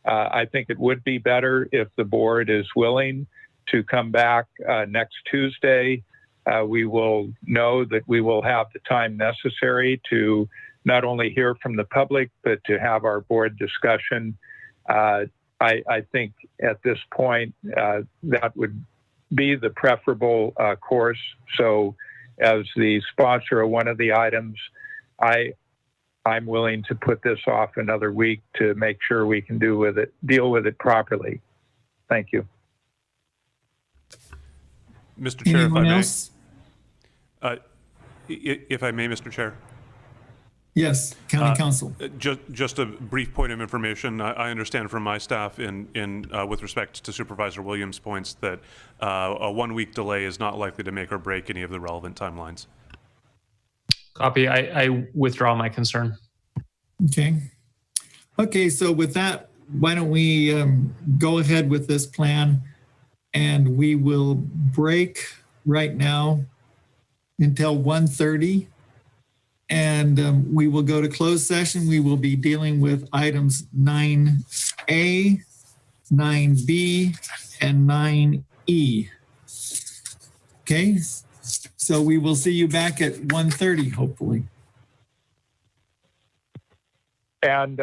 I think it would be better if the board is willing to come back next Tuesday. We will know that we will have the time necessary to not only hear from the public, but to have our board discussion. I think at this point, that would be the preferable course. So as the sponsor of one of the items, I'm willing to put this off another week to make sure we can deal with it properly. Thank you. Mr. Chair, if I Anyone may. else? If I may, Mr. Chair. Yes, County Council. Just a brief point of information. I understand from my staff with respect to Supervisor Williams' points that a 1 week delay is not likely to make or break any of the relevant timelines. Copy. I withdraw my concern. Okay. Okay, so with that, why don't we go ahead with this plan, and we will break right now until 1:30. And we will go to closed session. We will be dealing with items 9A, 9B, and 9E. Okay, so we will see you back at 1:30, hopefully. And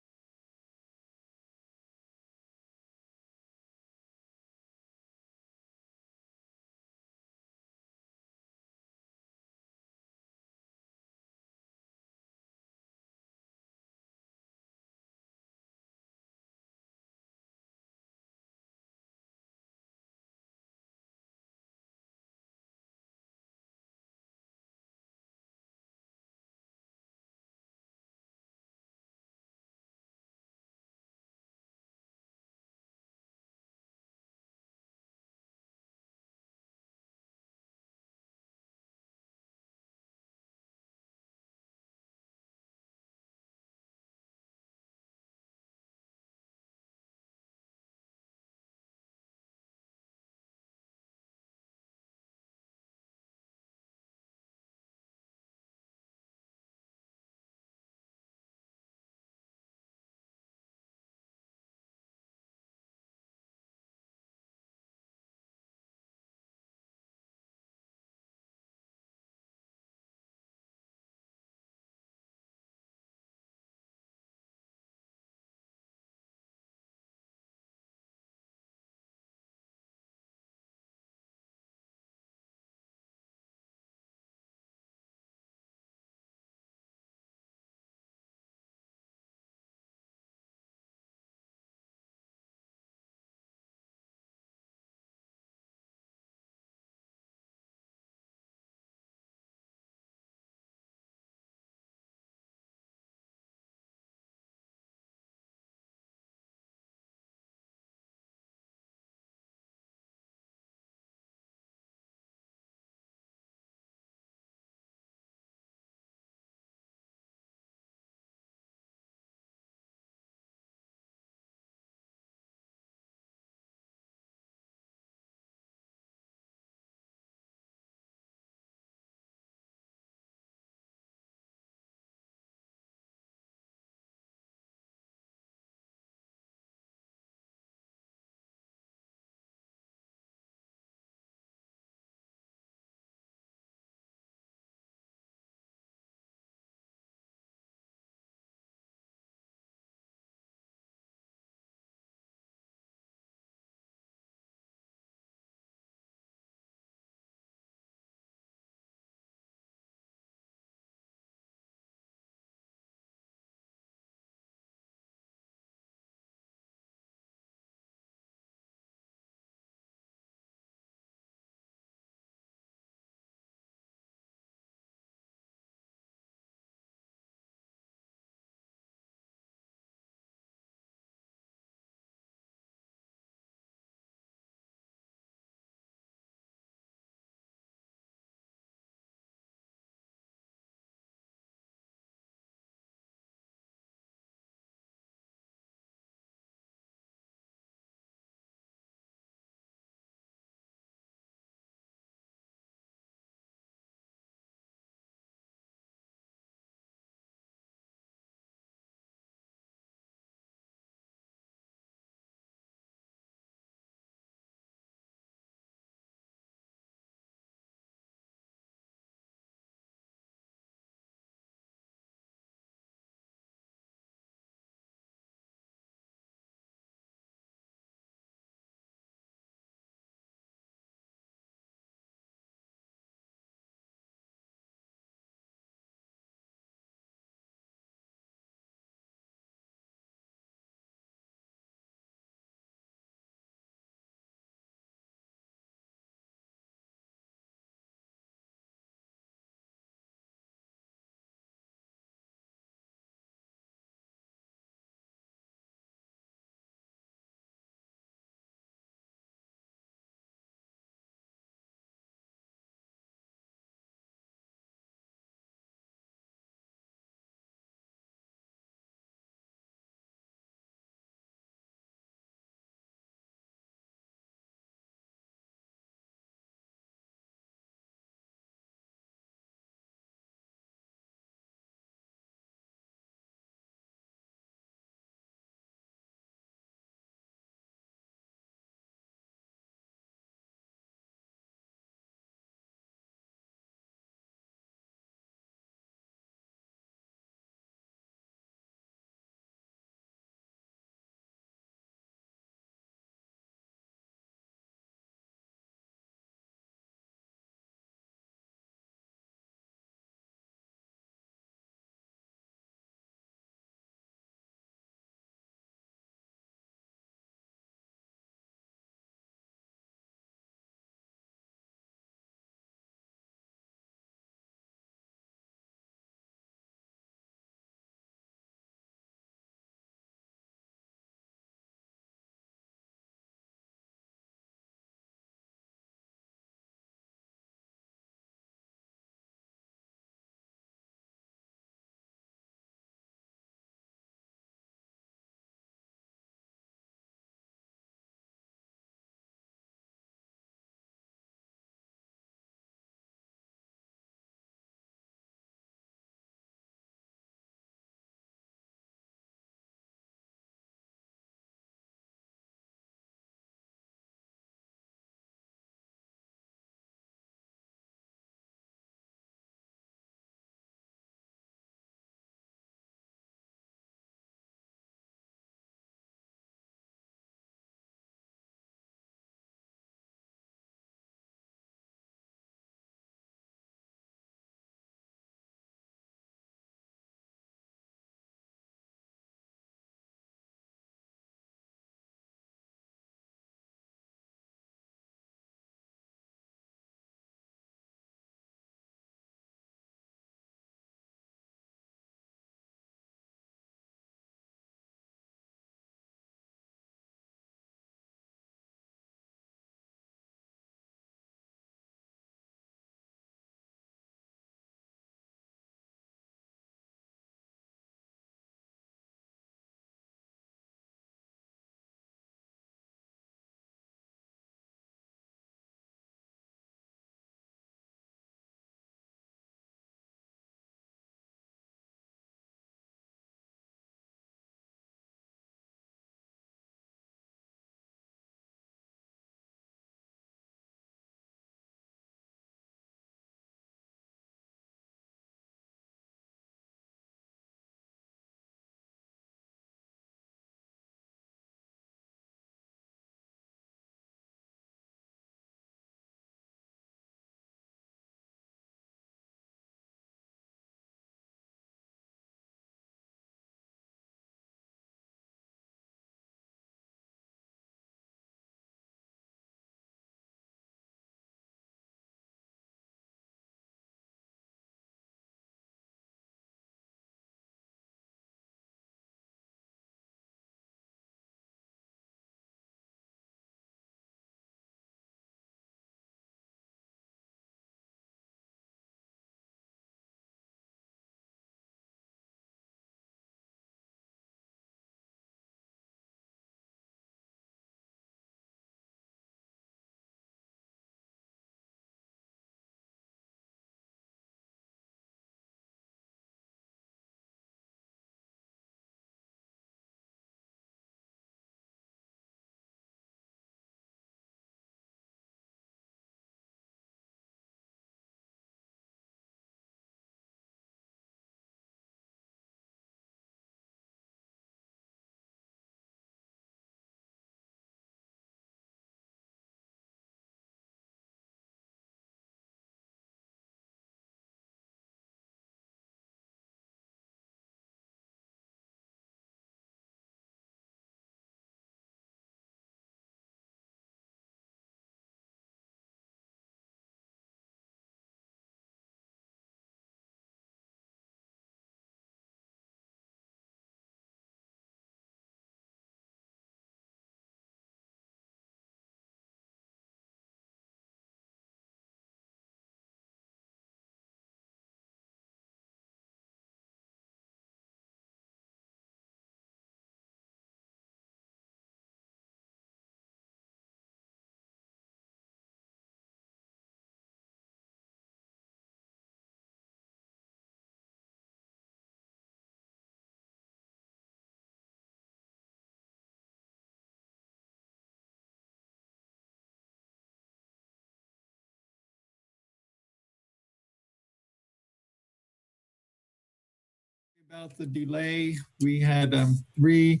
about the delay. We had 3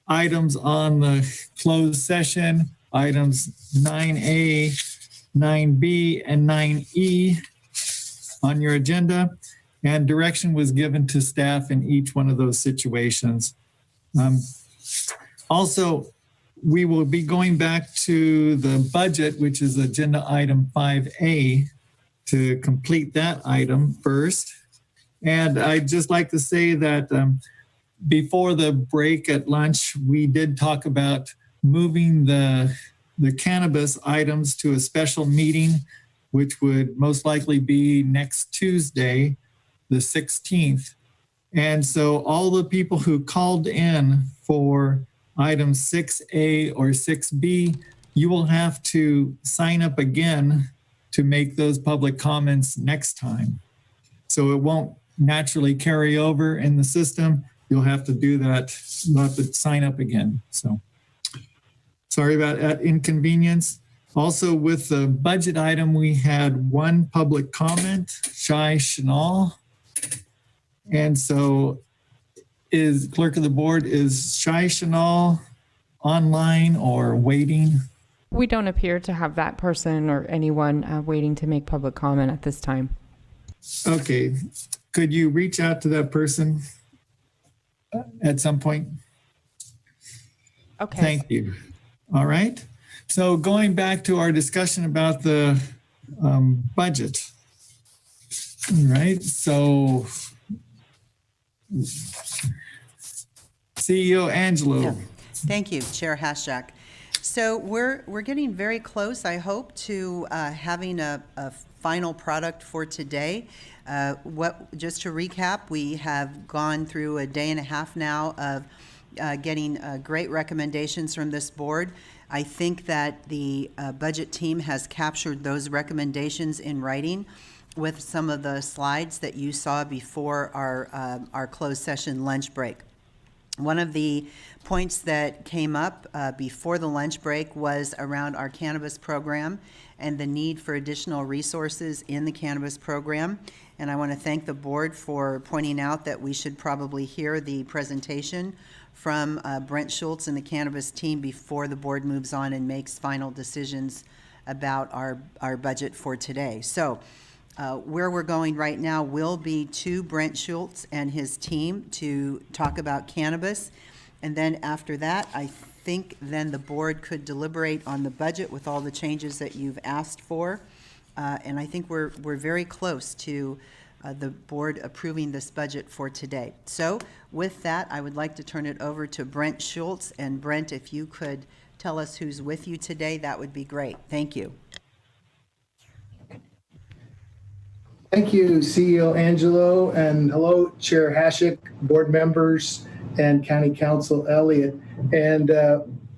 items on the closed session, items 9A, 9B, and 9E on your agenda, and direction was given to staff in each one of those situations. Also, we will be going back to the budget, which is agenda item 5A, to complete that item first. And I'd just like to say that before the break at lunch, we did talk about moving the cannabis items to a special meeting, which would most likely be next Tuesday, the 16th. And so all the people who called in for item 6A or 6B, you will have to sign up again to make those public comments next time. So it won't naturally carry over in the system. You'll have to do that. You'll have to sign up again. So sorry about that inconvenience. Also with the budget item, we had 1 public comment, Shai Chanel. And so is clerk of the board, is Shai Chanel online or waiting? We don't appear to have that person or anyone waiting to make public comment at this time. Okay. Could you reach out to that person at some point? Okay. Thank you. All right. So going back to our discussion about the budget. All right. So CEO Angelo. Yeah. Thank you, Chair Hashak. So we're getting very close, I hope, to having a final product for today. Just to recap, we have gone through a day and a half now of getting great recommendations from this board. I think that the budget team has captured those recommendations in writing with some of the slides that you saw before our closed session lunch break. One of the points that came up before the lunch break was around our cannabis program and the need for additional resources in the cannabis program. And I want to thank the board for pointing out that we should probably hear the presentation from Brent Schultz and the cannabis team before the board moves on and makes final decisions about our budget for today. So where we're going right now will be to Brent Schultz and his team to talk about cannabis. And then after that, I think then the board could deliberate on the budget with all the changes that you've asked for. And I think we're very close to the board approving this budget for today. So with that, I would like to turn it over to Brent Schultz. And Brent, if you could tell us who's with you today, that would be great. Thank you. Thank you, CEO Angelo, and hello, Chair Hashik, board members, and County Council Elliott, and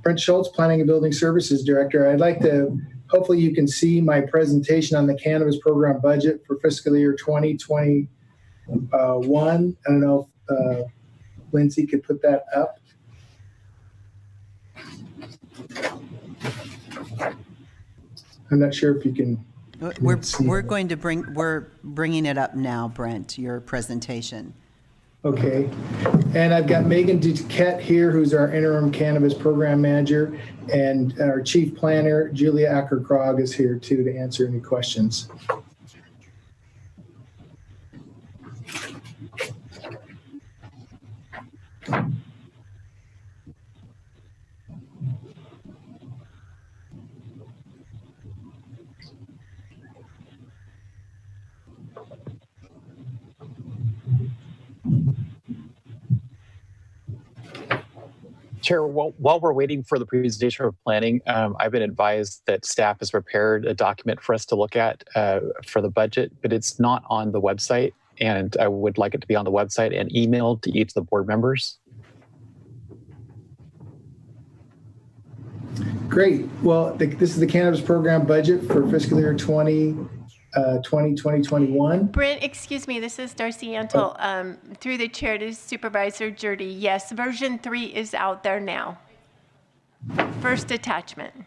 Brent Schultz, Planning and Building Services Director. I'd like to, hopefully you can see my presentation on the cannabis program budget for fiscal year 2021. I don't know if Lindsay could put that up. I'm not sure if you can. We're bringing it up now, Brent, your presentation. Okay. And I've got Megan Duquette here, who's our interim cannabis program manager, and our chief planner, Julia Acker-Krog, is here too to answer any questions. Chair, while we're waiting for the presentation of planning, I've been advised that staff has prepared a document for us to look at for the budget, but it's not on the website, and I would like it to be on the website and emailed to each of the board members. Great. Well, this is the cannabis program budget for fiscal year 2021. Brent, excuse me, this is Darcy Antle. Through the chair to Supervisor Jurdy. Yes, version 3 is out there now. First attachment.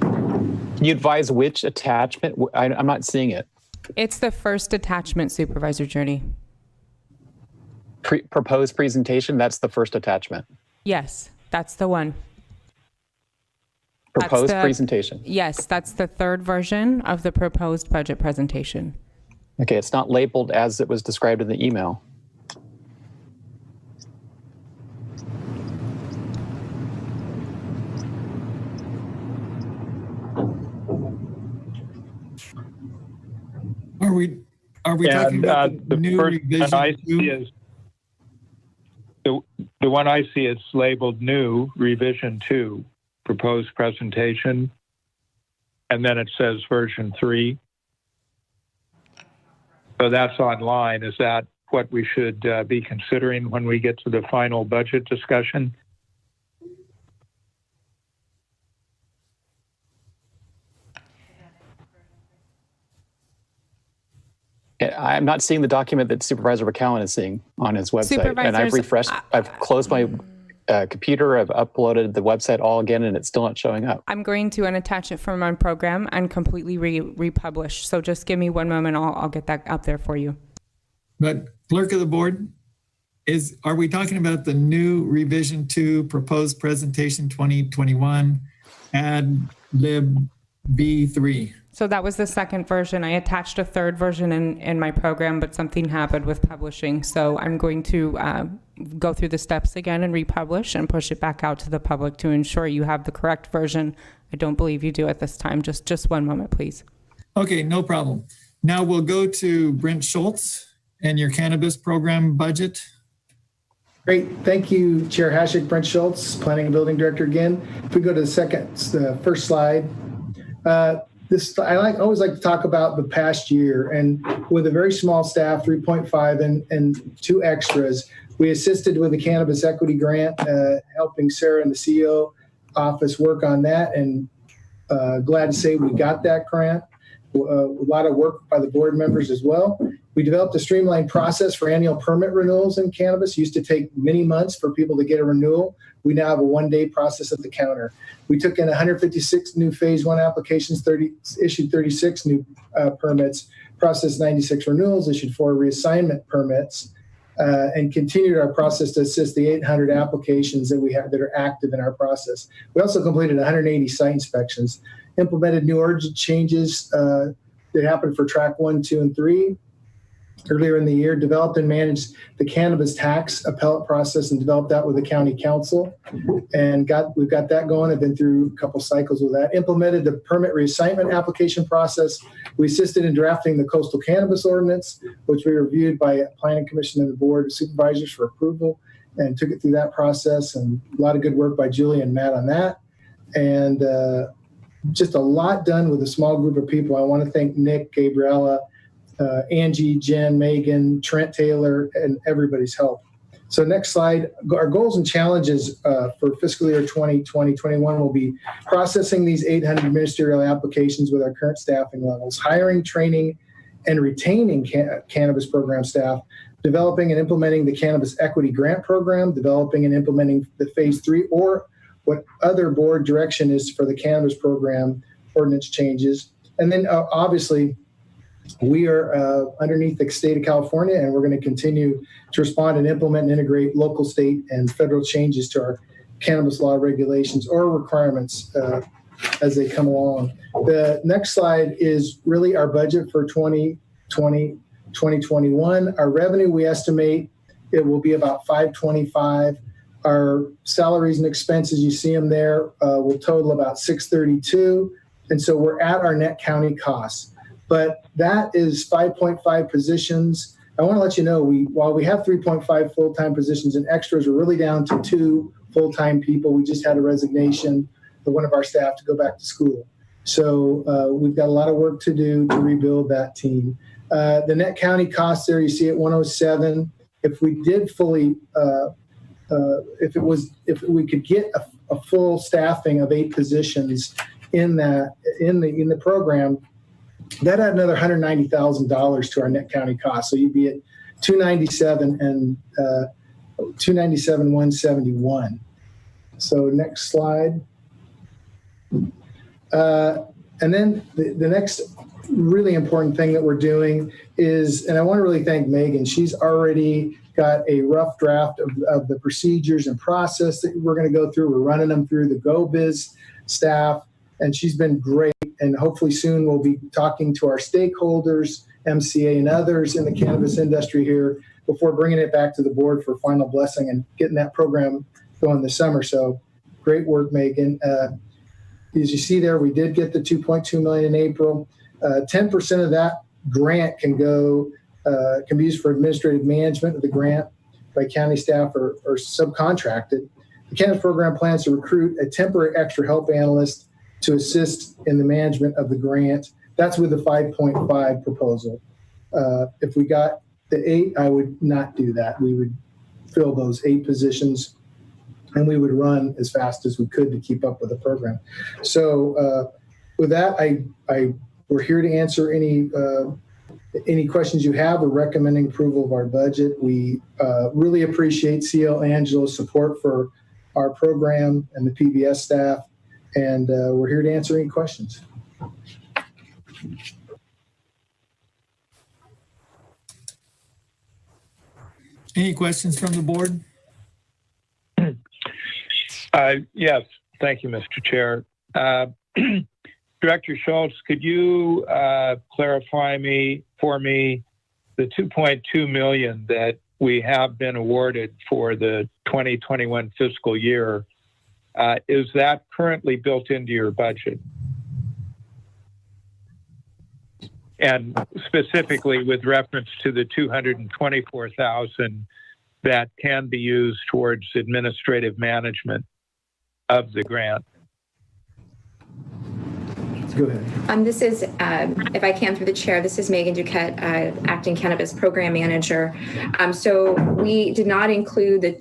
Can you advise which attachment? I'm not seeing it. It's the first attachment, Supervisor Jurdy. proposed presentation, that's the first attachment. Yes, that's the one. Proposed presentation. Yes, that's the third version of the proposed budget presentation. Okay, it's not labeled as it was described in the email. Are we talking about the new revision? I see is the one I see is labeled new revision 2 proposed presentation, and then it says version 3. So that's online. Is that what we should be considering when we get to the final budget discussion? I'm not seeing the document that Supervisor McCowan is seeing on his website. And I've refreshed, I've closed my computer, I've uploaded the website all again, and it's still not showing up. I'm going to unattach it from my program and completely republish. So just give me one moment. I'll get that up there for you. But Clerk of the Board, are we talking about the new revision 2 proposed presentation 2021 ad lib B3? So that was the second version. I attached a third version in my program, but something happened with publishing. So I'm going to go through the steps again and republish and push it back out to the public to ensure you have the correct version. I don't believe you do at this time. Just one moment, please. Okay, no problem. Now we'll go to Brent Schultz and your cannabis program budget. Great. Thank you, Chair Hashik. Brent Schultz, Planning and Building Director again. If we go to the first slide. I always like to talk about the past year, and with a very small staff, 3.5 and 2 extras, we assisted with the Cannabis Equity Grant, helping Sarah and the CEO office work on that, and glad to say we got that grant. A lot of work by the board members as well. We developed a streamlined process for annual permit renewals in cannabis. It used to take many months for people to get a renewal. We now have a one-day process at the counter. We took in 156 new phase 1 applications, issued 36 new permits, processed 96 renewals, issued 4 reassignment permits, and continued our process to assist the 800 applications that we have that are active in our process. We also completed 180 site inspections, implemented new urgent changes that happened for track 1, 2, and 3. Earlier in the year, developed and managed the cannabis tax appellate process and developed that with the county council. And we've got that going. I've been through a couple cycles with that. Implemented the permit reassignment application process. We assisted in drafting the coastal cannabis ordinance, which we reviewed by Planning Commission and the Board of Supervisors for approval, and took it through that process. And a lot of good work by Julie and Matt on that. And just a lot done with a small group of people. I want to thank Nick, Gabriella, Angie, Jen, Megan, Trent Taylor, and everybody's help. So next slide, our goals and challenges for fiscal year 2020-21 will be processing these 800 ministerial applications with our current staffing levels, hiring, training, and retaining cannabis program staff, developing and implementing the Cannabis Equity Grant Program, developing and implementing the phase 3 or what other board direction is for the cannabis program ordinance changes. And then obviously, we are underneath the state of California, and we're going to continue to respond and implement and integrate local, state, and federal changes to our cannabis law regulations or requirements as they come along. The next slide is really our budget for 2020-2021. Our revenue, we estimate it will be about $525. Our salaries and expenses, you see them there, will total about $632. And so we're at our net county costs. But that is 5.5 positions. I want to let you know, while we have 3.5 full-time positions and extras, we're really down to 2 full-time people. We just had a resignation of one of our staff to go back to school. So we've got a lot of work to do to rebuild that team. The net county costs there, you see at 107. If we did fully, if we could get a full staffing of 8 positions in the program, that add another $190,000 to our net county costs. So you'd be at 297 and 171. So next slide. And then the next really important thing that we're doing is, and I want to really thank Megan. She's already got a rough draft of the procedures and process that we're going to go through. We're running them through the GoBiz staff, and she's been great. And hopefully soon we'll be talking to our stakeholders, MCA and others in the cannabis industry here before bringing it back to the board for final blessing and getting that program going this summer. So great work, Megan. As you see there, we did get the $2.2 million in April. 10% of that grant can be used for administrative management of the grant by county staff or subcontracted. The cannabis program plans to recruit a temporary extra help analyst to assist in the management of the grant. That's with the 5.5 proposal. If we got the 8, I would not do that. We would fill those 8 positions, and we would run as fast as we could to keep up with the program. So with that, we're here to answer any questions you have. We're recommending approval of our budget. We really appreciate CL Angelo's support for our program and the PBS staff, and we're here to answer any questions. Any questions from the board? Yes, thank you, Mr. Chair. Director Schultz, could you clarify for me the $2.2 million that we have been awarded for the 2021 fiscal year? Is that currently built into your budget? And specifically with reference to the $224,000 that can be used towards administrative management of the grant. Go ahead. This is, if I can through the chair, this is Megan Duquette, Acting Cannabis Program Manager. So we did not include the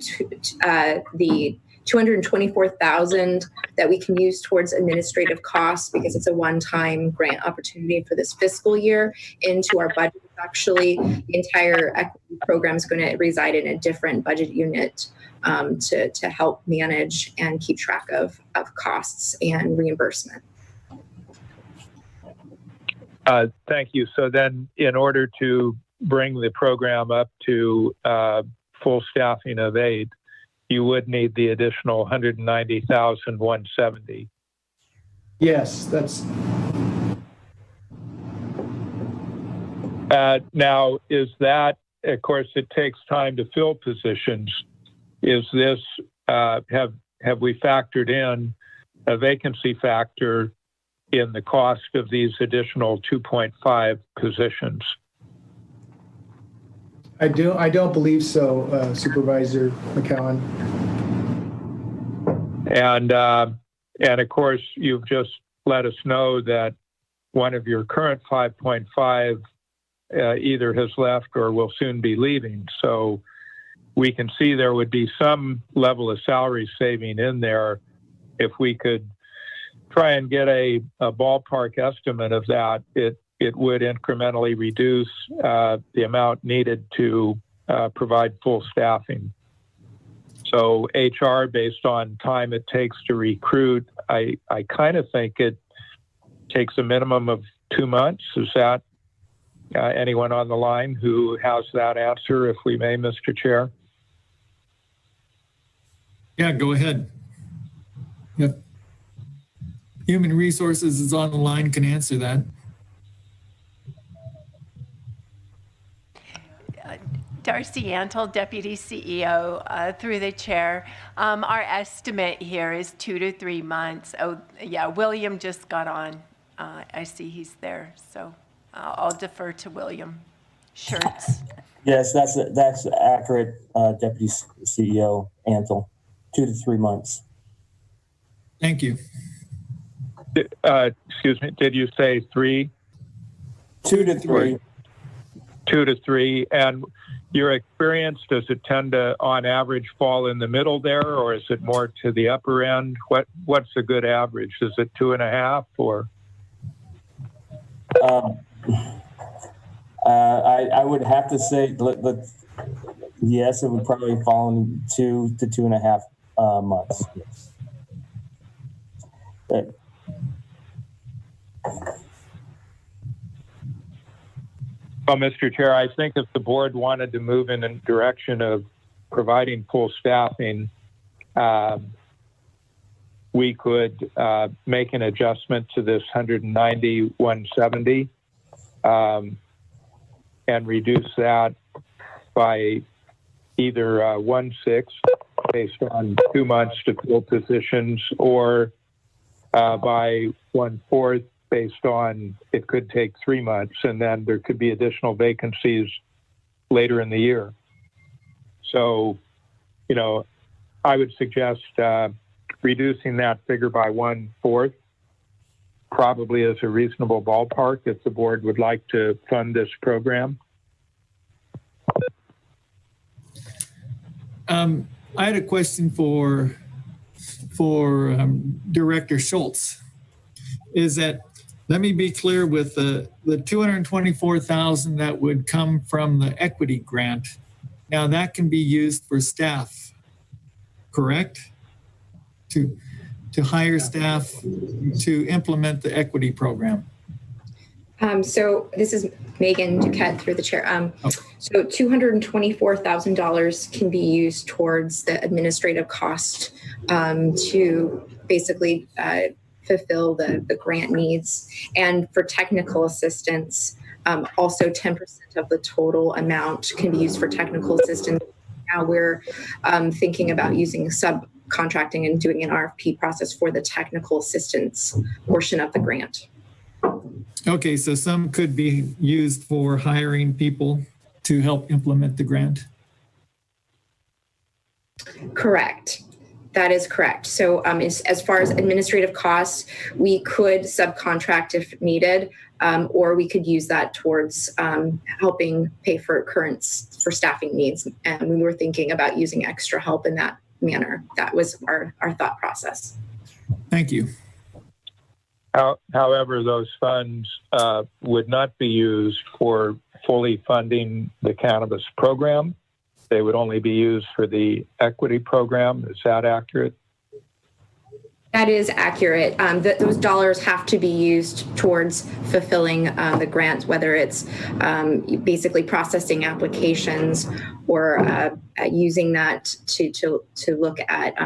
$224,000 that we can use towards administrative costs because it's a one-time grant opportunity for this fiscal year into our budget. Actually, the entire equity program is going to reside in a different budget unit to help manage and keep track of costs and reimbursement. Thank you. So then in order to bring the program up to full staffing of 8, you would need the additional $190,170. Yes, that's. Now, is that, of course, it takes time to fill positions. Is this, have we factored in a vacancy factor in the cost of these additional 2.5 positions? I don't believe so, Supervisor McCowan. And of course, you've just let us know that one of your current 5.5 either has left or will soon be leaving. So we can see there would be some level of salary saving in there if we could try and get a ballpark estimate of that. It would incrementally reduce the amount needed to provide full staffing. So HR, based on time it takes to recruit, I kind of think it takes a minimum of 2 months. Is that anyone on the line who has that answer, if we may, Mr. Chair? Yeah, go ahead. Yep. Human Resources is on the line, can answer that. Darcy Antle, Deputy CEO, through the chair. Our estimate here is 2 to 3 months. Oh, yeah, William just got on. I see he's there, so I'll defer to William Schurtz. Yes, that's accurate, Deputy CEO Antle. 2 to 3 months. Thank you. Excuse me, did you say 3? 2 to 3. 2 to 3. And your experience, does it tend to, on average, fall in the middle there, or is it more to the upper end? What's a good average? Is it 2.5 or? I would have to say, yes, it would probably fall in 2 to 2.5 months. Well, Mr. Chair, I think if the board wanted to move in a direction of providing full staffing, we could make an adjustment to this 190-170 and reduce that by either 1/6 based on 2 months to fill positions, or by 1/4 based on it could take 3 months, and then there could be additional vacancies later in the year. So, you know, I would suggest reducing that figure by 1/4 probably is a reasonable ballpark if the board would like to fund this program. I had a question for Director Schultz. Is that, let me be clear, with the $224,000 that would come from the equity grant, now that can be used for staff, correct? To hire staff to implement the equity program. So this is Megan Duquette through the chair. So $224,000 can be used towards the administrative cost to basically fulfill the grant needs. And for technical assistance, also 10% of the total amount can be used for technical assistance. Now we're thinking about using subcontracting and doing an RFP process for the technical assistance portion of the grant. Okay, so some could be used for hiring people to help implement the grant? Correct. That is correct. So as far as administrative costs, we could subcontract if needed, or we could use that towards helping pay for for staffing needs. And we were thinking about using extra help in that manner. That was our thought process. Thank you. However, those funds would not be used for fully funding the cannabis program. They would only be used for the equity program. Is that accurate? That is accurate. Those dollars have to be used towards fulfilling the grant, whether it's basically processing applications or using that to look at,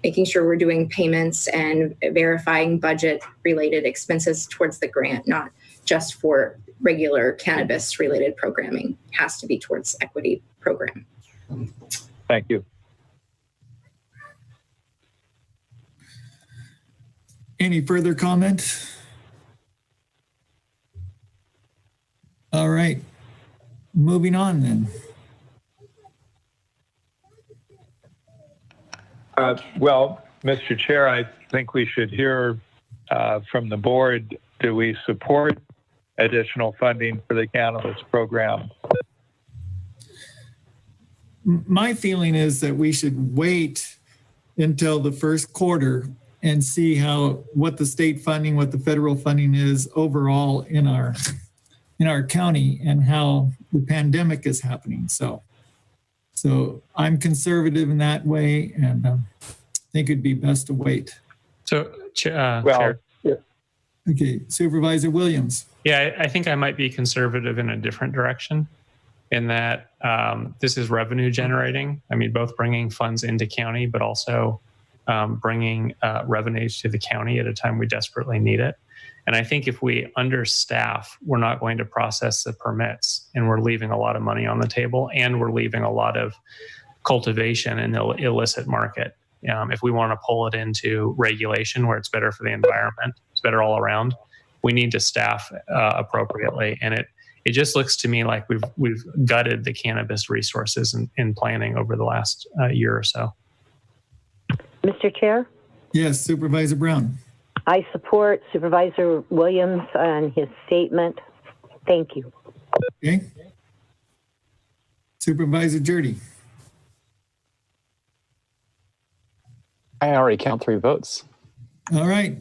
making sure we're doing payments and verifying budget-related expenses towards the grant, not just for regular cannabis-related programming. It has to be towards equity program. Thank you. Any further comment? All right, moving on then. Well, Mr. Chair, I think we should hear from the board. Do we support additional funding for the cannabis program? My feeling is that we should wait until the first quarter and see what the state funding, what the federal funding is overall in our county and how the pandemic is happening. So I'm conservative in that way, and I think it'd be best to wait. So, Chair. Yeah. Okay, Supervisor Williams. Yeah, I think I might be conservative in a different direction, in that this is revenue generating. I mean, both bringing funds into county, but also bringing revenues to the county at a time we desperately need it. And I think if we understaff, we're not going to process the permits, and we're leaving a lot of money on the table, and we're leaving a lot of cultivation in the illicit market. If we want to pull it into regulation where it's better for the environment, it's better all around, we need to staff appropriately. And it just looks to me like we've gutted the cannabis resources in planning over the last year or so. Mr. Chair? Yes, Supervisor Brown. I support Supervisor Williams and his statement. Thank you. Okay. Supervisor Jurdy. I already count 3 votes. All right.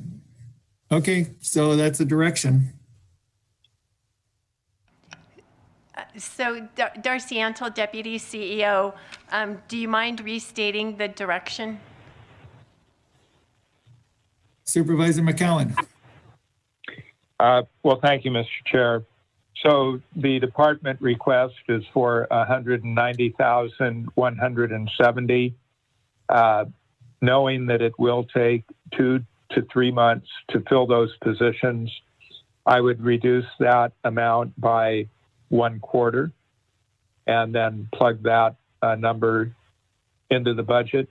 Okay, so that's a direction. So Darcy Antle, Deputy CEO, do you mind restating the direction? Supervisor McCowan. Well, thank you, Mr. Chair. So the department request is for 190,170, knowing that it will take 2 to 3 months to fill those positions. I would reduce that amount by 1/4 and then plug that number into the budget.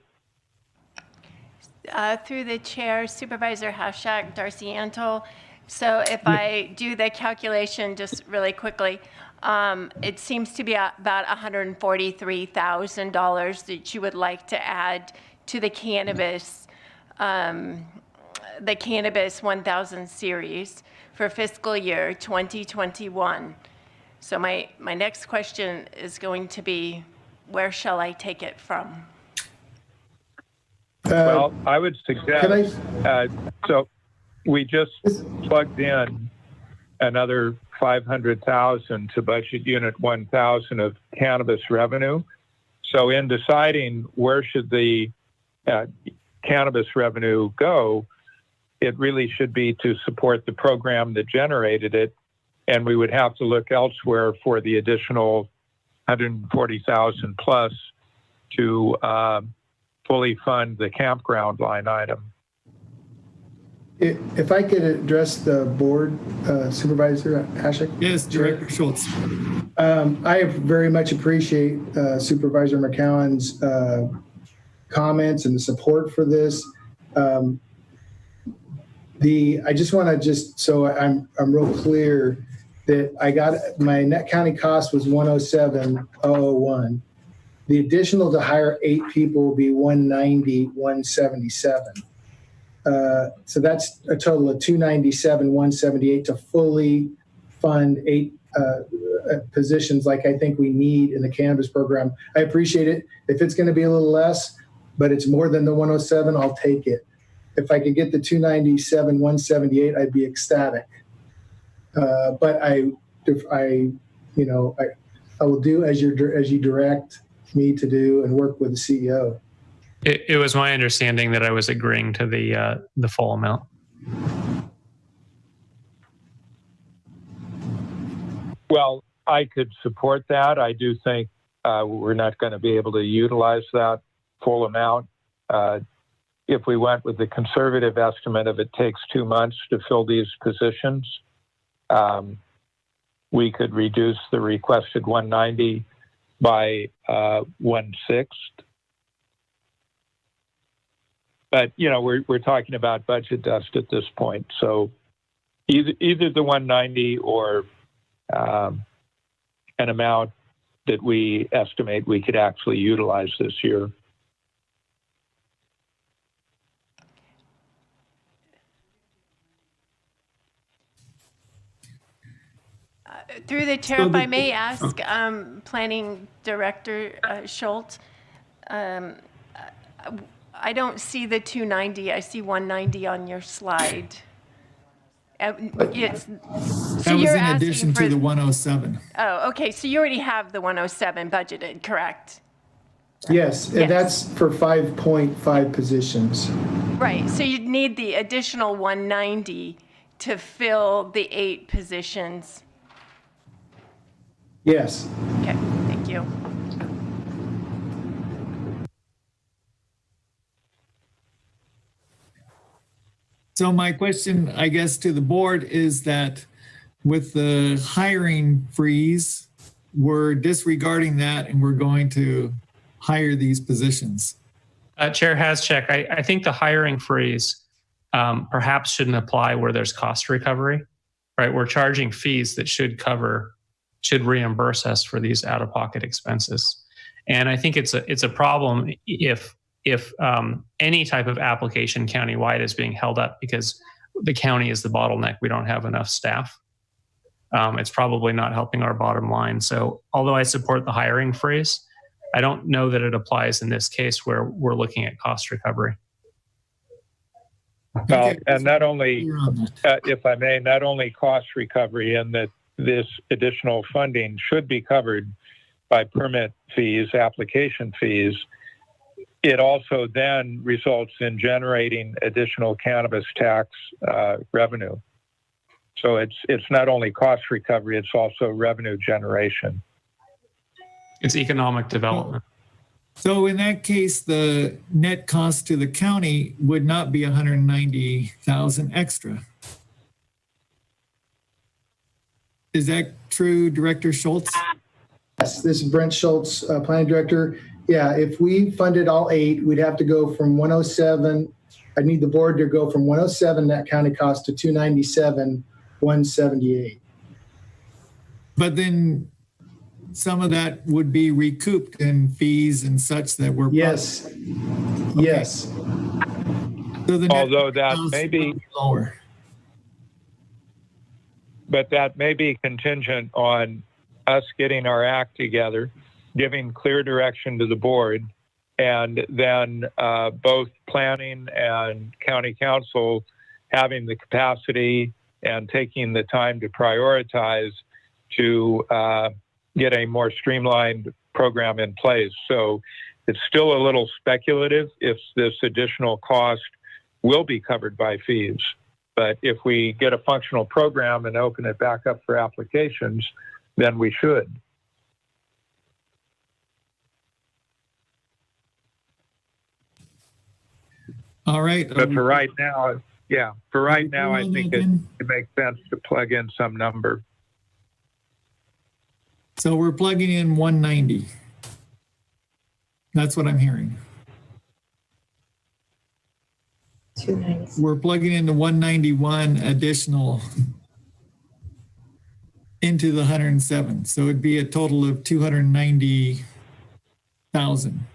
Through the chair, Supervisor Hashak, Darcy Antle. So if I do the calculation just really quickly, it seems to be about $143,000 that you would like to add to the cannabis 1000 series for fiscal year 2021. So my next question is going to be, where shall I take it from? Well, I would suggest, so we just plugged in another 500,000 to budget unit 1000 of cannabis revenue. So in deciding where should the cannabis revenue go, it really should be to support the program that generated it. And we would have to look elsewhere for the additional 140,000 plus to fully fund the campground line item. If I could address the board, Supervisor Hashik? Yes, Director Schultz. I very much appreciate Supervisor McCowan's comments and the support for this. I just want to so I'm real clear that I got my net county cost was 107,001. The additional to hire 8 people will be 190,177. So that's a total of 297,178 to fully fund 8 positions like I think we need in the cannabis program. I appreciate it. If it's going to be a little less, but it's more than the 107, I'll take it. If I could get the 297,178, I'd be ecstatic. But I will do as you direct me to do and work with the CEO. It was my understanding that I was agreeing to the full amount. Well, I could support that. I do think we're not going to be able to utilize that full amount. If we went with the conservative estimate of it takes 2 months to fill these positions, we could reduce the requested 190 by 1/6. But we're talking about budget dust at this point. So either the 190 or an amount that we estimate we could actually utilize this year. Through the chair, if I may ask, Planning Director Schultz, I don't see the 290. I see 190 on your slide. That was in addition to the 107. Oh, okay. So you already have the 107 budgeted, correct? Yes, and that's for 5.5 positions. Right. So you'd need the additional 190 to fill the 8 positions. Yes. Okay. Thank you. So my question, I guess, to the board is that with the hiring freeze, we're disregarding that and we're going to hire these positions. Chair Haschek, I think the hiring freeze perhaps shouldn't apply where there's cost recovery, right? We're charging fees that should reimburse us for these out-of-pocket expenses. And I think it's a problem if any type of application countywide is being held up because the county is the bottleneck. We don't have enough staff. It's probably not helping our bottom line. So although I support the hiring freeze, I don't know that it applies in this case where we're looking at cost recovery. Well, and not only, if I may, not only cost recovery and that this additional funding should be covered by permit fees, application fees, it also then results in generating additional cannabis tax revenue. So it's not only cost recovery, it's also revenue generation. It's economic development. So in that case, the net cost to the county would not be 190,000 extra. Is that true, Director Schultz? Yes, this is Brent Schultz, Planning Director. Yeah, if we funded all 8, we'd have to go from 107. I need the board to go from 107 net county cost to 297, 178. But then some of that would be recouped in fees and such that were. Yes. Yes. So the although that may be lower. But that may be contingent on us getting our act together, giving clear direction to the board, and then both planning and county council having the capacity and taking the time to prioritize to get a more streamlined program in place. So it's still a little speculative if this additional cost will be covered by fees. But if we get a functional program and open it back up for applications, then we should. All right. But for right now, I think it makes sense to plug in some number. So we're plugging in 190. That's what I'm hearing. 290. We're plugging into 191 additional into the 107. So it'd be a total of 290,000.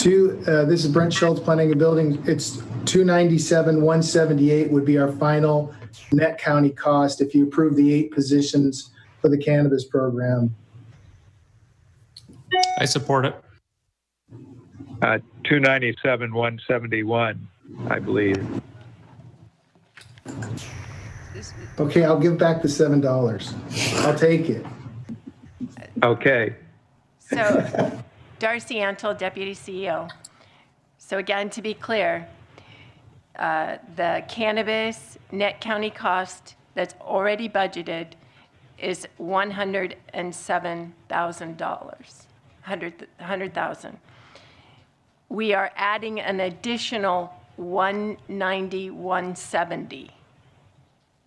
This is Brent Schultz, Planning and Building. It's 297, 178 would be our final net county cost if you approve the 8 positions for the cannabis program. I support it. 297, 171, I believe. Okay, I'll give back the $7. I'll take it. Okay. So, Darcy Antle, Deputy CEO. So again, to be clear, the cannabis net county cost that's already budgeted is $107,000, $100,000. We are adding an additional 190, 170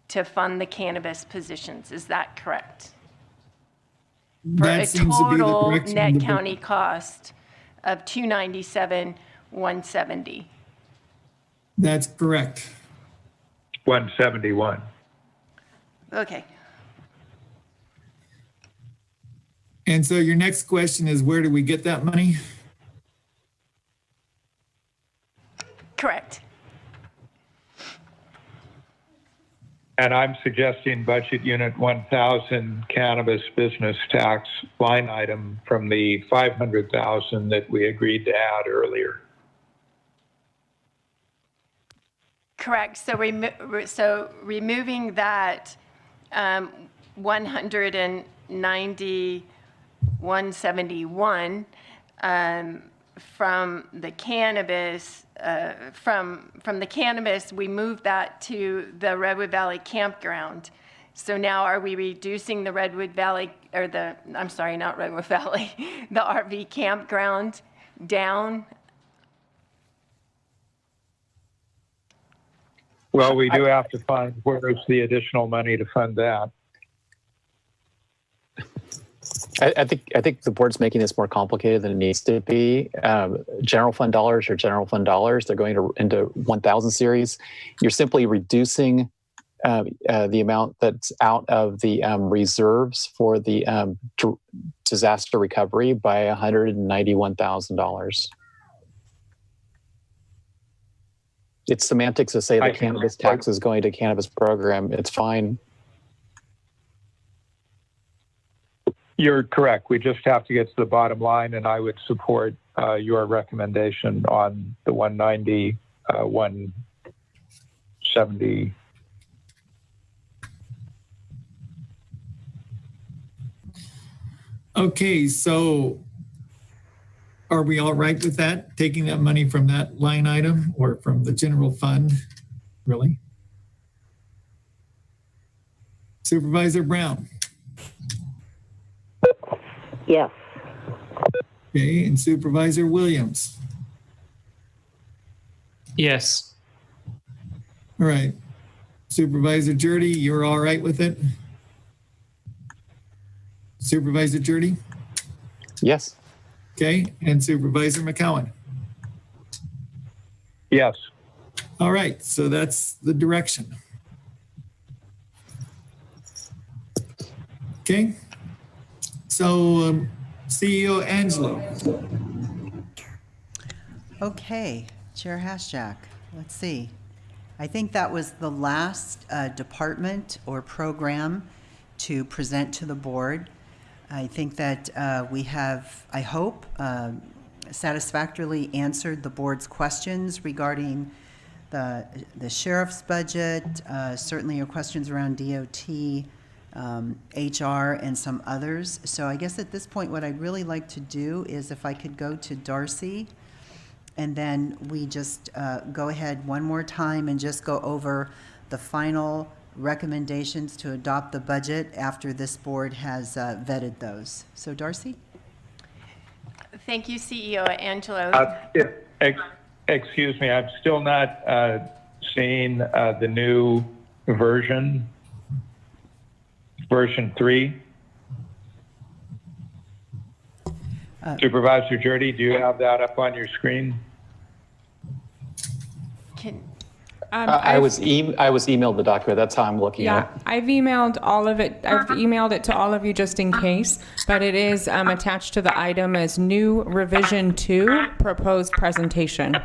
to fund the cannabis positions. Is that correct? For a total net county cost of 297, 170. That's correct. 171. Okay. And so your next question is, where do we get that money? Correct. And I'm suggesting budget unit 1000 cannabis business tax line item from the 500,000 that we agreed to add earlier. Correct. So, removing that 190, 171 from the cannabis, from the cannabis, we moved that to the Redwood Valley Campground. So now are we reducing the Redwood Valley, or I'm sorry, not Redwood Valley, the RV campground down? Well, we do have to find where's the additional money to fund that. I think the board's making this more complicated than it needs to be. General fund dollars are general fund dollars. They're going into 1000 series. You're simply reducing the amount that's out of the reserves for the disaster recovery by $191,000. It's semantics to say the cannabis tax is going to cannabis program. It's fine. You're correct. We just have to get to the bottom line, and I would support your recommendation on the 190, 170. Okay, so are we all right with that? Taking that money from that line item or from the general fund, really? Supervisor Brown. Yes. Okay, and Supervisor Williams. Yes. All right. Supervisor Jurdy, you're all right with it? Supervisor Jurdy? Yes. Okay, and Supervisor McCowan? Yes. All right, so that's the direction. Okay, so CEO Angelo. Okay, Chair Hashjack, let's see. I think that was the last department or program to present to the board. I think that we have, I hope, satisfactorily answered the board's questions regarding the sheriff's budget, certainly your questions around DOT, HR, and some others. So I guess at this point, what I'd really like to do is if I could go to Darcy, and then we just go ahead one more time and just go over the final recommendations to adopt the budget after this board has vetted those. So Darcy? Thank you, CEO Angelo. Excuse me, I'm still not seeing the new version 3. Supervisor Jurdy, do you have that up on your screen? I was emailed the document. That's how I'm looking at it. I've emailed all of it. I've emailed it to all of you just in case, but it is attached to the item as new revision 2 proposed presentation.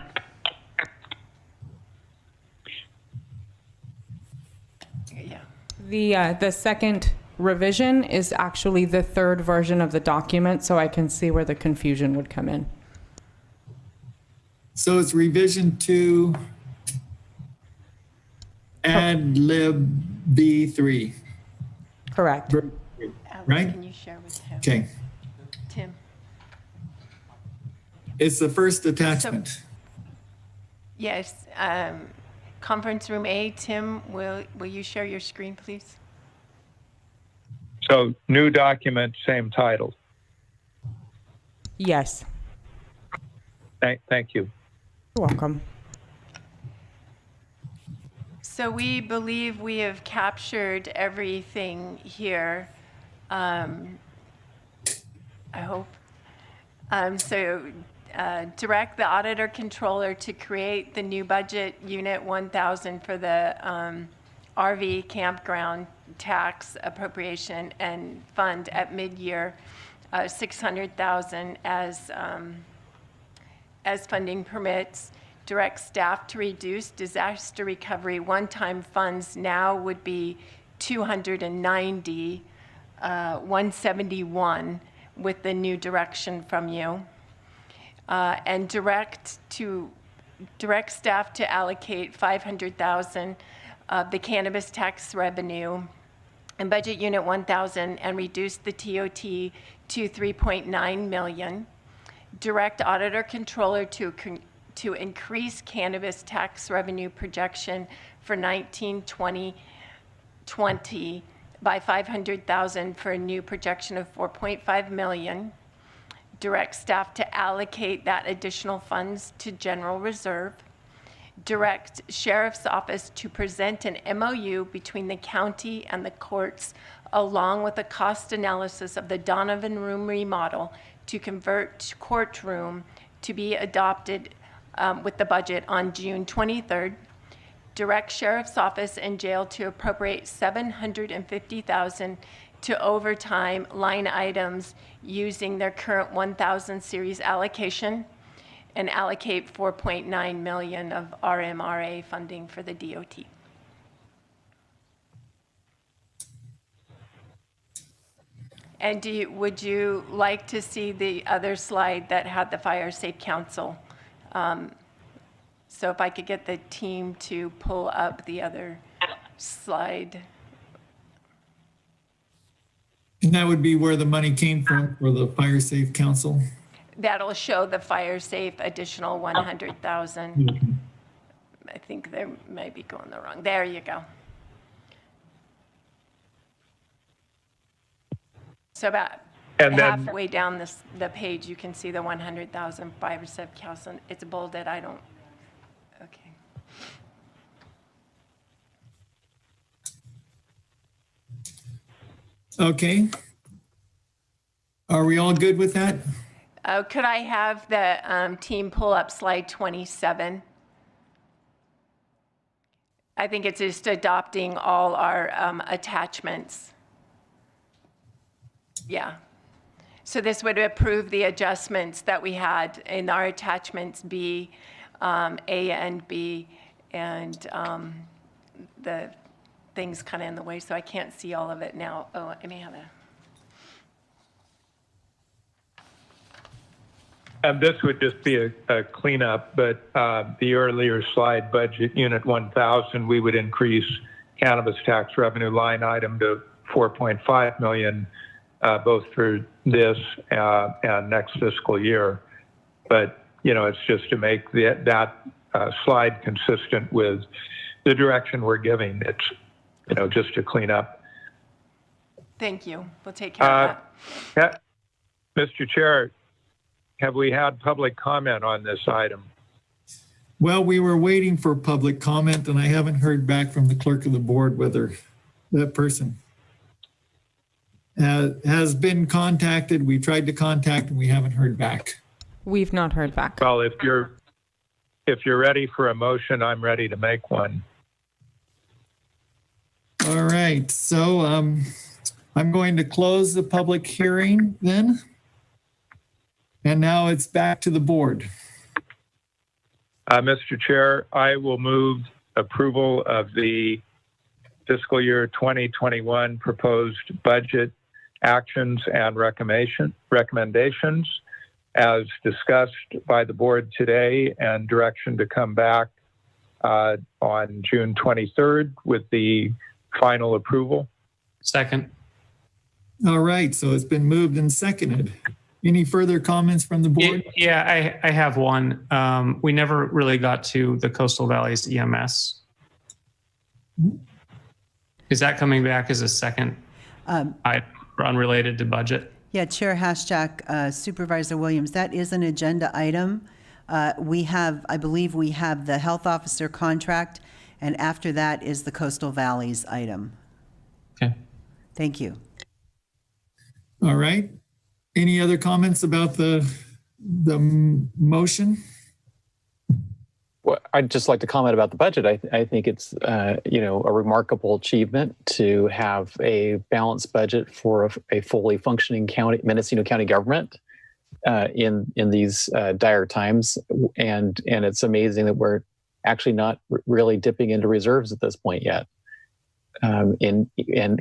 Yeah. The second revision is actually the third version of the document, so I can see where the confusion would come in. So it's revision 2, ad lib B3. Correct. Right? Can you share with him? Okay. Tim. It's the first attachment. Yes. Conference room A. Tim, will you share your screen, please? So new document, same title. Yes. Thank you. You're welcome. So we believe we have captured everything here. I hope. Direct the auditor controller to create the new budget unit 1000 for the RV campground tax appropriation and fund at mid-year, 600,000 as funding permits. Direct staff to reduce disaster recovery one-time funds now would be 290, 171 with the new direction from you. And direct staff to allocate 500,000 of the cannabis tax revenue and budget unit 1000 and reduce the TOT to 3.9 million. Direct auditor controller to increase cannabis tax revenue projection for 19-20 by 500,000 for a new projection of 4.5 million. Direct staff to allocate that additional funds to general reserve. Direct sheriff's office to present an MOU between the county and the courts along with a cost analysis of the Donovan Room remodel to convert courtroom to be adopted with the budget on June 23rd. Direct sheriff's office and jail to appropriate 750,000 to overtime line items using their current 1000 series allocation and allocate 4.9 million of RMRA funding for the DOT. And would you like to see the other slide that had the Fire Safe Council? So if I could get the team to pull up the other slide. And that would be where the money came from for the Fire Safe Council? That'll show the Fire Safe additional 100,000. I think they might be going the wrong. There you go. So about And then, halfway down the page, you can see the 100,000 fiber sub calcium. It's bolded. I don't. Okay. Okay. Are we all good with that? Could I have the team pull up slide 27? I think it's just adopting all our attachments. Yeah. So this would approve the adjustments that we had in our attachments B, A and B, and the things kind of in the way, so I can't see all of it now. Oh, I may have a... And this would just be a cleanup, but the earlier slide, budget unit 1000, we would increase cannabis tax revenue line item to 4.5 million, both for this and next fiscal year. But, you know, it's just to make that slide consistent with the direction we're giving. It's, you know, just to clean up. Thank you. We'll take care of that. Mr. Chair, have we had public comment on this item? Well, we were waiting for public comment, and I haven't heard back from the clerk of the board whether that person has been contacted. We tried to contact, and we haven't heard back. We've not heard back. Well, if you're ready for a motion, I'm ready to make one. All right, so I'm going to close the public hearing then. And now it's back to the board. Mr. Chair, I will move approval of the fiscal year 2021 proposed budget actions and recommendations as discussed by the board today, and direction to come back on June 23rd with the final approval. Second. All right, so it's been moved and seconded. Any further comments from the board? Yeah, I have one. We never really got to the Coastal Valleys EMS. Is that coming back as a second item unrelated to budget? Yeah, Chair Hashjack, Supervisor Williams, that is an agenda item. I believe we have the health officer contract, and after that is the Coastal Valleys item. Okay. Thank you. All right. Any other comments about the motion? Well, I'd just like to comment about the budget. I think it's you know, a remarkable achievement to have a balanced budget for a fully functioning Mendocino County government in these dire times, and it's amazing that we're actually not really dipping into reserves at this point yet. And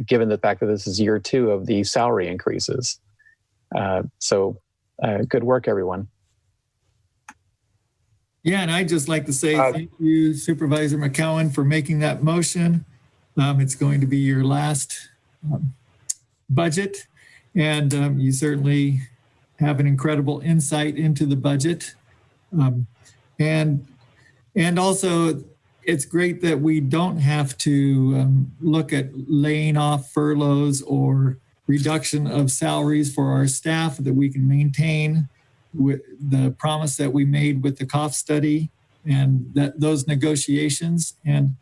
given the fact that this is year 2 of the salary increases. So good work, everyone. Yeah, and I'd just like to say thank you, Supervisor McCowan, for making that motion. It's going to be your last budget, and you certainly have an incredible insight into the budget. And also, it's great that we don't have to look at laying off furloughs or reduction of salaries for our staff, that we can maintain with the promise that we made with the cost study and those negotiations. And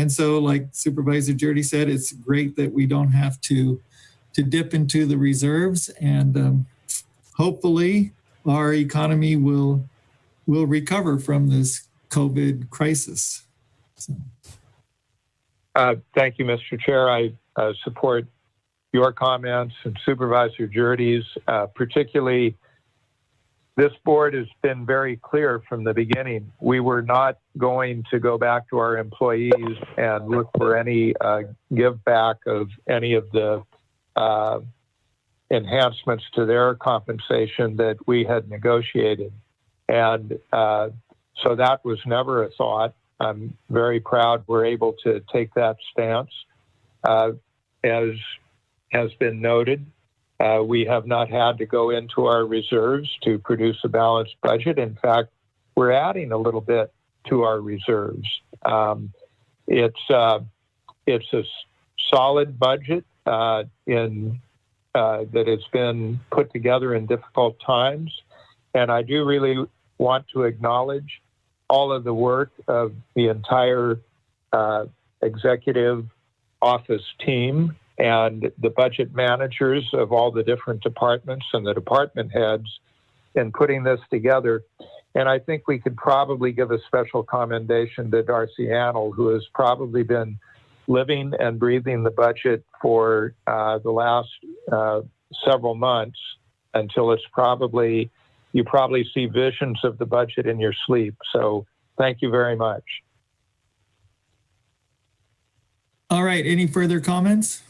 so, like Supervisor Jurdy said, it's great that we don't have to dip into the reserves, and hopefully our economy will recover from this COVID crisis. So. Thank you, Mr. Chair. I support your comments and Supervisor Jurdy's. Particularly, this board has been very clear from the beginning. We were not going to go back to our employees and look for any give back of any of the enhancements to their compensation that we had negotiated. And so that was never a thought. I'm very proud we're able to take that stance. As has been noted, we have not had to go into our reserves to produce a balanced budget. In fact, we're adding a little bit to our reserves. It's a solid budget in that has been put together in difficult times. And I do really want to acknowledge all of the work of the entire executive office team and the budget managers of all the different departments and the department heads in putting this together. And I think we could probably give a special commendation to Darcy Annell, who has probably been living and breathing the budget for the last several months until you probably see visions of the budget in your sleep. So thank you very much. All right, any further comments?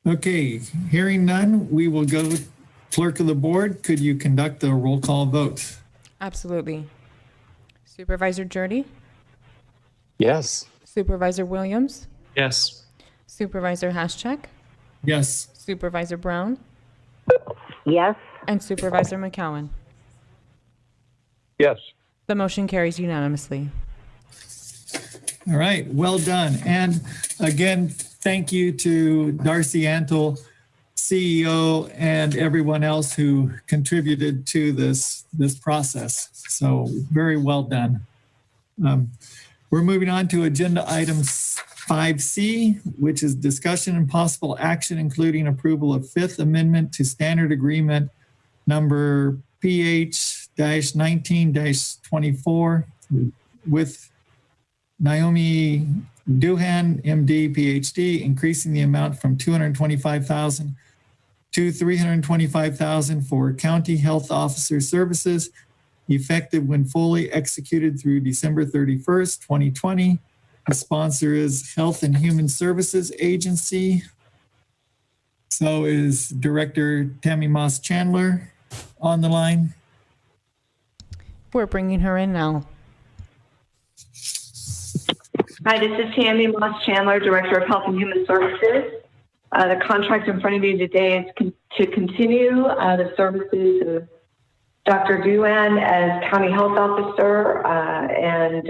Okay, hearing none, we will go. Clerk of the board, could you conduct a roll call vote? Absolutely. Supervisor Jurdy? Yes. Supervisor Williams? Yes. Supervisor Haschak? Yes. Supervisor Brown? Yes. And Supervisor McCowan? Yes. The motion carries unanimously. All right, well done. And again, thank you to Darcy Annell, CEO, and everyone else who contributed to this process. So very well done. We're moving on to agenda item 5C, which is discussion and possible action, including approval of Fifth Amendment to Standard Agreement number PH-19-24 with Naomi Duhan, MD, PhD, increasing the amount from $225,000 to $325,000 for county health officer services, effective when fully executed through December 31st, 2020. The sponsor is Health and Human Services Agency. So is Director Tammy Moss Chandler on the line? We're bringing her in now. Hi, this is Tammy Moss Chandler, Director of Health and Human Services. The contract in front of you today is to continue the services of Dr. Duan as County Health Officer and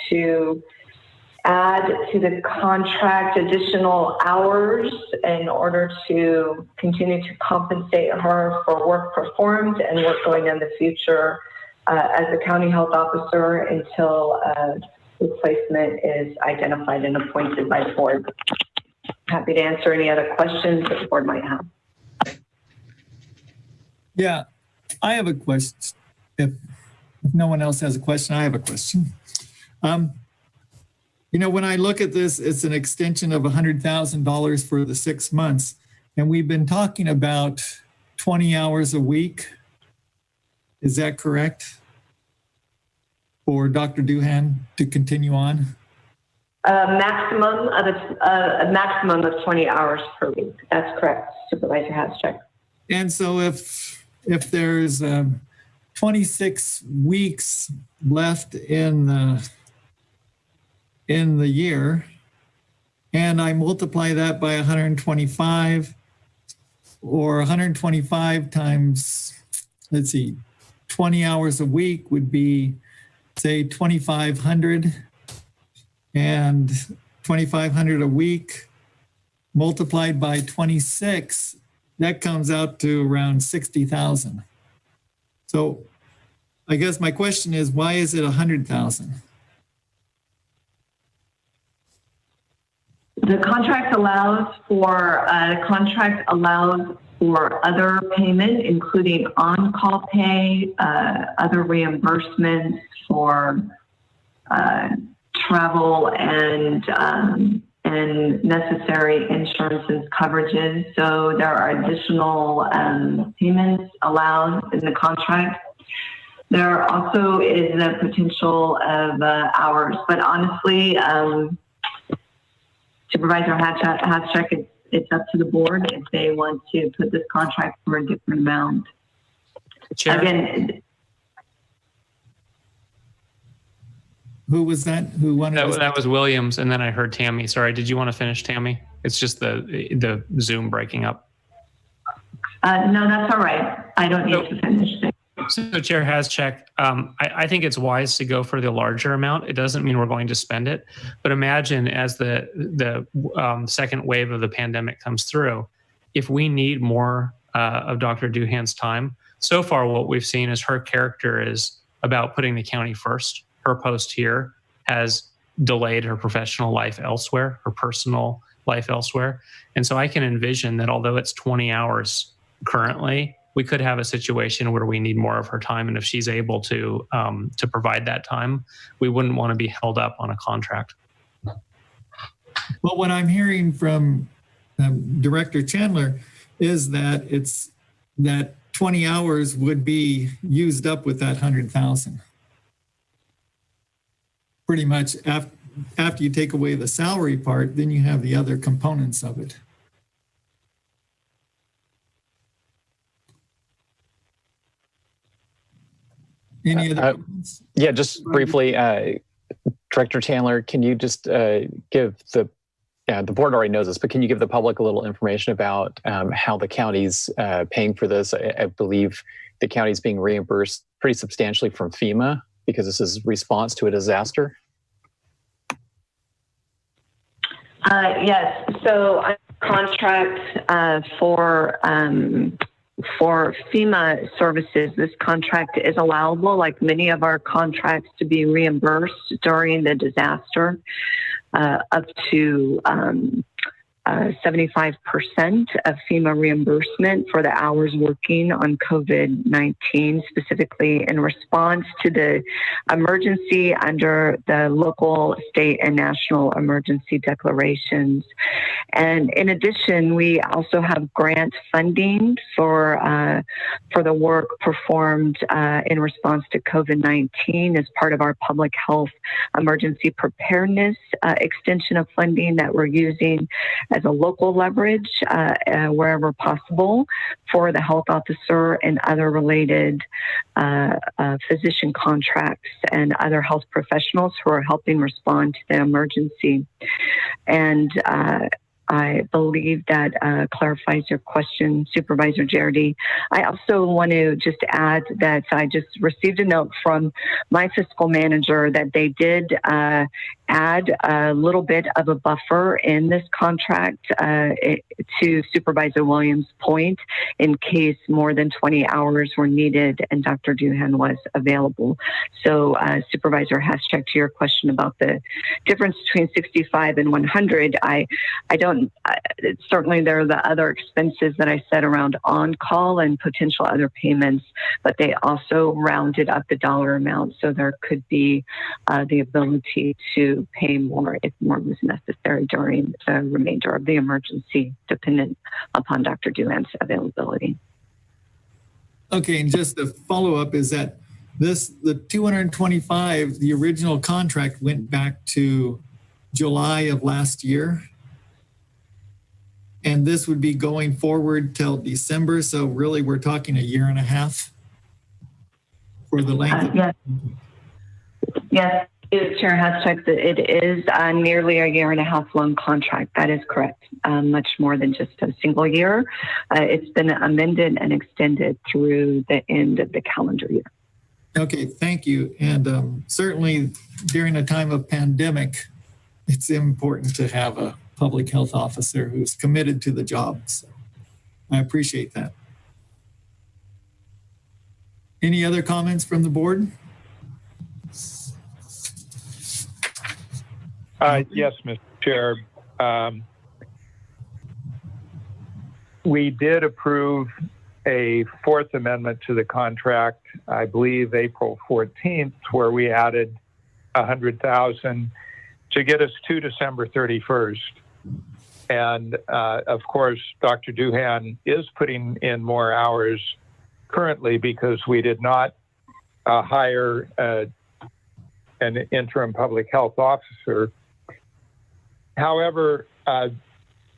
to add to the contract additional hours in order to continue to compensate her for work performed and work going in the future as a County Health Officer until replacement is identified and appointed by the board. Happy to answer any other questions that the board might have. Yeah, I have a question. If no one else has a question, I have a question. You know, when I look at this, it's an extension of $100,000 for the 6 months. And we've been talking about 20 hours a week. Is that correct? For Dr. Duhan to continue on? A maximum of 20 hours per week. That's correct, Supervisor Haschak. And so if there's 26 weeks left in the year, and I multiply that by 125, or 125 times, let's see, 20 hours a week would be, say, 2,500, and 2,500 a week multiplied by 26, that comes out to around 60,000. So I guess my question is, why is it 100,000? The contract allows for other payment, including on-call pay, other reimbursements for travel and necessary insurances coverages. So there are additional payments allowed in the contract. There also is a potential of hours, but honestly, Supervisor Haschak, it's up to the board if they want to put this contract for a different amount. Chair? Again, who was that? Who wanted that was Williams, and then I heard Tammy. Sorry, did you want to finish, Tammy? It's just the Zoom breaking up. No, that's all right. I don't need to finish. So Chair Haschak, I think it's wise to go for the larger amount. It doesn't mean we're going to spend it, but imagine as the second wave of the pandemic comes through, if we need more of Dr. Duhan's time. So far, what we've seen is her character is about putting the county first. Her post here has delayed her professional life elsewhere, her personal life elsewhere. And so I can envision that although it's 20 hours currently, we could have a situation where we need more of her time. And if she's able to provide that time, we wouldn't want to be held up on a contract. Well, what I'm hearing from Director Chandler is that that 20 hours would be used up with that 100,000. Pretty much after you take away the salary part, then you have the other components of it. Any other comments? Yeah, just briefly, Director Chandler, can you just give the board already knows this, but can you give the public a little information about how the county's paying for this? I believe the county's being reimbursed pretty substantially from FEMA because this is response to a disaster. Yes. So a contract for FEMA services, this contract is allowable, like many of our contracts, to be reimbursed during the disaster up to 75% of FEMA reimbursement for the hours working on COVID-19, specifically in response to the emergency under the local, state, and national emergency declarations. And in addition, we also have grant funding for the work performed in response to COVID-19 as part of our public health emergency preparedness extension of funding that we're using as a local leverage wherever possible for the health officer and other related physician contracts and other health professionals who are helping respond to the emergency. And I believe that clarifies your question, Supervisor Jardy. I also want to just add that I just received a note from my fiscal manager that they did add a little bit of a buffer in this contract to Supervisor Williams' point in case more than 20 hours were needed and Dr. Duhan was available. So Supervisor Haschak, to your question about the difference between 65 and 100, I don't, certainly there are the other expenses that I said around on-call and potential other payments, but they also rounded up the dollar amount. So there could be the ability to pay more if more was necessary during the remainder of the emergency, dependent upon Dr. Duhan's availability. Okay, and just a follow-up is that the 225, the original contract went back to July of last year. And this would be going forward till December. So really we're talking a year and a half for the length. Yes. Yes, Chair Haschak, it is nearly a year and a half long contract. That is correct. Much more than just a single year. It's been amended and extended through the end of the calendar year. Okay, thank you. And certainly during a time of pandemic, it's important to have a public health officer who's committed to the job. So I appreciate that. Any other comments from the board? Yes, Mr. Chair. We did approve a fourth amendment to the contract, I believe April 14th, where we added $100,000 to get us to December 31st. And of course, Dr. Duhan is putting in more hours currently because we did not hire an interim public health officer. However,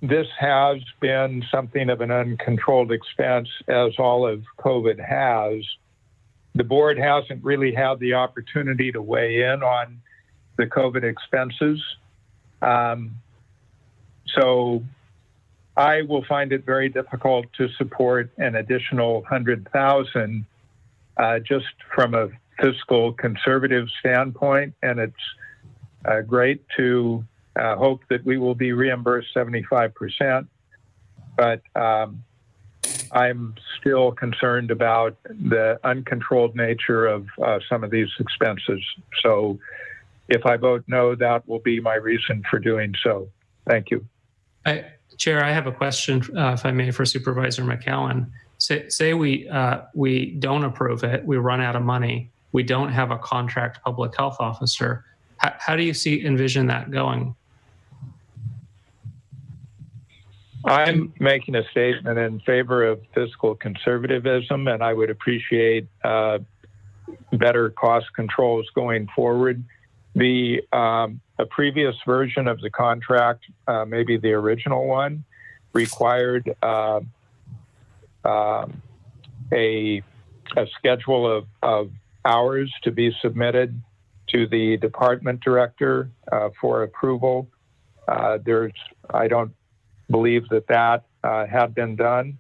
this has been something of an uncontrolled expense, as all of COVID has. The board hasn't really had the opportunity to weigh in on the COVID expenses. So I will find it very difficult to support an additional $100,000 just from a fiscal conservative standpoint, and it's great to hope that we will be reimbursed 75%. But I'm still concerned about the uncontrolled nature of some of these expenses. So if I vote no, that will be my reason for doing so. Thank you. Chair, I have a question, if I may, for Supervisor McCowan. Say we don't approve it, we run out of money, we don't have a contract public health officer. How do you envision that going? I'm making a statement in favor of fiscal conservatism, and I would appreciate better cost controls going forward. A previous version of the contract, maybe the original one, required a schedule of hours to be submitted to the department director for approval. I don't believe that had been done.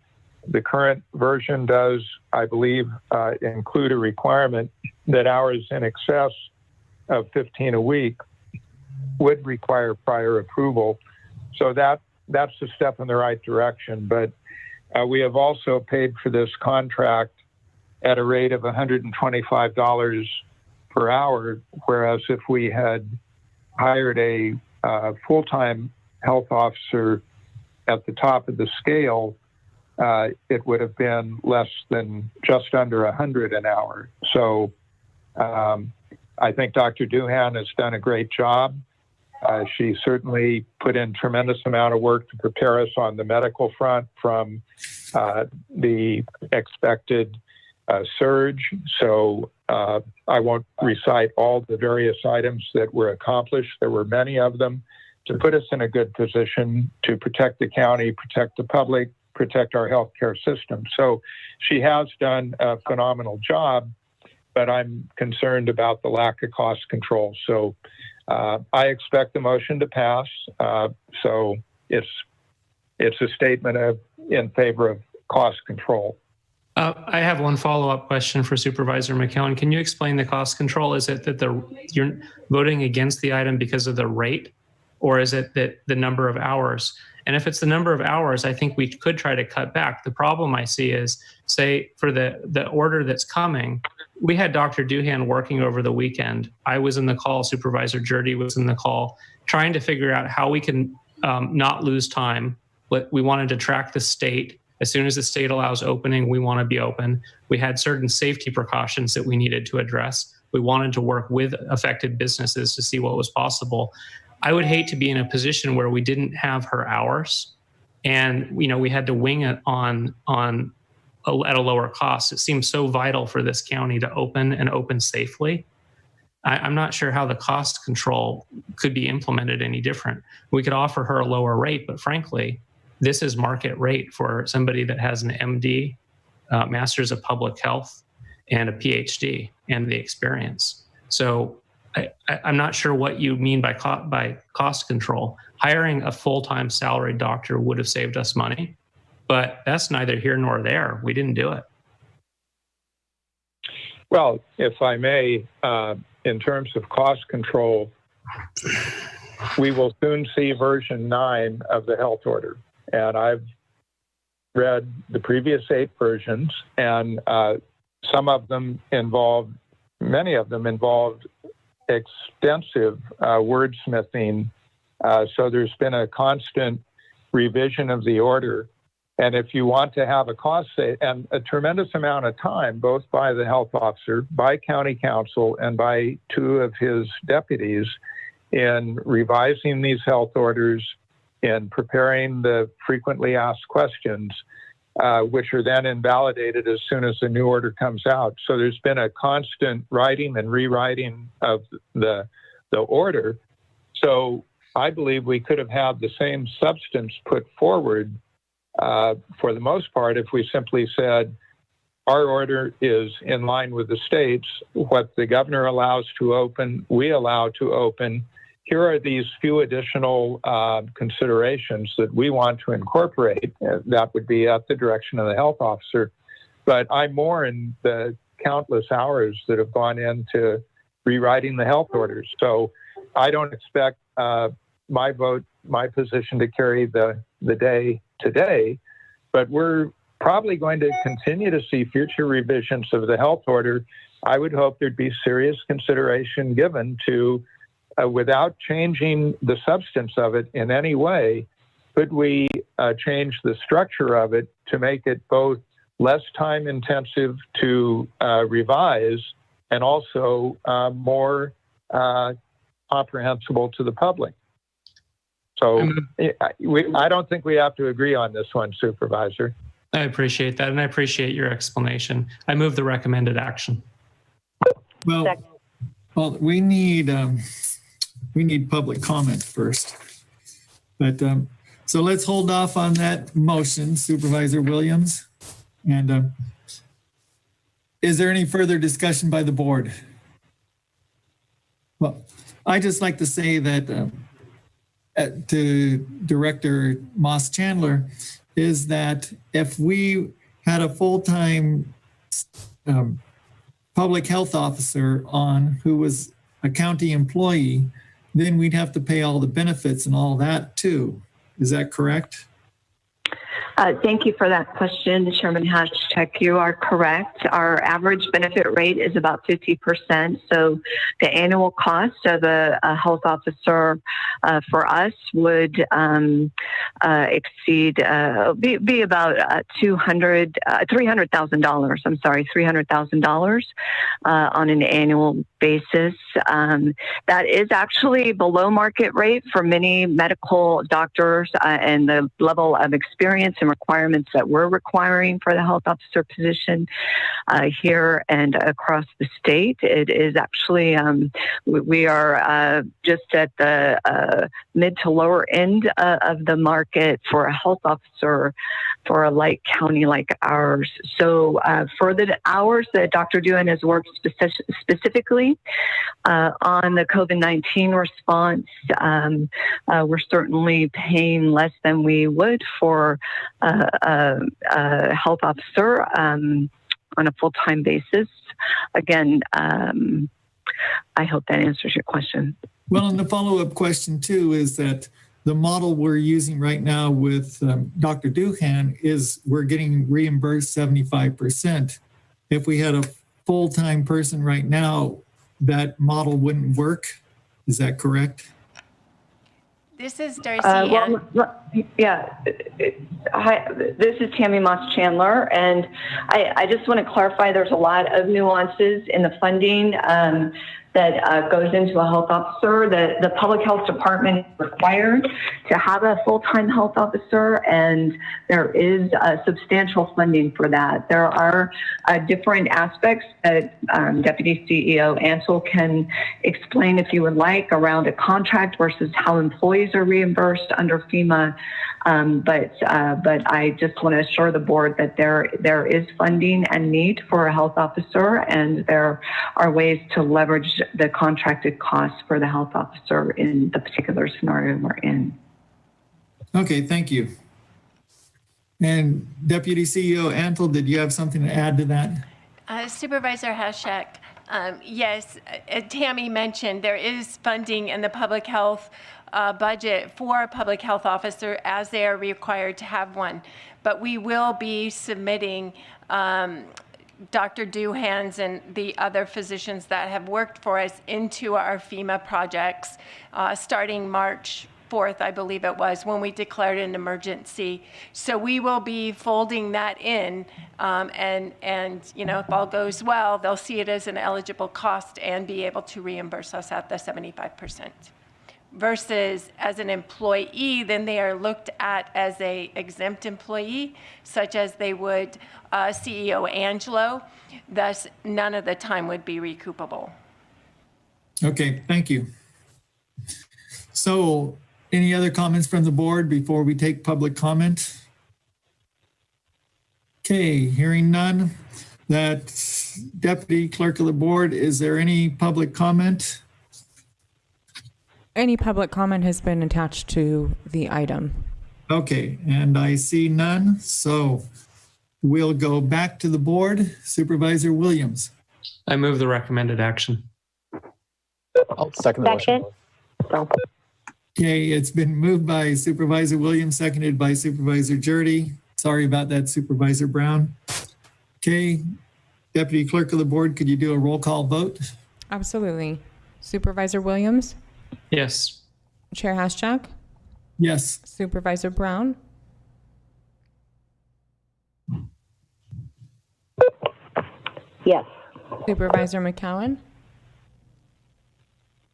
The current version does, I believe, include a requirement that hours in excess of 15 a week would require prior approval. So that's a step in the right direction. But we have also paid for this contract at a rate of $125 per hour, whereas if we had hired a full-time health officer at the top of the scale, it would have been less than just under $100 an hour. So I think Dr. Doohan has done a great job. She certainly put in tremendous amount of work to prepare us on the medical front from the expected surge. So I won't recite all the various items that were accomplished. There were many of them to put us in a good position to protect the county, protect the public, protect our healthcare system. So she has done a phenomenal job, but I'm concerned about the lack of cost control. So I expect the motion to pass. So it's a statement in favor of cost control. I have one follow-up question for Supervisor McCowan. Can you explain the cost control? Is it that you're voting against the item because of the rate, or is it that the number of hours? And if it's the number of hours, I think we could try to cut back. The problem I see is, say, for the order that's coming, we had Dr. Doohan working over the weekend. I was in the call, Supervisor Jurdy was in the call, trying to figure out how we can not lose time. But we wanted to track the state. As soon as the state allows opening, we want to be open. We had certain safety precautions that we needed to address. We wanted to work with affected businesses to see what was possible. I would hate to be in a position where we didn't have her hours and we had to wing it at a lower cost. It seems so vital for this county to open and open safely. I'm not sure how the cost control could be implemented any different. We could offer her a lower rate, but frankly, this is market rate for somebody that has an MD, Masters of Public Health, and a PhD and the experience. So I'm not sure what you mean by cost control. Hiring a full-time salaried doctor would have saved us money, but that's neither here nor there. We didn't do it. Well, if I may, in terms of cost control, we will soon see version 9 of the health order. And I've read the previous 8 versions, and many of them involved extensive wordsmithing. So there's been a constant revision of the order. And if you want to have and a tremendous amount of time, both by the health officer, by county council, and by 2 of his deputies in revising these health orders, in preparing the frequently asked questions, which are then invalidated as soon as the new order comes out. So there's been a constant writing and rewriting of the order. So I believe we could have had the same substance put forward for the most part if we simply said, our order is in line with the states. What the governor allows to open, we allow to open. Here are these few additional considerations that we want to incorporate. That would be at the direction of the health officer. But I'm more in the countless hours that have gone into rewriting the health orders. So I don't expect my position to carry the day today, but we're probably going to continue to see future revisions of the health order. I would hope there'd be serious consideration given to, without changing the substance of it in any way, could we change the structure of it to make it both less time intensive to revise and also more comprehensible to the public? So I don't think we have to agree on this one, Supervisor. I appreciate that, and I appreciate your explanation. I move the recommended action. Well, we need public comment first. But so let's hold off on that motion, Supervisor Williams. And is there any further discussion by the board? Well, I just like to say that to Director Moss Chandler is that if we had a full-time public health officer on who was a county employee, then we'd have to pay all the benefits and all that too. Is that correct? Thank you for that question, Chairman Hashcheck. You are correct. Our average benefit rate is about 50%. So the annual cost of a health officer for us would exceed, be about $300,000. I'm sorry, $300,000 on an annual basis. That is actually below market rate for many medical doctors and the level of experience and requirements that we're requiring for the health officer position here and across the state. It is actually, we are just at the mid to lower end of the market for a health officer for a light county like ours. So for the hours that Dr. Dewan has worked specifically on the COVID-19 response, we're certainly paying less than we would for a health officer on a full-time basis. Again, I hope that answers your question. Well, and the follow-up question too is that the model we're using right now with Dr. Duhan is we're getting reimbursed 75%. If we had a full-time person right now, that model wouldn't work. Is that correct? This is Darcy. Yeah. Hi, this is Tammy Moss Chandler, and I just want to clarify there's a lot of nuances in the funding that goes into a health officer. The public health department is required to have a full-time health officer, and there is substantial funding for that. There are different aspects that Deputy CEO Ansel can explain if you would like around a contract versus how employees are reimbursed under FEMA. But I just want to assure the board that there is funding and need for a health officer, and there are ways to leverage the contracted costs for the health officer in the particular scenario we're in. Okay, thank you. And Deputy CEO Antle, did you have something to add to that? Supervisor Hashek, yes, Tammy mentioned there is funding in the public health budget for a public health officer as they are required to have one. But we will be submitting Dr. Duhan's and the other physicians that have worked for us into our FEMA projects starting March 4th, I believe it was, when we declared an emergency. So we will be folding that in, and you know, if all goes well, they'll see it as an eligible cost and be able to reimburse us at the 75%. Versus as an employee, then they are looked at as a exempt employee, such as they would CEO Angelo. Thus, none of the time would be recoupable. Okay, thank you. So, any other comments from the board before we take public comment? Okay, hearing none. That Deputy Clerk of the Board, is there any public comment? Any public comment has been attached to the item. Okay, and I see none, so we'll go back to the board. Supervisor Williams. I move the recommended action. I'll second the motion. Okay, it's been moved by Supervisor Williams, seconded by Supervisor Jurdy. Sorry about that, Supervisor Brown. Okay, Deputy Clerk of the Board, could you do a roll call vote? Absolutely. Supervisor Williams? Yes. Chair Haschak? Yes. Supervisor Brown? Yes. Supervisor McCowan?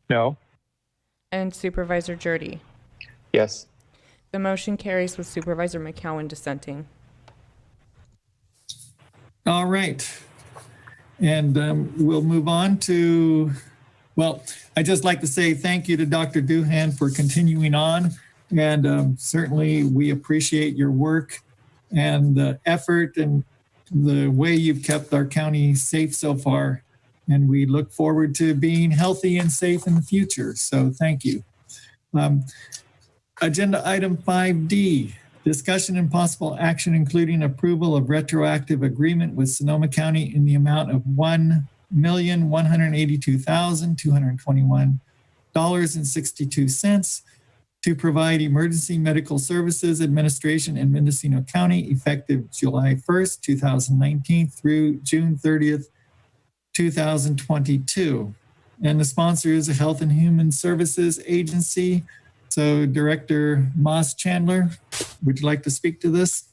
No. And Supervisor Jurdy? Yes. The motion carries with Supervisor McCowan dissenting. All right. And we'll move on to, well, I'd just like to say thank you to Dr. Doohan for continuing on. And certainly we appreciate your work and the effort and the way you've kept our county safe so far. And we look forward to being healthy and safe in the future. So thank you. Agenda item 5D, discussion and possible action, including approval of retroactive agreement with Sonoma County in the amount of $1,182,221.62 to provide emergency medical services administration in Mendocino County effective July 1st, 2019 through June 30th, 2022. And the sponsor is a Health and Human Services Agency. So Director Moss Chandler, would you like to speak to this?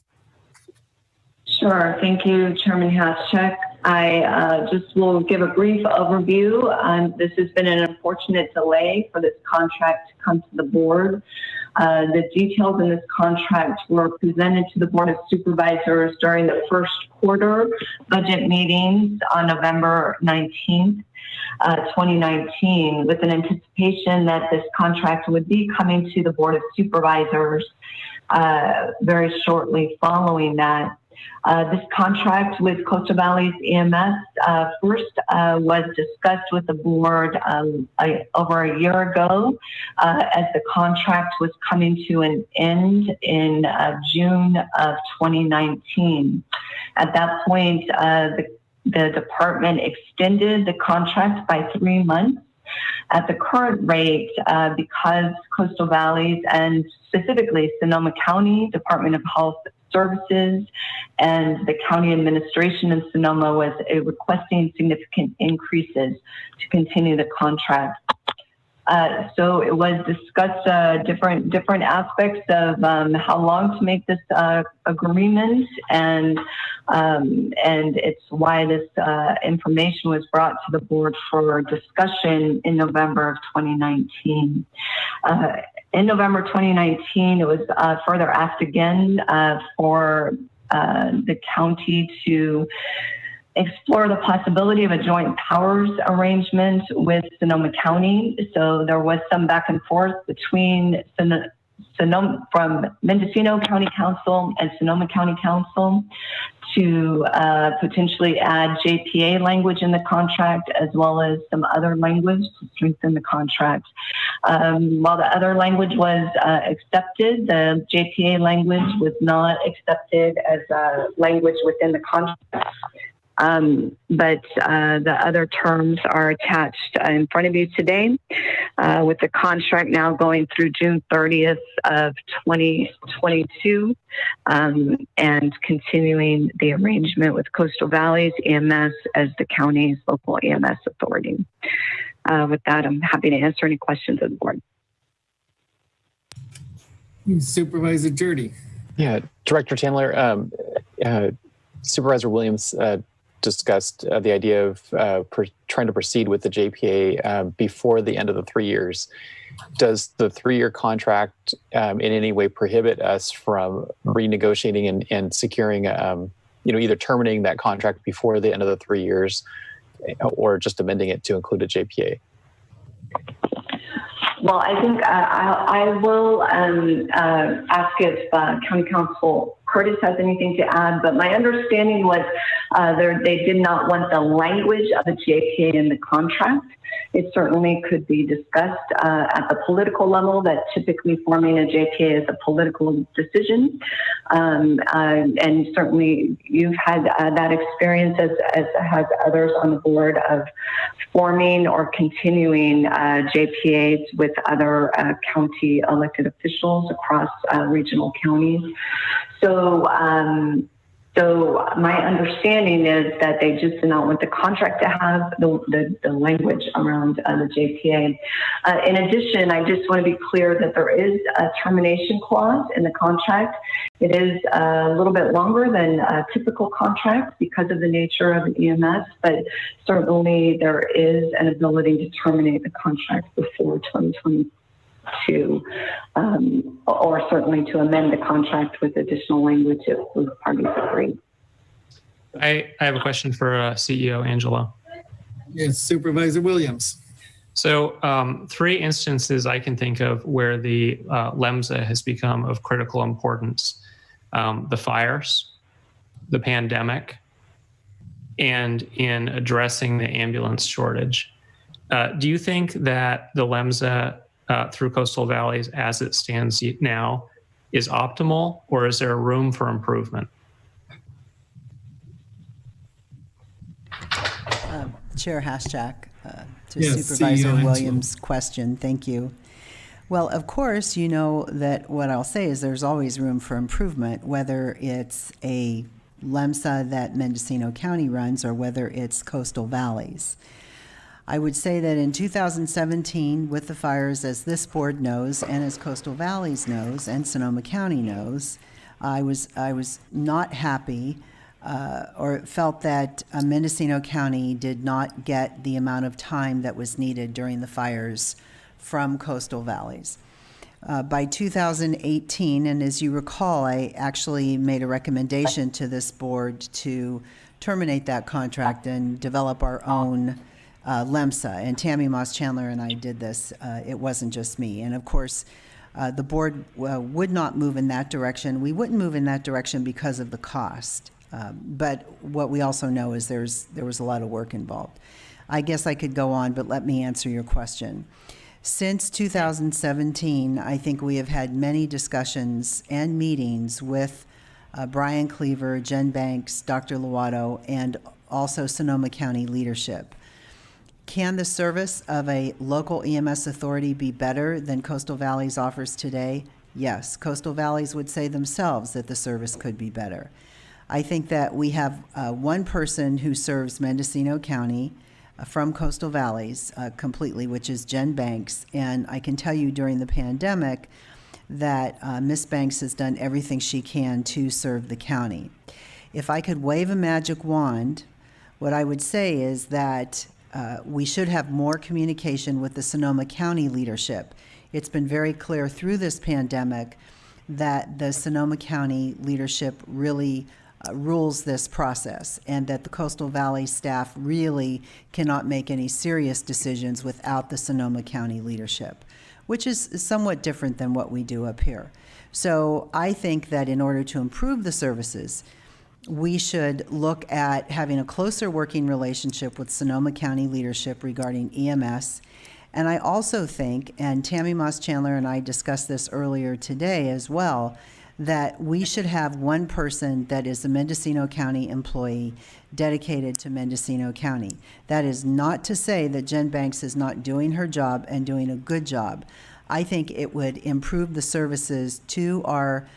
Sure. Thank you, Chairman Haschak. I just will give a brief overview. This has been an unfortunate delay for this contract to come to the board. The details in this contract were presented to the Board of Supervisors during the first quarter budget meetings on November 19th, 2019, with an anticipation that this contract would be coming to the Board of Supervisors very shortly following that. This contract with Coastal Valleys EMS first was discussed with the board over a year ago as the contract was coming to an end in June of 2019. At that point, the department extended the contract by 3 months. At the current rate, because Coastal Valleys and specifically Sonoma County Department of Health Services and the county administration in Sonoma was requesting significant increases to continue the contract. So it was discussed different aspects of how long to make this agreement, and it's why this information was brought to the board for discussion in November of 2019. In November 2019, it was further asked again for the county to explore the possibility of a joint powers arrangement with Sonoma County. So there was some back and forth between from Mendocino County Council and Sonoma County Council to potentially add JPA language in the contract, as well as some other language to strengthen the contract. While the other language was accepted, the JPA language was not accepted as a language within the contract. But the other terms are attached in front of you today, with the contract now going through June 30th of 2022, and continuing the arrangement with Coastal Valleys EMS as the county's local EMS authority. With that, I'm happy to answer any questions of the board. Supervisor Jurdy. Yeah, Director Chandler, Supervisor Williams discussed the idea of trying to proceed with the JPA before the end of the 3 years. Does the 3-year contract in any way prohibit us from renegotiating and securing, either terminating that contract before the end of the 3 years, or just amending it to include a JPA? Well, I think I will ask if County Council Curtis has anything to add, but my understanding was they did not want the language of a JPA in the contract. It certainly could be discussed at the political level, that typically forming a JPA is a political decision. And certainly you've had that experience, as has others on the board, of forming or continuing JPAs with other county elected officials across regional counties. So my understanding is that they just did not want the contract to have the language around the JPA. In addition, I just want to be clear that there is a termination clause in the contract. It is a little bit longer than a typical contract because of the nature of an EMS, but certainly there is an ability to terminate the contract before 2022. Or certainly to amend the contract with additional language if both parties agree. I have a question for CEO Angelo. Yes, Supervisor Williams. So 3 instances I can think of where the LEMSA has become of critical importance: the fires, the pandemic, and in addressing the ambulance shortage. Do you think that the LEMSA through Coastal Valleys as it stands now is optimal, or is there room for improvement? Chair Haschak, to Yes, Supervisor CEO Williams' question. Thank you. Well, of course, you know that what I'll say is there's always room for improvement, whether it's a LEMSA that Mendocino County runs or whether it's Coastal Valleys. I would say that in 2017, with the fires, as this board knows, and as Coastal Valleys knows, and Sonoma County knows, I was not happy or felt that Mendocino County did not get the amount of time that was needed during the fires from Coastal Valleys. By 2018, and as you recall, I actually made a recommendation to this board to terminate that contract and develop our own LEMSA, and Tammy Moss-Chandler and I did this. It wasn't just me. And of course, the board would not move in that direction. We wouldn't move in that direction because of the cost. But what we also know is there was a lot of work involved. I guess I could go on, but let me answer your question. Since 2017, I think we have had many discussions and meetings with Brian Cleaver, Jen Banks, Dr. Lovato, and also Sonoma County leadership. Can the service of a local EMS authority be better than Coastal Valleys offers today? Yes. Coastal Valleys would say themselves that the service could be better. I think that we have one person who serves Mendocino County from Coastal Valleys completely, which is Jen Banks. And I can tell you during the pandemic that Ms. Banks has done everything she can to serve the county. If I could wave a magic wand, what I would say is that we should have more communication with the Sonoma County leadership. It's been very clear through this pandemic that the Sonoma County leadership really rules this process, and that the Coastal Valley staff really cannot make any serious decisions without the Sonoma County leadership, which is somewhat different than what we do up here. So I think that in order to improve the services, we should look at having a closer working relationship with Sonoma County leadership regarding EMS. And I also think, and Tammy Moss-Chandler and I discussed this earlier today as well, that we should have one person that is a Mendocino County employee dedicated to Mendocino County. That is not to say that Jen Banks is not doing her job and doing a good job. I think it would improve the services to our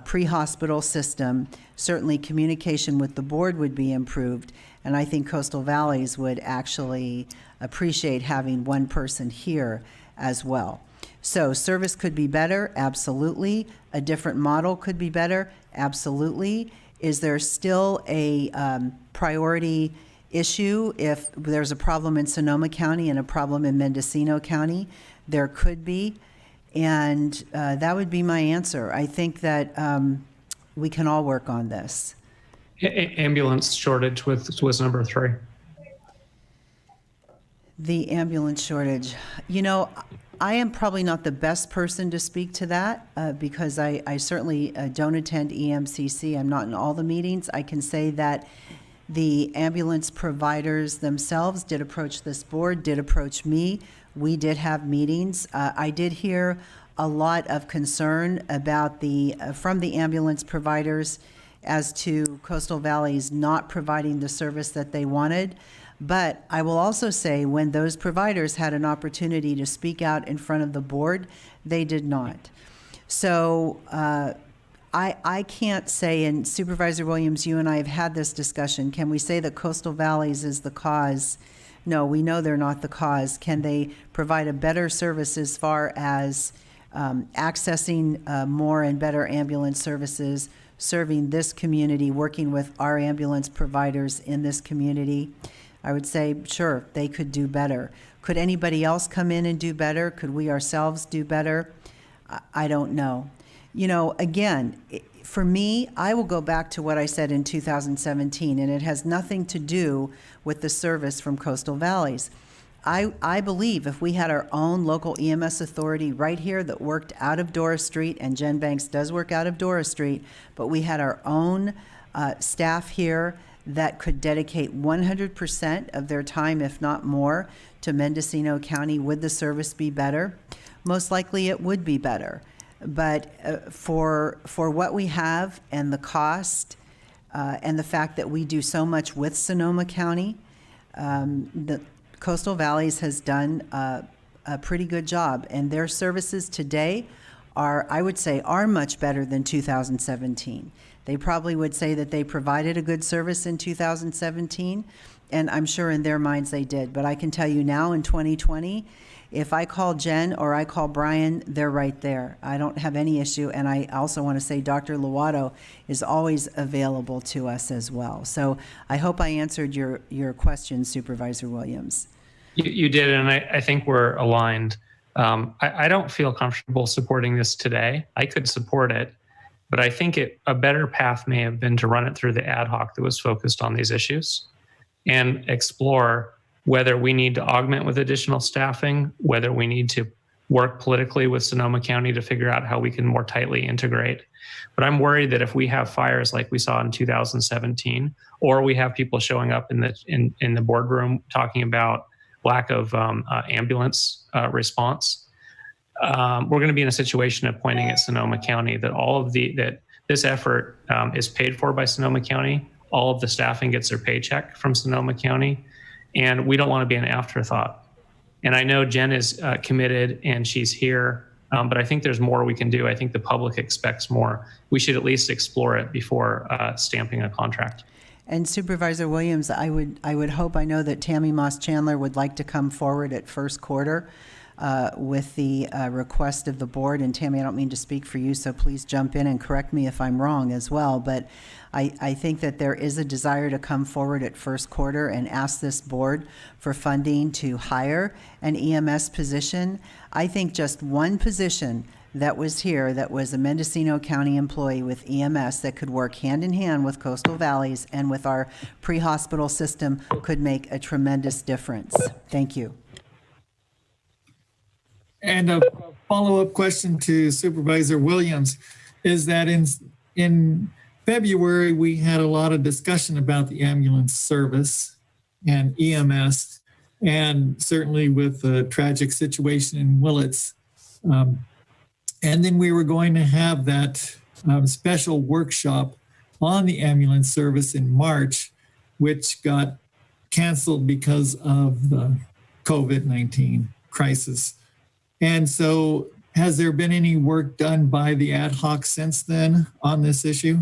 pre-hospital system. Certainly communication with the board would be improved, and I think Coastal Valleys would actually appreciate having one person here as well. So service could be better, absolutely. A different model could be better, absolutely. Is there still a priority issue if there's a problem in Sonoma County and a problem in Mendocino County? There could be, and that would be my answer. I think that we can all work on this. Ambulance shortage was number 3. The ambulance shortage. You know, I am probably not the best person to speak to that because I certainly don't attend EMCC. I'm not in all the meetings. I can say that The ambulance providers themselves did approach this board, did approach me. We did have meetings. I did hear a lot of concern about from the ambulance providers as to Coastal Valleys not providing the service that they wanted. But I will also say, when those providers had an opportunity to speak out in front of the board, they did not. So I can't say, and Supervisor Williams, you and I have had this discussion, can we say that Coastal Valleys is the cause? No, we know they're not the cause. Can they provide a better service as far as accessing more and better ambulance services, serving this community, working with our ambulance providers in this community? I would say, sure, they could do better. Could anybody else come in and do better? Could we ourselves do better? I don't know. You know, again, for me, I will go back to what I said in 2017, and it has nothing to do with the service from Coastal Valleys. I believe if we had our own local EMS authority right here that worked out of Doris Street, and Jen Banks does work out of Doris Street, but we had our own staff here that could dedicate 100% of their time, if not more, to Mendocino County, would the service be better? Most likely it would be better. But for what we have and the cost and the fact that we do so much with Sonoma County, the Coastal Valleys has done a pretty good job. And their services today are, I would say, are much better than 2017. They probably would say that they provided a good service in 2017, and I'm sure in their minds they did. But I can tell you now in 2020, if I call Jen or I call Brian, they're right there. I don't have any issue. And I also want to say Dr. Lovato is always available to us as well. So I hope I answered your question, Supervisor Williams. You did, and I think we're aligned. I don't feel comfortable supporting this today. I could support it, but I think a better path may have been to run it through the ad hoc that was focused on these issues and explore whether we need to augment with additional staffing, whether we need to work politically with Sonoma County to figure out how we can more tightly integrate. But I'm worried that if we have fires like we saw in 2017, or we have people showing up in the boardroom talking about lack of ambulance response, we're going to be in a situation of pointing at Sonoma County that this effort is paid for by Sonoma County. All of the staffing gets their paycheck from Sonoma County, and we don't want to be an afterthought. And I know Jen is committed and she's here, but I think there's more we can do. I think the public expects more. We should at least explore it before stamping a contract. And Supervisor Williams, I would hope, I know that Tammy Moss Chandler would like to come forward at first quarter with the request of the board. And Tammy, I don't mean to speak for you, so please jump in and correct me if I'm wrong as well. But I think that there is a desire to come forward at first quarter and ask this board for funding to hire an EMS position. I think just one position that was here that was a Mendocino County employee with EMS that could work hand in hand with Coastal Valleys and with our pre-hospital system could make a tremendous difference. Thank you. And a follow-up question to Supervisor Williams is that in February, we had a lot of discussion about the ambulance service and EMS, and certainly with the tragic situation in Willits. And then we were going to have that special workshop on the ambulance service in March, which got canceled because of the COVID-19 crisis. And so has there been any work done by the ad hoc since then on this issue?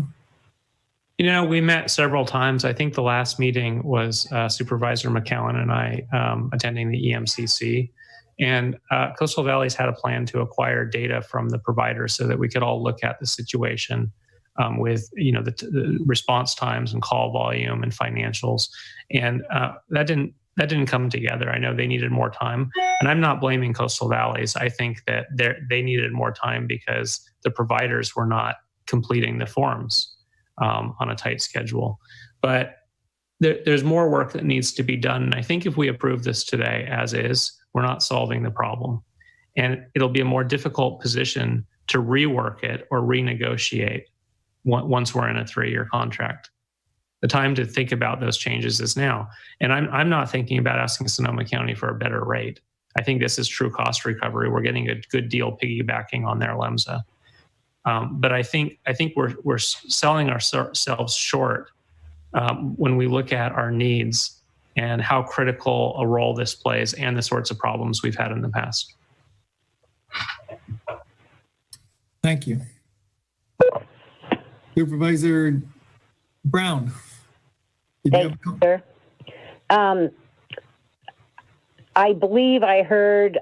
You know, we met several times. I think the last meeting was Supervisor McCowan and I attending the EMCC. And Coastal Valleys had a plan to acquire data from the providers so that we could all look at the situation with, the response times and call volume and financials. And that didn't come together. I know they needed more time, and I'm not blaming Coastal Valleys. I think that they needed more time because the providers were not completing the forms on a tight schedule. But there's more work that needs to be done. And I think if we approve this today as is, we're not solving the problem. And it'll be a more difficult position to rework it or renegotiate once we're in a 3-year contract. The time to think about those changes is now. And I'm not thinking about asking Sonoma County for a better rate. I think this is true cost recovery. We're getting a good deal piggybacking on their LEMSA. But I think we're selling ourselves short when we look at our needs and how critical a role this plays and the sorts of problems we've had in the past. Thank you. Supervisor Brown. Thank you, sir. I believe I heard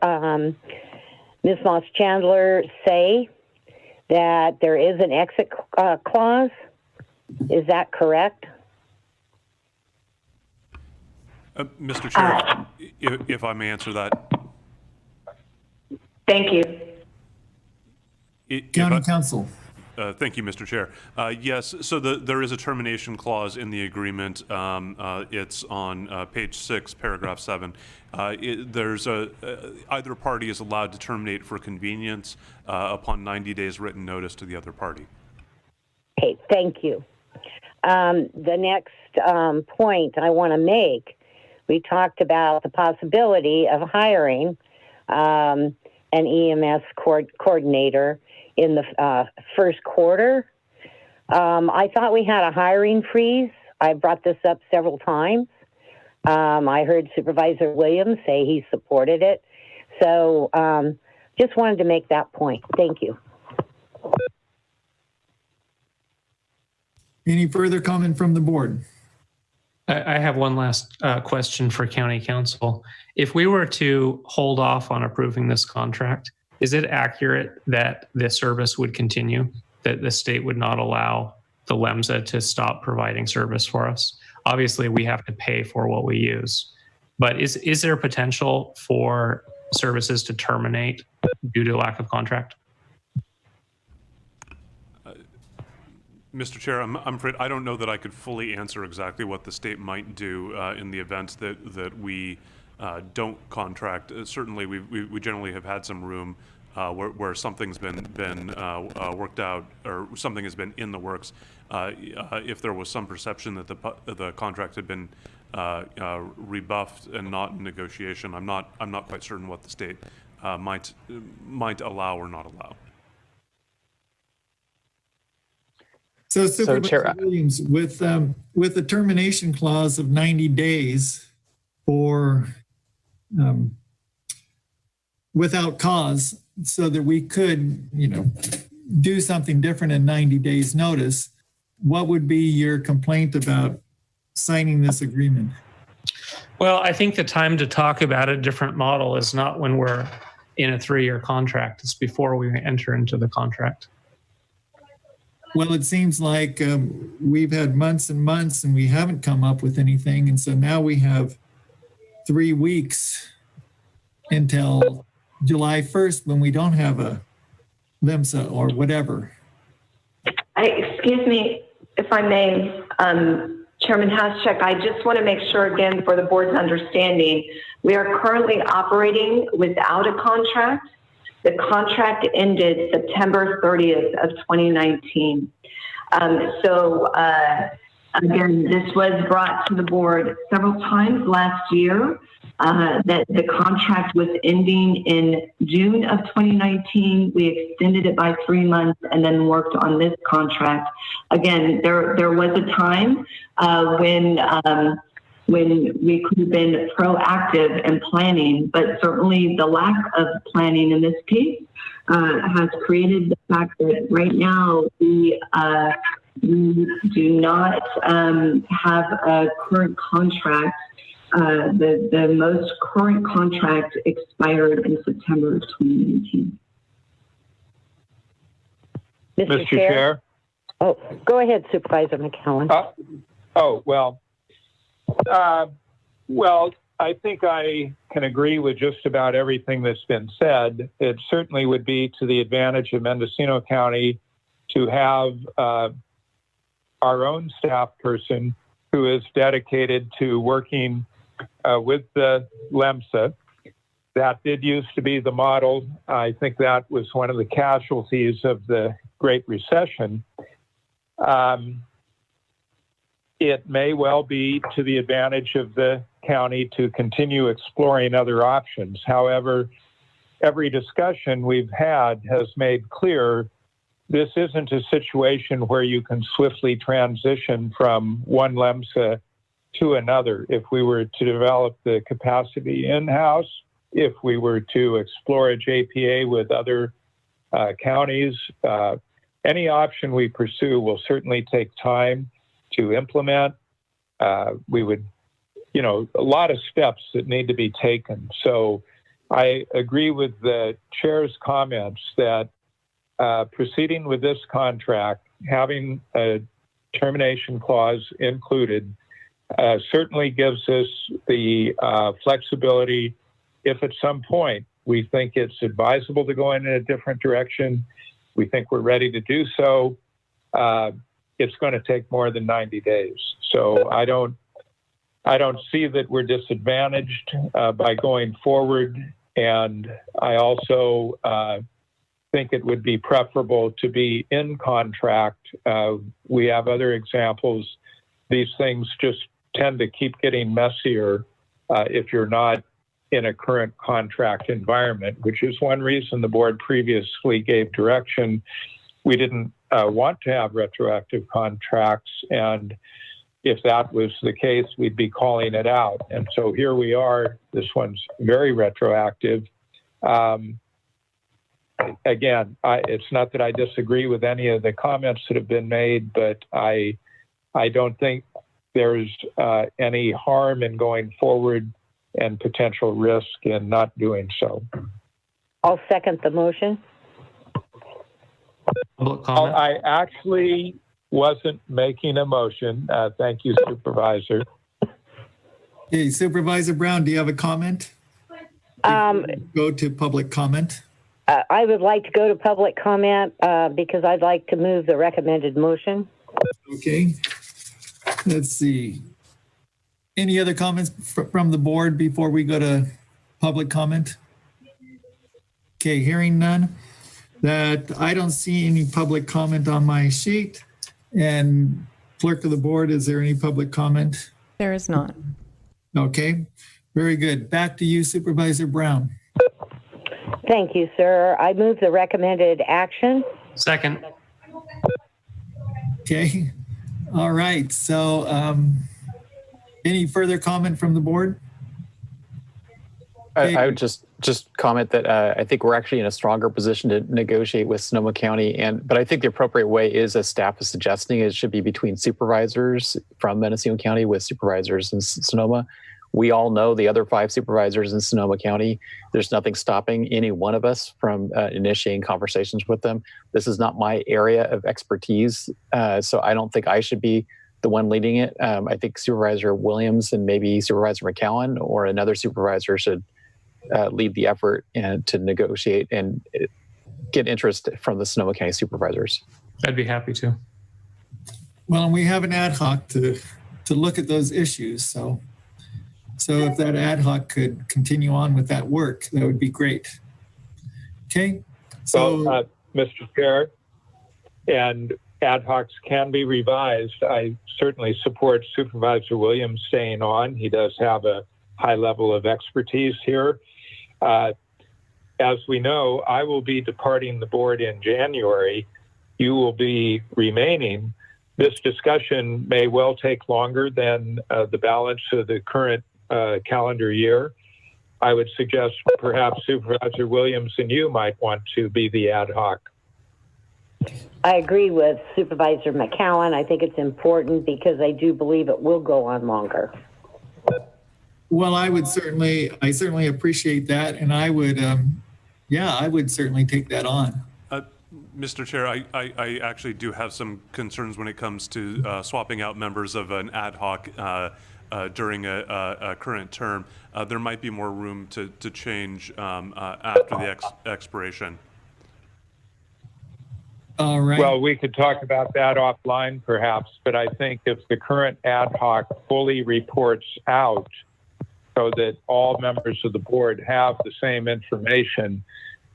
Ms. Moss Chandler say that there is an exit clause. Is that correct? Mr. Chair, if I may answer that. Thank you. County Council. Thank you, Mr. Chair. Yes, so there is a termination clause in the agreement. It's on page 6, paragraph 7. Either party is allowed to terminate for convenience upon 90 days written notice to the other party. Okay, thank you. The next point I want to make, we talked about the possibility of hiring an EMS coordinator in the first quarter. I thought we had a hiring freeze. I brought this up several times. I heard Supervisor Williams say he supported it. So just wanted to make that point. Thank you. Any further comment from the board? I have one last question for County Council. If we were to hold off on approving this contract, is it accurate that the service would continue, that the state would not allow the LEMSA to stop providing service for us? Obviously, we have to pay for what we use, but is there potential for services to terminate due to lack of contract? Mr. Chair, I'm afraid I don't know that I could fully answer exactly what the state might do in the event that we don't contract. Certainly, we generally have had some room where something's been worked out or something has been in the works. If there was some perception that the contract had been rebuffed and not in negotiation, I'm not quite certain what the state might allow or not allow. So Supervisor Williams, with the termination clause of 90 days for without cause, so that we could, do something different in 90 days notice, what would be your complaint about signing this agreement? Well, I think the time to talk about a different model is not when we're in a 3-year contract. It's before we enter into the contract. Well, it seems like we've had months and months and we haven't come up with anything. And so now we have 3 weeks until July 1st when we don't have a LEMSA or whatever. Excuse me, if I may, Chairman Haschek, I just want to make sure again for the board's understanding, we are currently operating without a contract. The contract ended September 30th of 2019. Again, this was brought to the board several times last year, that the contract was ending in June of 2019. We extended it by 3 months and then worked on this contract. Again, there was a time when we could have been proactive in planning, but certainly the lack of planning in this case has created the fact that right now we do not have a current contract. The most current contract expired in September of 2019. Mr. Chair? Oh, go ahead, Supervisor McCowan. Well, I think I can agree with just about everything that's been said. It certainly would be to the advantage of Mendocino County to have our own staff person who is dedicated to working with the LEMSA. That did used to be the model. I think that was one of the casualties of the Great Recession. it may well be to the advantage of the county to continue exploring other options. However, every discussion we've had has made clear this isn't a situation where you can swiftly transition from one LEMSA to another. If we were to develop the capacity in-house, if we were to explore a JPA with other counties, any option we pursue will certainly take time to implement. We would, a lot of steps that need to be taken. So I agree with the chair's comments that proceeding with this contract, having a termination clause included, certainly gives us the flexibility. If at some point we think it's advisable to go in a different direction, we think we're ready to do so, it's going to take more than 90 days. So I don't see that we're disadvantaged by going forward. And I also think it would be preferable to be in contract. We have other examples. These things just tend to keep getting messier if you're not in a current contract environment, which is one reason the board previously gave direction. We didn't want to have retroactive contracts, and if that was the case, we'd be calling it out. And so here we are. This one's very retroactive. Again, it's not that I disagree with any of the comments that have been made, but I don't think there's any harm in going forward and potential risk in not doing so. I'll second the motion. Public comment? I actually wasn't making a motion. Thank you, Supervisor. Okay, Supervisor Brown, do you have a comment? Go to public comment. I would like to go to public comment because I'd like to move the recommended motion. Okay. Let's see. Any other comments from the board before we go to public comment? Okay, hearing none. That I don't see any public comment on my sheet. And clerk of the board, is there any public comment? There is not. Okay, very good. Back to you, Supervisor Brown. Thank you, sir. I move the recommended action. Second. Okay, all right. So any further comment from the board? I would just comment that I think we're actually in a stronger position to negotiate with Sonoma County, but I think the appropriate way is, as staff is suggesting, it should be between supervisors from Mendocino County with supervisors in Sonoma. We all know the other 5 supervisors in Sonoma County. There's nothing stopping any one of us from initiating conversations with them. This is not my area of expertise, so I don't think I should be the one leading it. I think Supervisor Williams and maybe Supervisor McCowan or another supervisor should lead the effort and to negotiate and get interest from the Sonoma County supervisors. I'd be happy to. Well, and we have an ad hoc to look at those issues. So if that ad hoc could continue on with that work, that would be great. Okay. So, Mr. Chair, and ad hocs can be revised. I certainly support Supervisor Williams staying on. He does have a high level of expertise here. As we know, I will be departing the board in January. You will be remaining. This discussion may well take longer than the balance of the current calendar year. I would suggest perhaps Supervisor Williams and you might want to be the ad hoc. I agree with Supervisor McCowan. I think it's important because I do believe it will go on longer. well, I certainly appreciate that. And I would, I would certainly take that on. Mr. Chair, I actually do have some concerns when it comes to swapping out members of an ad hoc during a current term. There might be more room to change after the expiration. All right. Well, we could talk about that offline perhaps, but I think if the current ad hoc fully reports out so that all members of the board have the same information,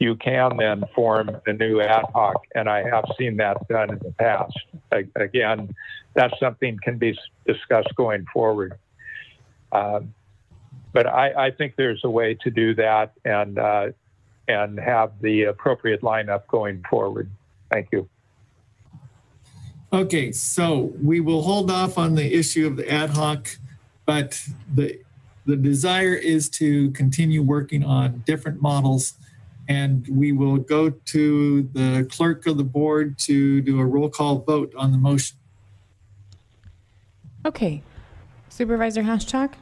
you can then form a new ad hoc, and I have seen that done in the past. Again, that's something can be discussed going forward. But I think there's a way to do that and have the appropriate lineup going forward. Thank you. Okay, so we will hold off on the issue of the ad hoc, but the desire is to continue working on different models, and we will go to the clerk of the board to do a roll call vote on the motion. Okay. Supervisor Haschak?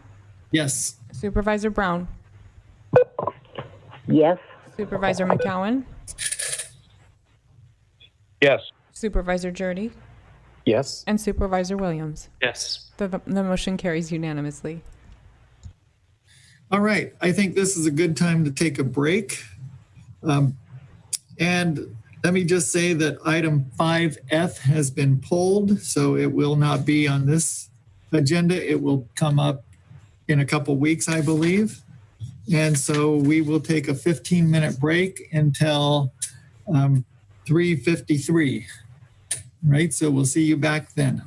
Yes. Supervisor Brown? Yes. Supervisor McCowan? Yes. Supervisor Jurdy? Yes. And Supervisor Williams? Yes. The motion carries unanimously. All right, I think this is a good time to take a break. And let me just say that item 5F has been pulled, so it will not be on this agenda. It will come up in a couple weeks, I believe. And so we will take a 15-minute break until 3:53. Right, so we'll see you back then.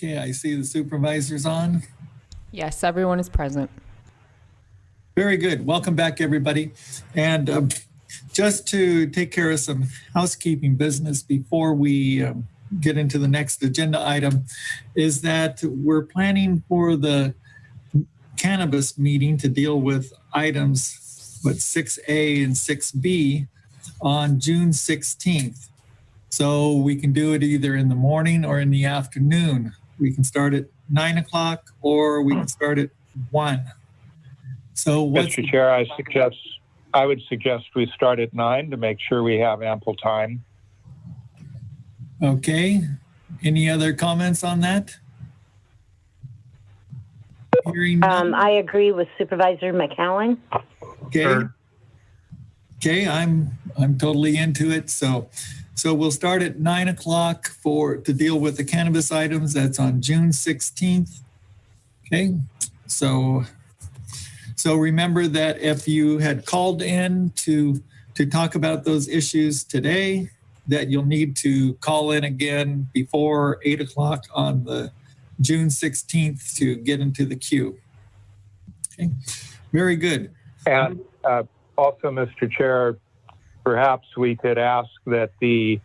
Okay, I see the supervisors on. Yes, everyone is present. Very good. Welcome back, everybody. And just to take care of some housekeeping business before we get into the next agenda item, is that we're planning for the cannabis meeting to deal with items, 6A and 6B on June 16th. So we can do it either in the morning or in the afternoon. We can start at 9 o'clock or we can start at 1. So Mr. Chair, I would suggest we start at 9 to make sure we have ample time. Okay. Any other comments on that? Hearing none. I agree with Supervisor McCowan. Okay. Sure. Okay, I'm totally into it. So we'll start at 9 o'clock to deal with the cannabis items. That's on June 16th. Okay. So remember that if you had called in to talk about those issues today, that you'll need to call in again before 8 o'clock on the June 16th to get into the queue. Okay, very good. And also, Mr. Chair, perhaps we could ask that the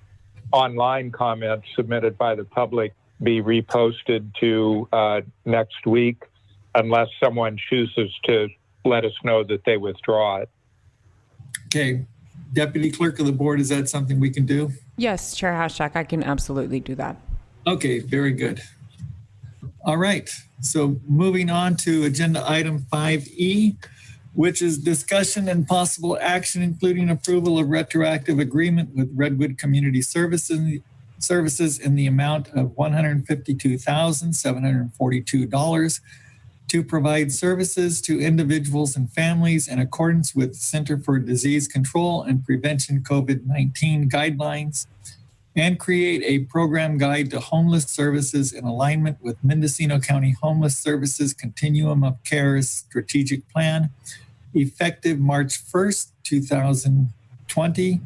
online comments submitted by the public be reposted to next week, unless someone chooses to let us know that they withdraw it. Okay. Deputy Clerk of the Board, is that something we can do? Yes, Chair Hashak, I can absolutely do that. Okay, very good. All right. So moving on to agenda item 5E, which is discussion and possible action, including approval of retroactive agreement with Redwood Community Services in the amount of $152,742 to provide services to individuals and families in accordance with Center for Disease Control and Prevention COVID-19 guidelines, and create a program guide to homeless services in alignment with Mendocino County Homeless Services Continuum of Care's strategic plan, effective March 1st, 2020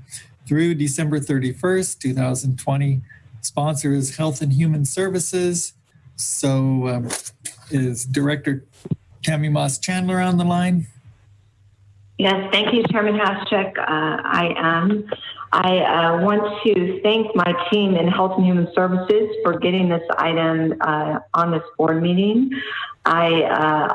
through December 31st, 2020. Sponsor is Health and Human Services. So is Director Tammy Moss Chandler on the line? Yes, thank you, Chairman Haschek. I am. I want to thank my team in Health and Human Services for getting this item on this board meeting. I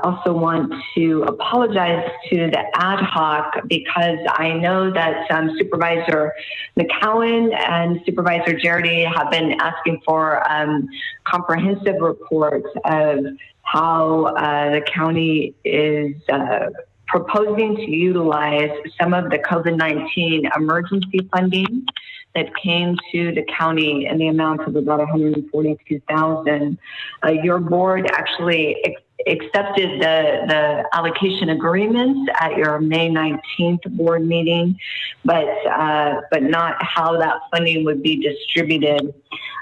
also want to apologize to the ad hoc because I know that Supervisor McCowan and Supervisor Jardy have been asking for comprehensive reports of how the county is proposing to utilize some of the COVID-19 emergency funding that came to the county in the amount of about $142,000. Your board actually accepted the allocation agreements at your May 19th board meeting, but not how that funding would be distributed.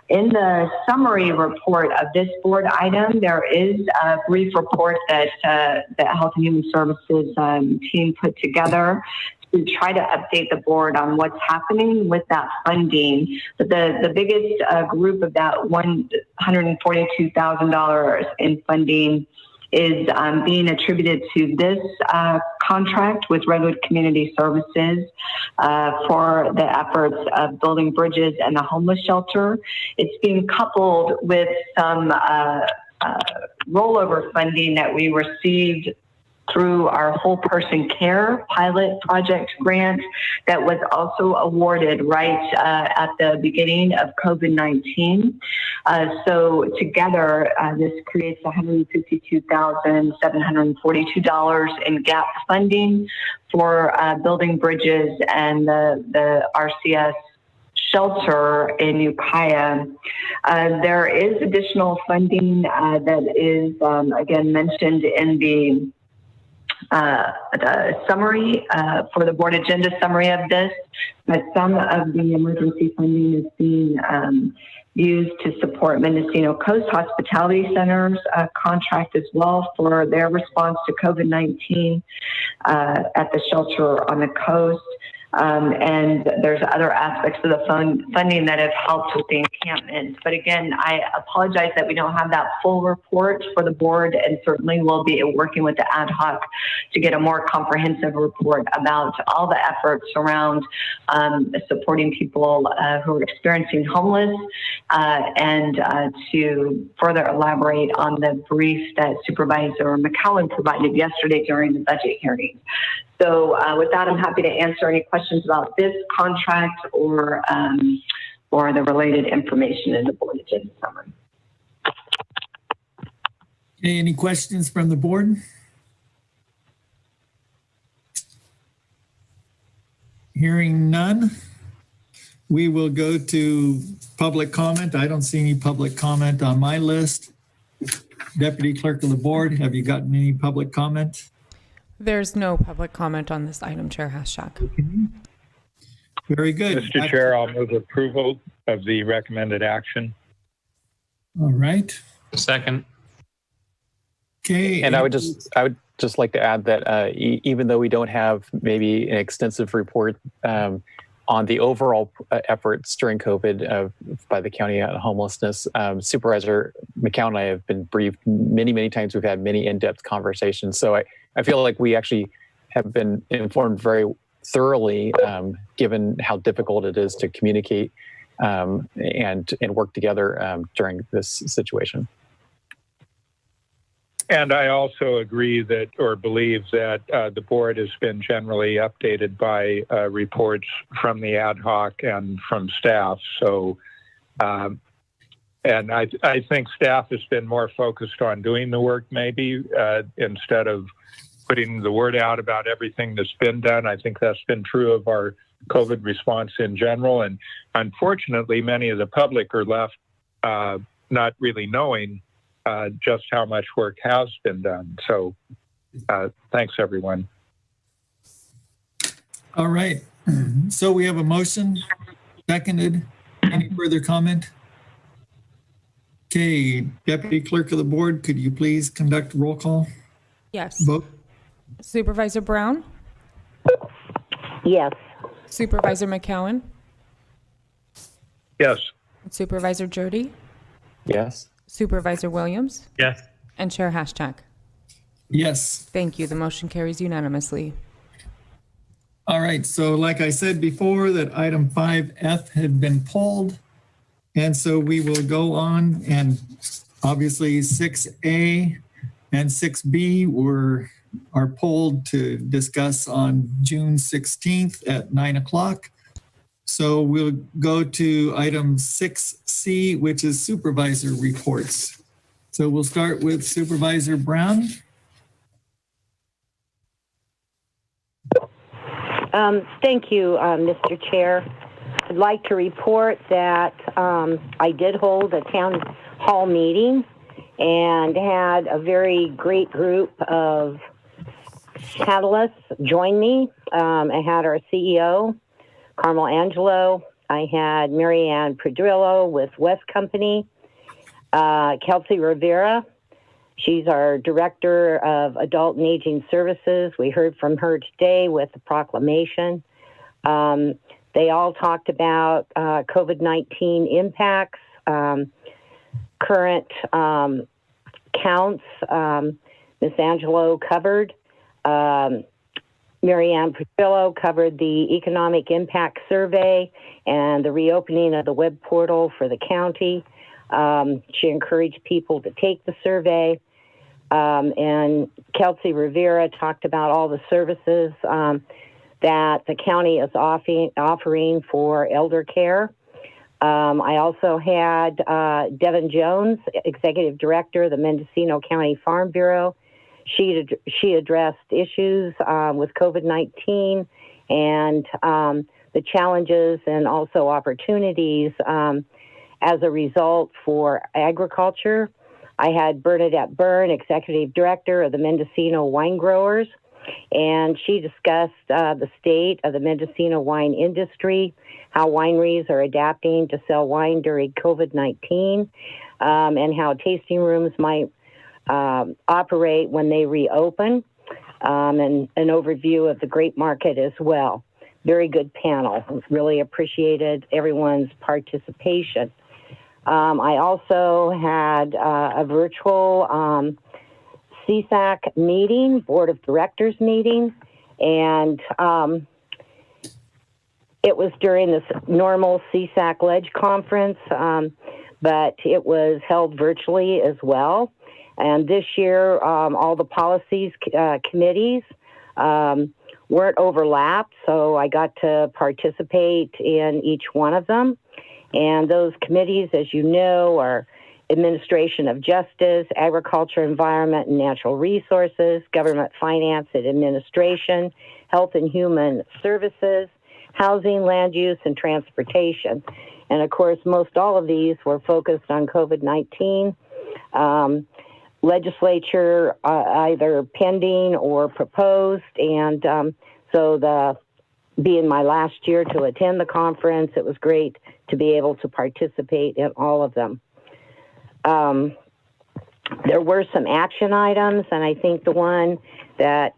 In the summary report of this board item, there is a brief report that the Health and Human Services team put together to try to update the board on what's happening with that funding. But the biggest group of that $142,000 in funding is being attributed to this contract with Redwood Community Services for the efforts of building bridges and the homeless shelter. It's being coupled with some rollover funding that we received through our whole person care pilot project grant that was also awarded right at the beginning of COVID-19. So together, this creates $152,742 in gap funding for building bridges and the RCS shelter in Ukiah. There is additional funding that is, again, mentioned in the summary for the board agenda summary of this, but some of the emergency funding is being used to support Mendocino Coast Hospitality Center's contract as well for their response to COVID-19 at the shelter on the coast. And there's other aspects of the funding that have helped with the encampment. But again, I apologize that we don't have that full report for the board, and certainly we'll be working with the ad hoc to get a more comprehensive report about all the efforts around supporting people who are experiencing homeless, and to further elaborate on the brief that Supervisor McCowan provided yesterday during the budget hearing. So with that, I'm happy to answer any questions about this contract or the related information in the board agenda summary. Okay, any questions from the board? Hearing none, we will go to public comment. I don't see any public comment on my list. Deputy Clerk of the Board, have you gotten any public comment? There's no public comment on this item, Chair Haschak. Very good. Mr. Chair, I'll move approval of the recommended action. All right. Second. Okay. And I would just like to add that even though we don't have maybe an extensive report on the overall efforts during COVID by the county on homelessness, Supervisor McCown and I have been briefed many times. We've had many in-depth conversations. So I feel like we actually have been informed very thoroughly, given how difficult it is to communicate and work together during this situation. And I also agree that, or believe that the board has been generally updated by reports from the ad hoc and from staff. So, and I think staff has been more focused on doing the work maybe instead of putting the word out about everything that's been done. I think that's been true of our COVID response in general. And unfortunately, many of the public are left not really knowing just how much work has been done. So thanks, everyone. All right. So we have a motion, seconded. Any further comment? Okay, Deputy Clerk of the Board, could you please conduct roll call? Yes. Vote. Supervisor Brown? Yes. Supervisor McCowan? Yes. Supervisor Jody? Yes. Supervisor Williams? Yes. And Chair Haschak? Yes. Thank you. The motion carries unanimously. All right. So like I said before, that item 5F had been pulled. And so we will go on, and obviously 6A and 6B are pulled to discuss on June 16th at 9 o'clock. So we'll go to item 6C, which is Supervisor Reports. So we'll start with Supervisor Brown. Thank you, Mr. Chair. I'd like to report that I did hold a town hall meeting and had a very great group of panelists join me. I had our CEO, Carmel Angelo. I had Marianne Pedrillo with West Company, Kelsey Rivera. She's our Director of Adult and Aging Services. We heard from her today with the proclamation. They all talked about COVID-19 impacts, current counts. Ms. Angelo covered. Marianne Pedrillo covered the economic impact survey and the reopening of the web portal for the county. She encouraged people to take the survey. And Kelsey Rivera talked about all the services that the county is offering for elder care. I also had Devin Jones, Executive Director of the Mendocino County Farm Bureau. She addressed issues with COVID-19 and the challenges and also opportunities as a result for agriculture. I had Bernadette Byrne, Executive Director of the Mendocino Wine Growers, and she discussed the state of the Mendocino wine industry, how wineries are adapting to sell wine during COVID-19, and how tasting rooms might operate when they reopen, and an overview of the grape market as well. very good panel. Really appreciated everyone's participation. I also had a virtual CSAC meeting, Board of Directors meeting, and it was during this normal CSAC Ledge conference, but it was held virtually as well. And this year, all the policies committees weren't overlapped, so I got to participate in each one of them. And those committees, as you know, are Administration of Justice, Agriculture, Environment and Natural Resources, Government Finance and Administration, Health and Human Services, Housing, Land Use, and Transportation. And of course, most all of these were focused on COVID-19. Legislature either pending or proposed, and so being my last year to attend the conference, it was great to be able to participate in all of them. There were some action items, and I think the one that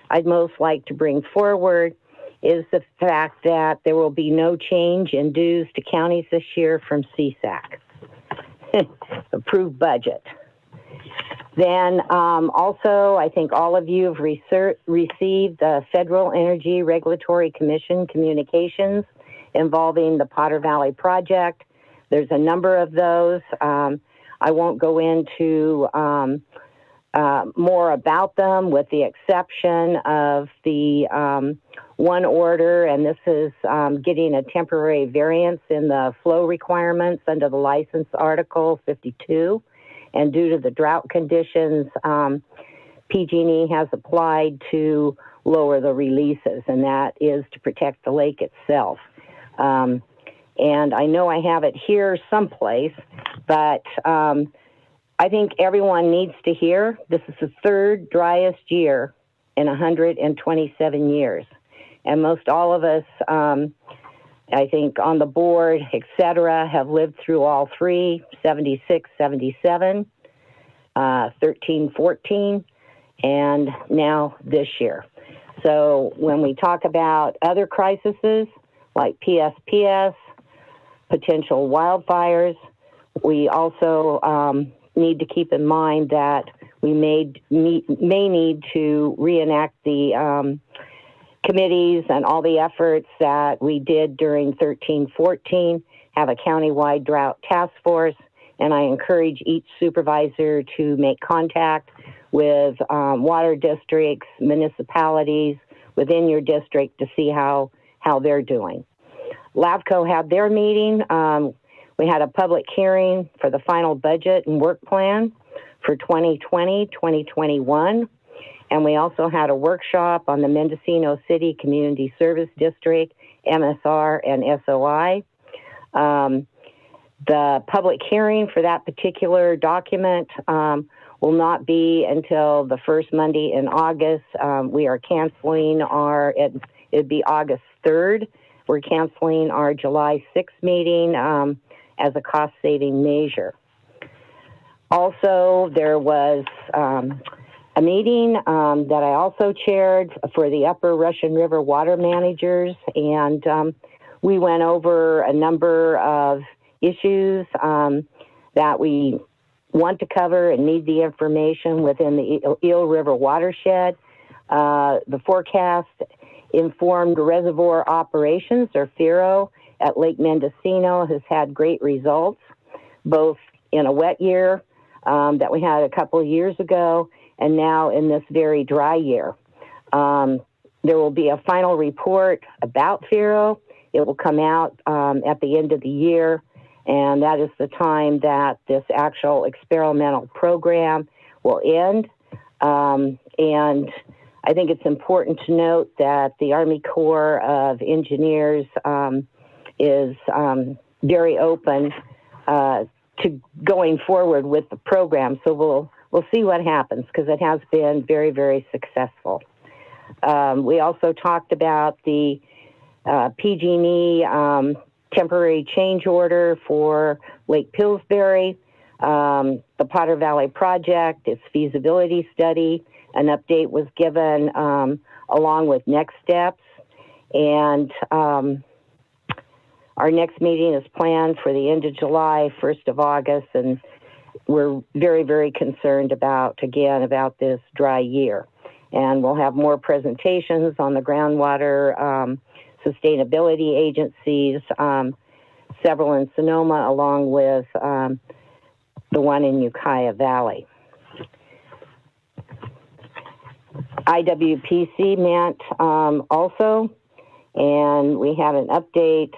I'd most like to bring forward is the fact that there will be no change in dues to counties this year from CSAC. Approved budget. Then also, I think all of you have received the Federal Energy Regulatory Commission communications involving the Potter Valley Project. There's a number of those. I won't go into more about them, with the exception of the one order, and this is getting a temporary variance in the flow requirements under the license article 52. And due to the drought conditions, PG&E has applied to lower the releases, and that is to protect the lake itself. And I know I have it here someplace, but I think everyone needs to hear this is the third driest year in 127 years. And most all of us, I think on the board, et cetera, have lived through all three, 76, 77, 13, 14, and now this year. So when we talk about other crises like PSPS, potential wildfires, we also need to keep in mind that we may need to reenact the committees and all the efforts that we did during 13-14, have a countywide drought task force, and I encourage each supervisor to make contact with water districts, municipalities within your district to see how they're doing. LAVCO had their meeting. We had a public hearing for the final budget and work plan for 2020-2021. And we also had a workshop on the Mendocino City Community Service District, MSR, and SOI. The public hearing for that particular document will not be until the first Monday in August. We are canceling it'd be August 3rd. We're canceling our July 6th meeting as a cost-saving measure. Also, there was a meeting that I also chaired for the Upper Russian River water managers, and we went over a number of issues that we want to cover and need the information within the Eel River watershed. The forecast informed reservoir operations, or FERO, at Lake Mendocino has had great results, both in a wet year that we had a couple of years ago, and now in this very dry year. There will be a final report about FERO. It will come out at the end of the year, and that is the time that this actual experimental program will end. And I think it's important to note that the Army Corps of Engineers is very open to going forward with the program. So we'll see what happens, because it has been very, very successful. We also talked about the PG&E temporary change order for Lake Pillsbury, the Potter Valley project, its feasibility study. An update was given along with next steps. And our next meeting is planned for the end of July, 1st of August, and we're very, very concerned about this dry year. And we'll have more presentations on the groundwater sustainability agencies, several in Sonoma, along with the one in Ukiah Valley. IWPC met also, and we had an update.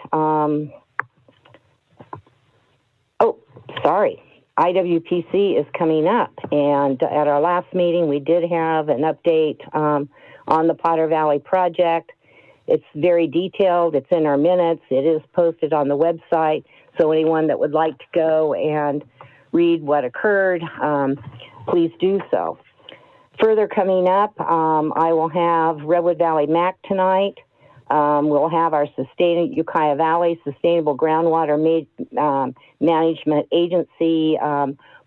IWPC is coming up, and at our last meeting, we did have an update on the Potter Valley project. It's very detailed. It's in our minutes. It is posted on the website, so anyone that would like to go and read what occurred, please do so. Further coming up, I will have Redwood Valley MAC tonight. We'll have our Ukiah Valley Sustainable Groundwater Management Agency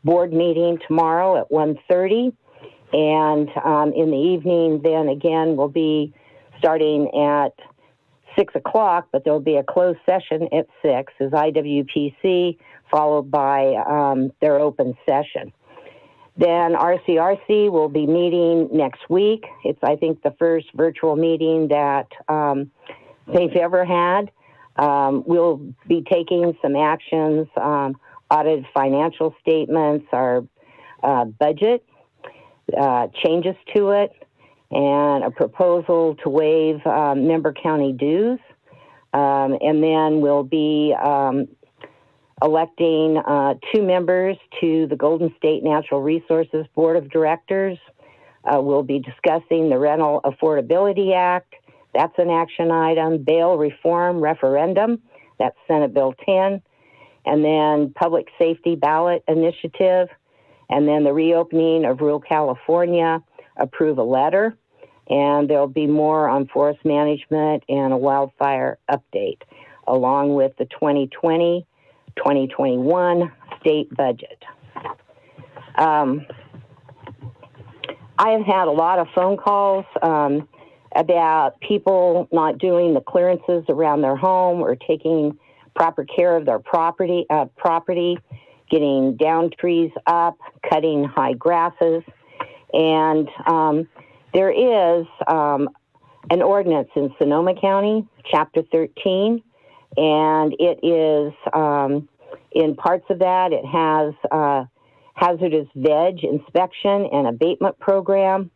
board meeting tomorrow at 1:30. And in the evening, then again, we'll be starting at 6 o'clock, but there'll be a closed session at 6 as IWPC, followed by their open session. Then RCRC will be meeting next week. It's, I think, the first virtual meeting that they've ever had. We'll be taking some actions, audited financial statements, our budget, changes to it, and a proposal to waive member county dues. And then we'll be electing 2 members to the Golden State Natural Resources Board of Directors. We'll be discussing the Rental Affordability Act. That's an action item. Bail Reform Referendum. That's Senate Bill 10. And then Public Safety Ballot Initiative. And then the reopening of rural California. Approve a letter. And there'll be more on forest management and a wildfire update, along with the 2020-2021 state budget. I have had a lot of phone calls about people not doing the clearances around their home or taking proper care of their property, getting down trees up, cutting high grasses. And there is an ordinance in Sonoma County, Chapter 13, and it is, in parts of that, it has hazardous veg inspection and abatement program.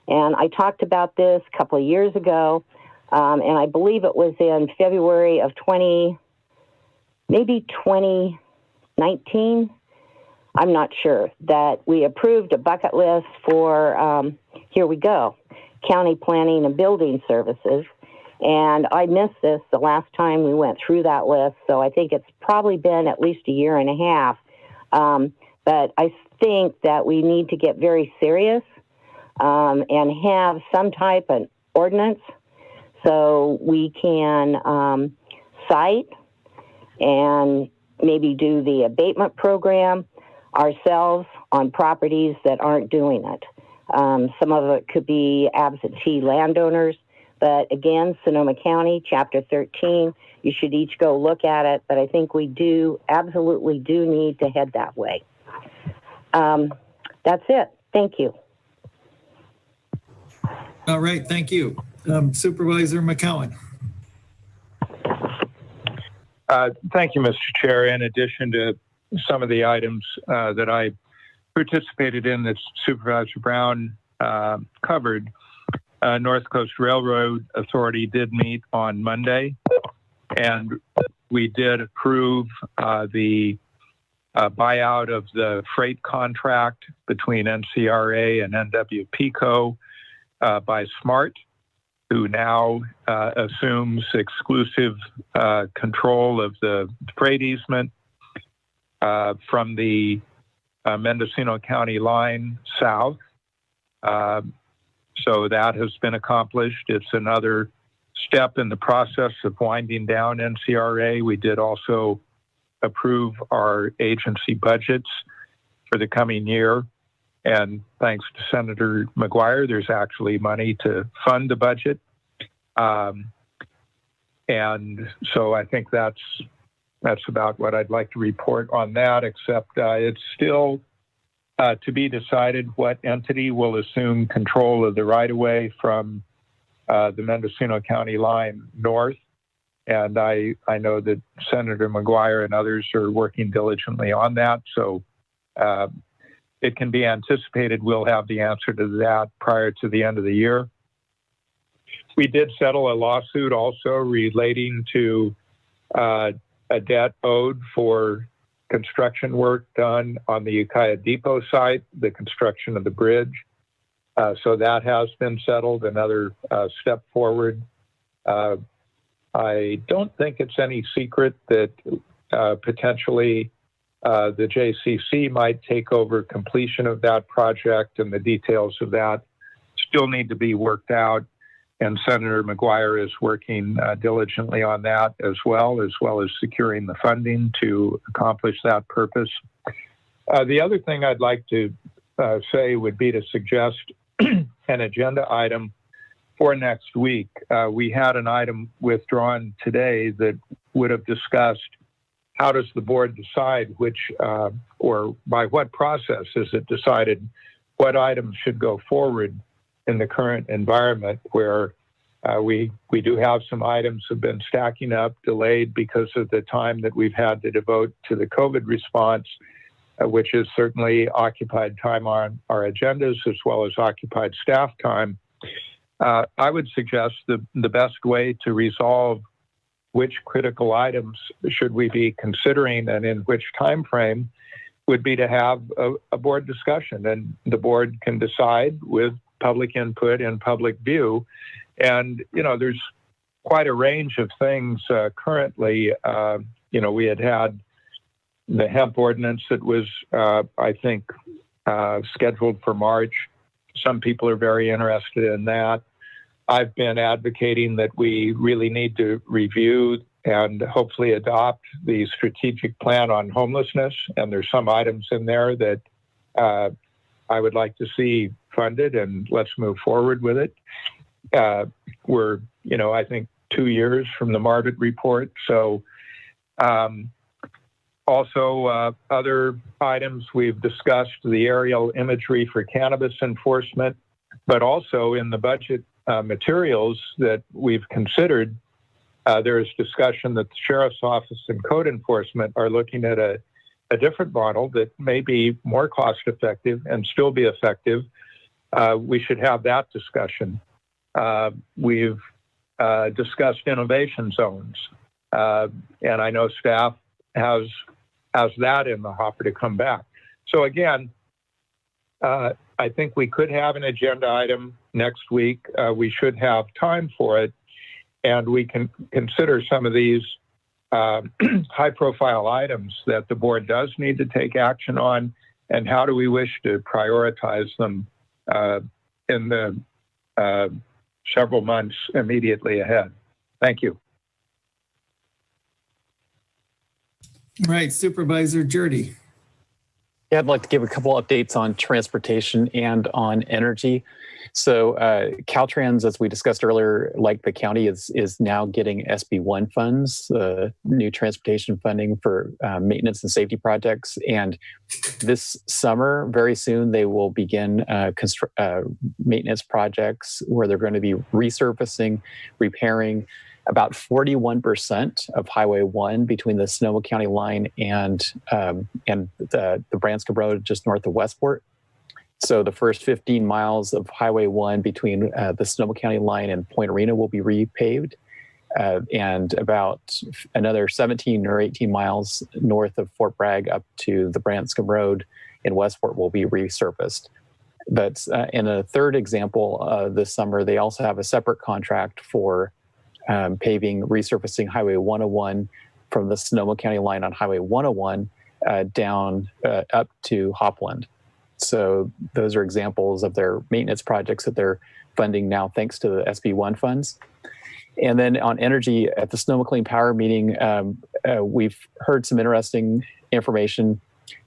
And I talked about this a couple of years ago, and I believe it was in February of 2019. I'm not sure, that we approved a bucket list for, here we go, county planning and building services. And I missed this the last time we went through that list, so I think it's probably been at least a year and a half. But I think that we need to get very serious and have some type of ordinance so we can cite and maybe do the abatement program ourselves on properties that aren't doing it. Some of it could be absentee landowners, but again, Sonoma County, Chapter 13, you should each go look at it, but I think we absolutely do need to head that way. That's it. Thank you. All right, thank you. Supervisor McCowan. Thank you, Mr. Chair. In addition to some of the items that I participated in that Supervisor Brown covered, North Coast Railroad Authority did meet on Monday, and we did approve the buyout of the freight contract between NCRA and NWPCO by SMART, who now assumes exclusive control of the freight easement from the Mendocino County line south. So that has been accomplished. It's another step in the process of winding down NCRA. We did also approve our agency budgets for the coming year. And thanks to Senator McGuire, there's actually money to fund the budget. And so I think that's about what I'd like to report on that, except it's still to be decided what entity will assume control of the right-of-way from the Mendocino County line north. And I know that Senator McGuire and others are working diligently on that. So it can be anticipated we'll have the answer to that prior to the end of the year. We did settle a lawsuit also relating to a debt owed for construction work done on the Ukiah Depot site, the construction of the bridge. So that has been settled, another step forward. I don't think it's any secret that potentially the JCC might take over completion of that project, and the details of that still need to be worked out. And Senator McGuire is working diligently on that as well as securing the funding to accomplish that purpose. The other thing I'd like to say would be to suggest an agenda item for next week. We had an item withdrawn today that would have discussed how does the board decide which, or by what process is it decided what items should go forward in the current environment where we do have some items have been stacking up, delayed because of the time that we've had to devote to the COVID response, which has certainly occupied time on our agendas as well as occupied staff time. I would suggest the best way to resolve which critical items should we be considering and in which time frame would be to have a board discussion, and the board can decide with public input and public view. And, you know, there's quite a range of things currently. You know, we had the hemp ordinance that was, I think, scheduled for March. Some people are very interested in that. I've been advocating that we really need to review and hopefully adopt the strategic plan on homelessness. And there's some items in there that I would like to see funded, and let's move forward with it. We're, you know, I think 2 years from the Marvitt report. So also other items we've discussed, the aerial imagery for cannabis enforcement, but also in the budget materials that we've considered, there is discussion that the Sheriff's Office and Code Enforcement are looking at a different model that may be more cost effective and still be effective. We should have that discussion. We've discussed innovation zones, and I know staff has that in the hopper to come back. So again, I think we could have an agenda item next week. We should have time for it, and we can consider some of these high-profile items that the board does need to take action on, and how do we wish to prioritize them in the several months immediately ahead. Thank you. All right, Supervisor Jurdy. Yeah, I'd like to give a couple updates on transportation and on energy. So Caltrans, as we discussed earlier, like the county, is now getting SB1 funds, new transportation funding for maintenance and safety projects. And this summer, very soon, they will begin maintenance projects where they're going to be resurfacing, repairing about 41% of Highway 1 between the Sonoma County line and the Branscombe Road just north of Westport. So the first 15 miles of Highway 1 between the Sonoma County line and Point Arena will be repaved, and about another 17 or 18 miles north of Fort Bragg up to the Branscombe Road in Westport will be resurfaced. But in a third example this summer, they also have a separate contract for paving, resurfacing Highway 101 from the Sonoma County line on Highway 101 down up to Hopland. So those are examples of their maintenance projects that they're funding now thanks to the SB1 funds. And then on energy, at the Sonoma Clean Power meeting, we've heard some interesting information.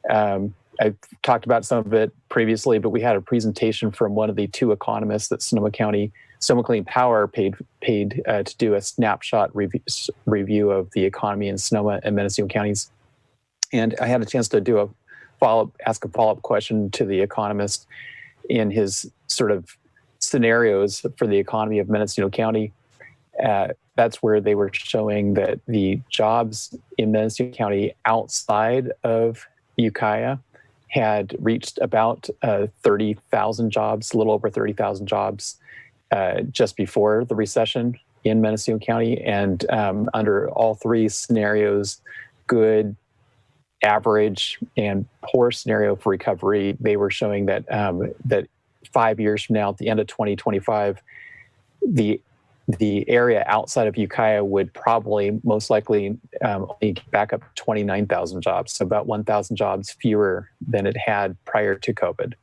I've talked about some of it previously, but we had a presentation from one of the two economists that Sonoma County Sonoma Clean Power paid to do a snapshot review of the economy in Sonoma and Mendocino counties. And I had a chance to ask a follow-up question to the economist in his sort of scenarios for the economy of Mendocino County. That's where they were showing that the jobs in Mendocino County outside of Ukiah had reached about 30,000 jobs, a little over 30,000 jobs just before the recession in Mendocino County. And under all three scenarios, good, average, and poor scenario for recovery, they were showing that that 5 years from now, at the end of 2025, the area outside of Ukiah would probably most likely only get back up 29,000 jobs, so about 1,000 jobs fewer than it had prior to COVID.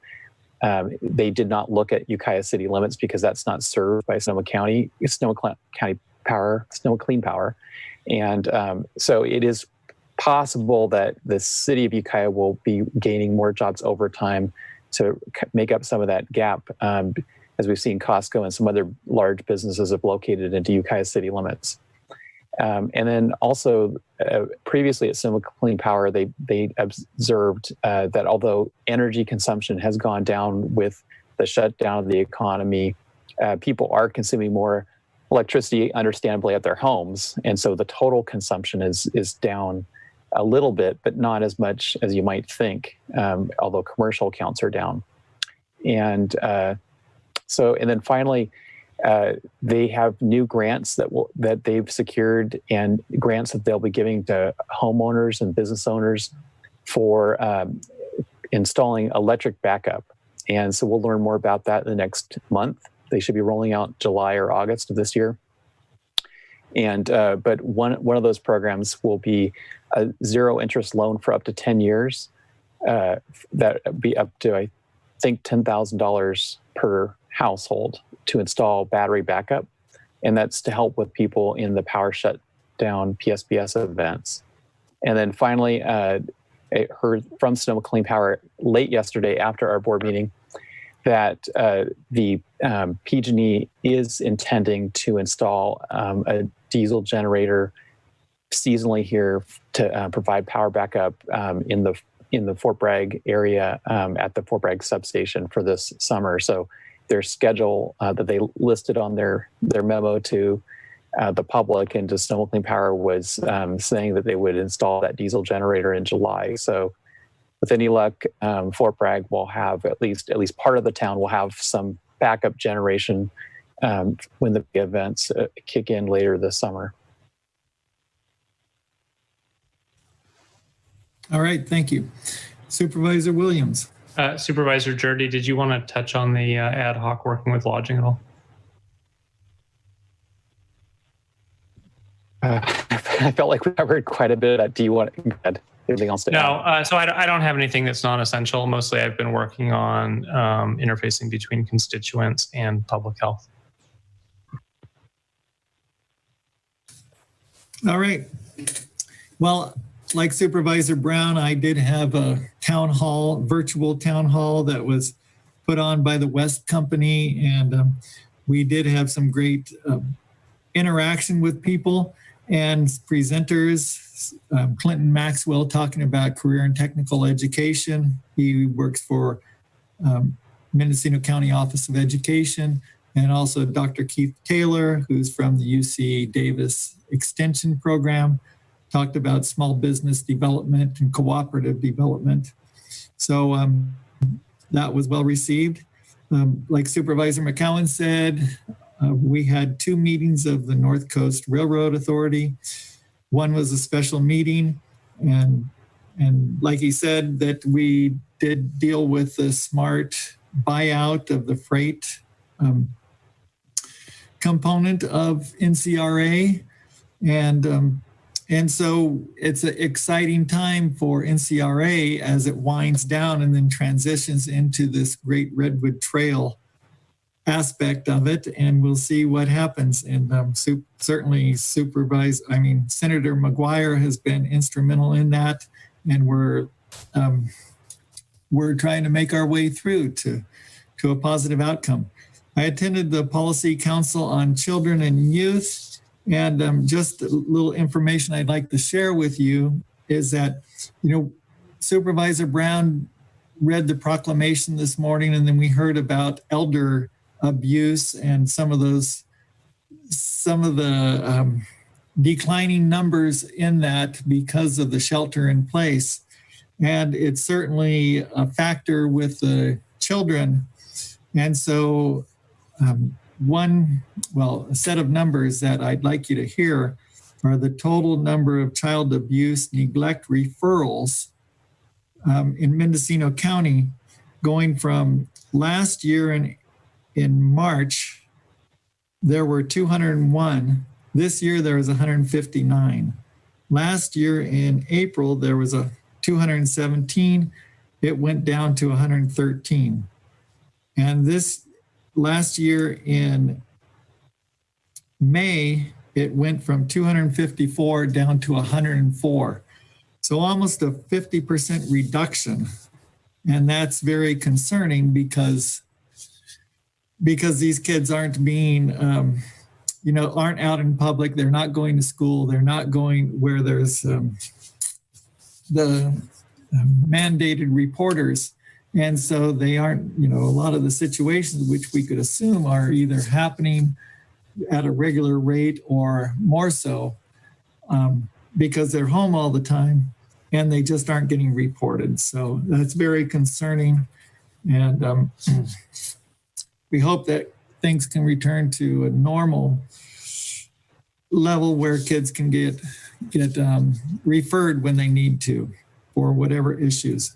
They did not look at Ukiah city limits because that's not served by Sonoma Clean Power. And so it is possible that the city of Ukiah will be gaining more jobs over time to make up some of that gap. As we've seen, Costco and some other large businesses have located into Ukiah city limits. And then also previously at Sonoma Clean Power, they observed that although energy consumption has gone down with the shutdown of the economy, people are consuming more electricity, understandably, at their homes. And so the total consumption is down a little bit, but not as much as you might think, although commercial accounts are down. And then finally, they have new grants that they've secured, and grants that they'll be giving to homeowners and business owners for installing electric backup. And so we'll learn more about that in the next month. They should be rolling out July or August of this year. And but one of those programs will be a zero interest loan for up to 10 years. That be up to, I think, $10,000 per household to install battery backup. And that's to help with people in the power shutdown PSPS events. And then finally, I heard from Sonoma Clean Power late yesterday after our board meeting that the PG&E is intending to install a diesel generator seasonally here to provide power backup in the Fort Bragg area at the Fort Bragg substation for this summer. So their schedule that they listed on their memo to the public and to Sonoma Clean Power was saying that they would install that diesel generator in July. So with any luck, Fort Bragg will have at least part of the town will have some backup generation when the events kick in later this summer. All right, thank you. Supervisor Williams. Supervisor Jurdy, did you want to touch on the ad hoc working with lodging at all? I felt like we covered quite a bit. Do you want anything else to add? No, so I don't have anything that's non-essential. Mostly I've been working on interfacing between constituents and public health. All right. Well, like Supervisor Brown, I did have a virtual town hall that was put on by the West Company, and we did have some great interaction with people and presenters. Clinton Maxwell talking about career and technical education. He works for Mendocino County Office of Education, and also Dr. Keith Taylor, who's from the UC Davis Extension Program, talked about small business development and cooperative development. So that was well received. Like Supervisor McCowan said, we had 2 meetings of the North Coast Railroad Authority. One was a special meeting, and like he said, that we did deal with the smart buyout of the freight component of NCRA, and so it's an exciting time for NCRA as it winds down and then transitions into this great Redwood Trail aspect of it, and we'll see what happens. And certainly Senator McGuire has been instrumental in that, and we're trying to make our way through to a positive outcome. I attended the Policy Council on Children and Youth, and just a little information I'd like to share with you is that, Supervisor Brown read the proclamation this morning, and then we heard about elder abuse and some of the declining numbers in that because of the shelter in place. And it's certainly a factor with the children. And so a set of numbers that I'd like you to hear are the total number of child abuse neglect referrals in Mendocino County, going from last year in March, there were 201. This year, there was 159. Last year in April, there was 217. It went down to 113. And this last year in May, it went from 254 down to 104. So almost a 50% reduction. And that's very concerning because these kids aren't being, aren't out in public. They're not going to school. They're not going where there's the mandated reporters. And so they aren't, a lot of the situations which we could assume are either happening at a regular rate or more so because they're home all the time and they just aren't getting reported. So that's very concerning. And we hope that things can return to a normal level where kids can get referred when they need to for whatever issues.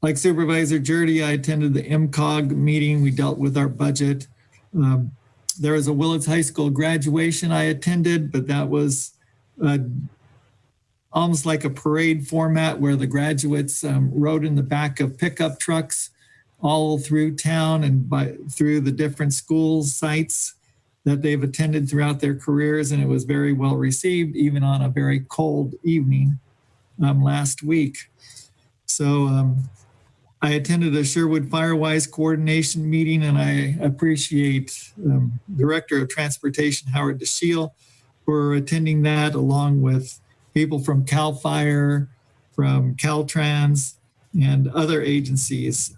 Like Supervisor Jurdy, I attended the MCOG meeting. We dealt with our budget. There was a Willits High School graduation I attended, but that was almost like a parade format where the graduates rode in the back of pickup trucks all through town and through the different school sites that they've attended throughout their careers. And it was very well received, even on a very cold evening last week. So I attended a Sherwood Firewise coordination meeting, and I appreciate Director of Transportation Howard DeShiel for attending that, along with people from CAL FIRE, from Caltrans, and other agencies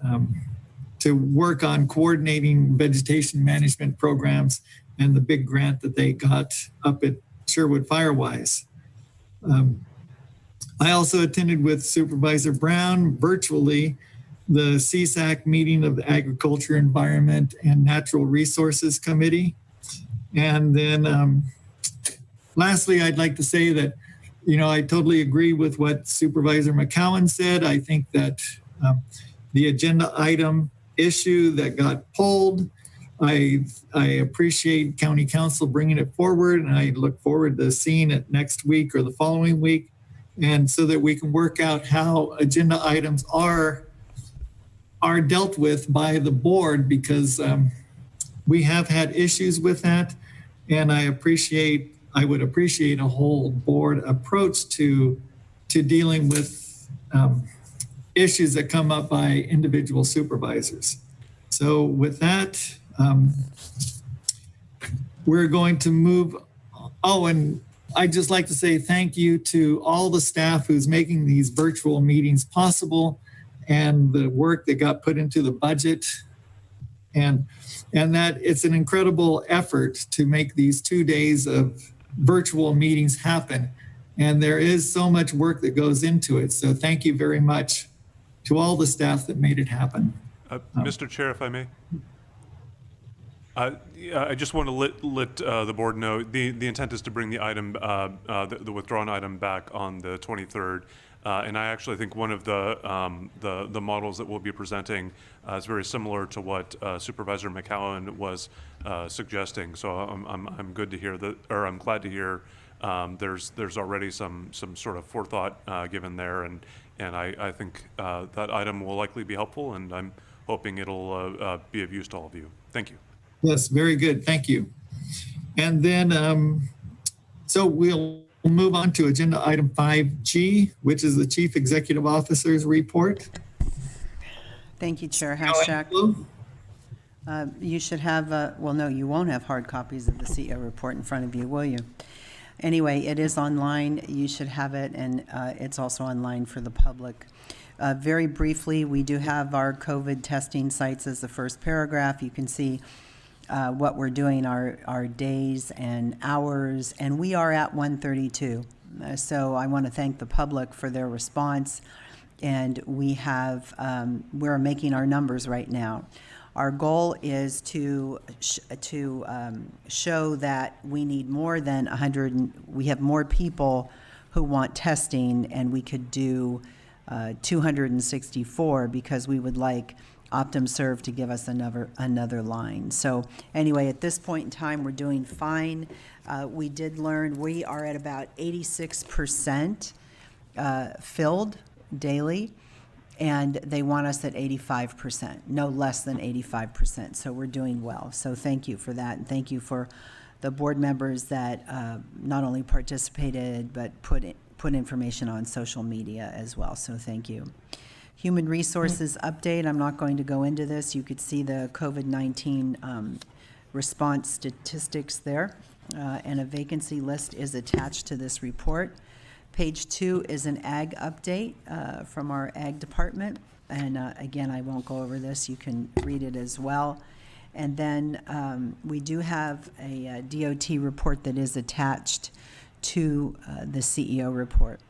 to work on coordinating vegetation management programs and the big grant that they got up at Sherwood Firewise. I also attended with Supervisor Brown virtually the CSAC meeting of the Agriculture, Environment, and Natural Resources Committee. And then lastly, I'd like to say that, I totally agree with what Supervisor McCowan said. I think that the agenda item issue that got pulled, I appreciate County Council bringing it forward, and I look forward to seeing it next week or the following week, and so that we can work out how agenda items are dealt with by the board, because we have had issues with that, and I would appreciate a whole board approach to dealing with issues that come up by individual supervisors. So with that, we're going to move. Oh, and I'd just like to say thank you to all the staff who's making these virtual meetings possible, and the work that got put into the budget, and that it's an incredible effort to make these 2 days of virtual meetings happen. And there is so much work that goes into it. So thank you very much to all the staff that made it happen. Mr. Chair, if I may. I just want to let the board know the intent is to bring the item, the withdrawn item, back on the 23rd. And I actually think one of the models that we'll be presenting is very similar to what Supervisor McCowan was suggesting. So I'm good to hear that, or I'm glad to hear there's already some sort of forethought given there, and I think that item will likely be helpful, and I'm hoping it'll be of use to all of you. Thank you. Yes, very good. Thank you. And then, so we'll move on to agenda item 5G, which is the Chief Executive Officer's report. Thank you, Chair Haschak. You should have, well, no, you won't have hard copies of the CEO report in front of you, will you? Anyway, it is online. You should have it, and it's also online for the public. Very briefly, we do have our COVID testing sites as the first paragraph. You can see what we're doing, our days and hours, and we are at 132. So I want to thank the public for their response, and we're making our numbers right now. Our goal is to show that we need more than 100. We have more people who want testing, and we could do 264 because we would like OptumServe to give us another line. So anyway, at this point in time, we're doing fine. We did learn we are at about 86% filled daily, and they want us at 85%, no less than 85%. So we're doing well. So thank you for that, and thank you for the board members that not only participated but put information on social media as well. So thank you. Human resources update. I'm not going to go into this. You could see the COVID-19 response statistics there, and a vacancy list is attached to this report. Page 2 is an ag update from our ag department. And again, I won't go over this. You can read it as well. And then we do have a DOT report that is attached to the CEO report.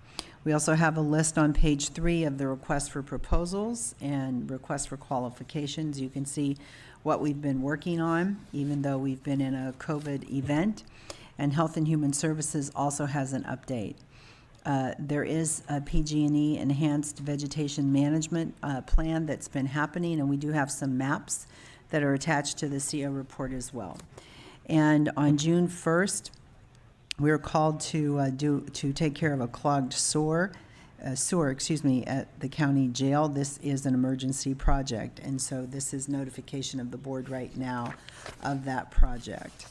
We also have a list on page 3 of the request for proposals and request for qualifications. You can see what we've been working on, even though we've been in a COVID event. And Health and Human Services also has an update. There is a PG&E Enhanced Vegetation Management plan that's been happening, and we do have some maps that are attached to the CEO report as well. And on June 1st, we were called to take care of a clogged sewer, at the county jail. This is an emergency project, and so this is notification of the board right now of that project.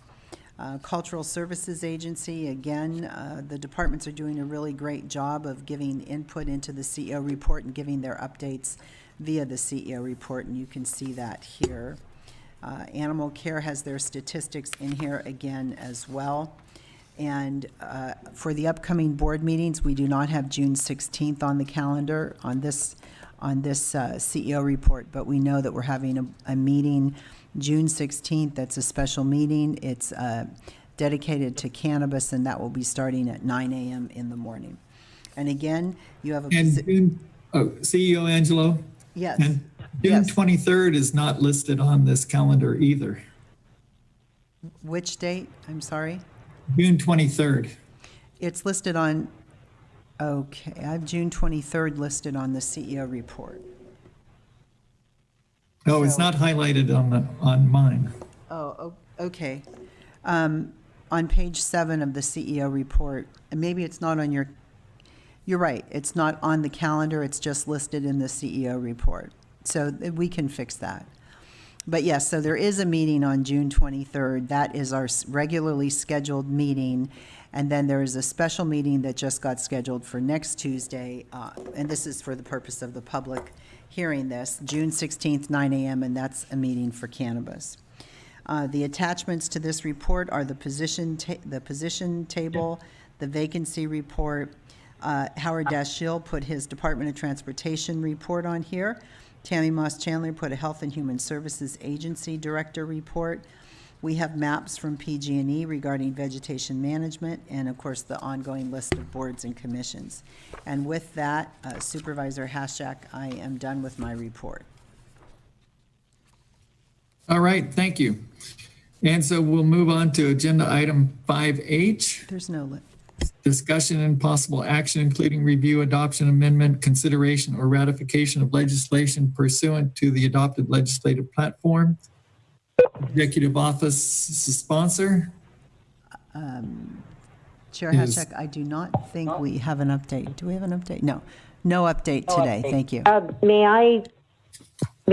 Cultural Services Agency, again, the departments are doing a really great job of giving input into the CEO report and giving their updates via the CEO report, and you can see that here. Animal Care has their statistics in here again as well. And for the upcoming board meetings, we do not have June 16th on the calendar on this CEO report, but we know that we're having a meeting June 16th. That's a special meeting. It's dedicated to cannabis, and that will be starting at 9 a.m. in the morning. And again, you have a... CEO Angelo? Yes. And June 23rd is not listed on this calendar either. Which date? I'm sorry? June 23rd. It's listed on... Okay, I have June 23rd listed on the CEO report. No, it's not highlighted on mine. Oh, okay. On page 7 of the CEO report, and maybe it's not on your... You're right, it's not on the calendar, it's just listed in the CEO report. So we can fix that. But yes, so there is a meeting on June 23rd. That is our regularly scheduled meeting. And then there is a special meeting that just got scheduled for next Tuesday. And this is for the purpose of the public hearing this, June 16th, 9 a.m., and that's a meeting for cannabis. The attachments to this report are the position table, the vacancy report. Howard Dashiell put his Department of Transportation report on here. Tammy Moss Chandler put a Health and Human Services Agency Director report. We have maps from PG&E regarding vegetation management, and of course the ongoing list of boards and commissions. And with that, Supervisor Haschak, I am done with my report. All right, thank you. And so we'll move on to agenda item 5H. There's no Discussion and possible action, including review, adoption, amendment, consideration, or ratification of legislation pursuant to the adopted legislative platform. Executive Office sponsor. Chair Haschak, I do not think we have an update. Do we have an update? No, no update today. Thank you. May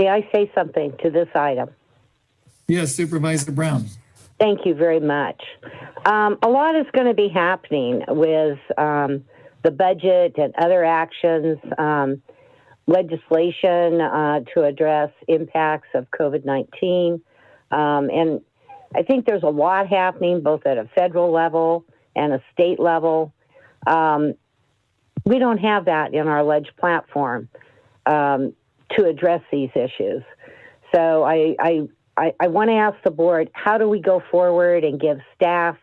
I say something to this item? Yes, Supervisor Brown. Thank you very much. A lot is going to be happening with the budget and other actions, legislation to address impacts of COVID-19. And I think there's a lot happening both at a federal level and a state level. We don't have that in our ledge platform to address these issues. So I want to ask the board, how do we go forward and give staff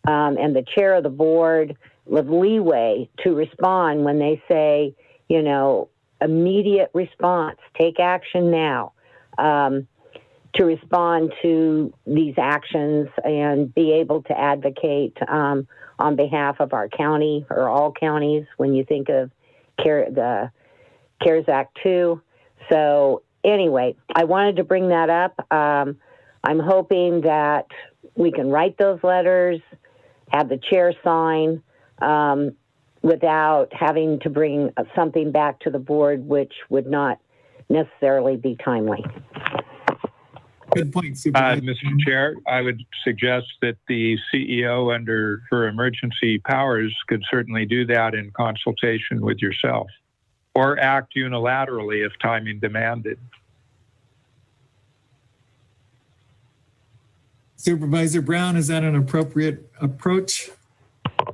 and the chair of the board the leeway to respond when they say, you know, immediate response, take action now, to respond to these actions and be able to advocate on behalf of our county or all counties when you think of the CARES Act 2. So anyway, I wanted to bring that up. I'm hoping that we can write those letters, have the chair sign, without having to bring something back to the board, which would not necessarily be timely. Good point, Supervisor. Mr. Chair, I would suggest that the CEO under her emergency powers could certainly do that in consultation with yourself, or act unilaterally if timing demanded. Supervisor Brown, is that an appropriate approach?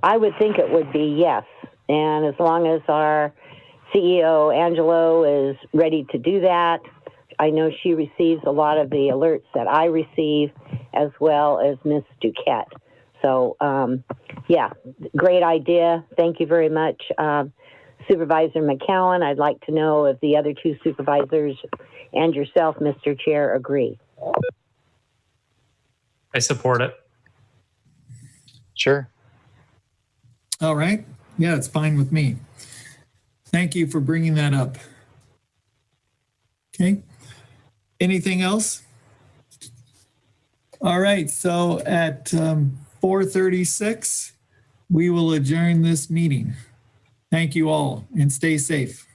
I would think it would be, yes. And as long as our CEO, Angelo, is ready to do that, I know she receives a lot of the alerts that I receive, as well as Ms. Duquette. So, yeah, great idea. Thank you very much. Supervisor McCowan, I'd like to know if the other two supervisors and yourself, Mr. Chair, agree. I support it. Sure. All right. Yeah, it's fine with me. Thank you for bringing that up. Okay. Anything else? All right. So at 4:36, we will adjourn this meeting. Thank you all and stay safe.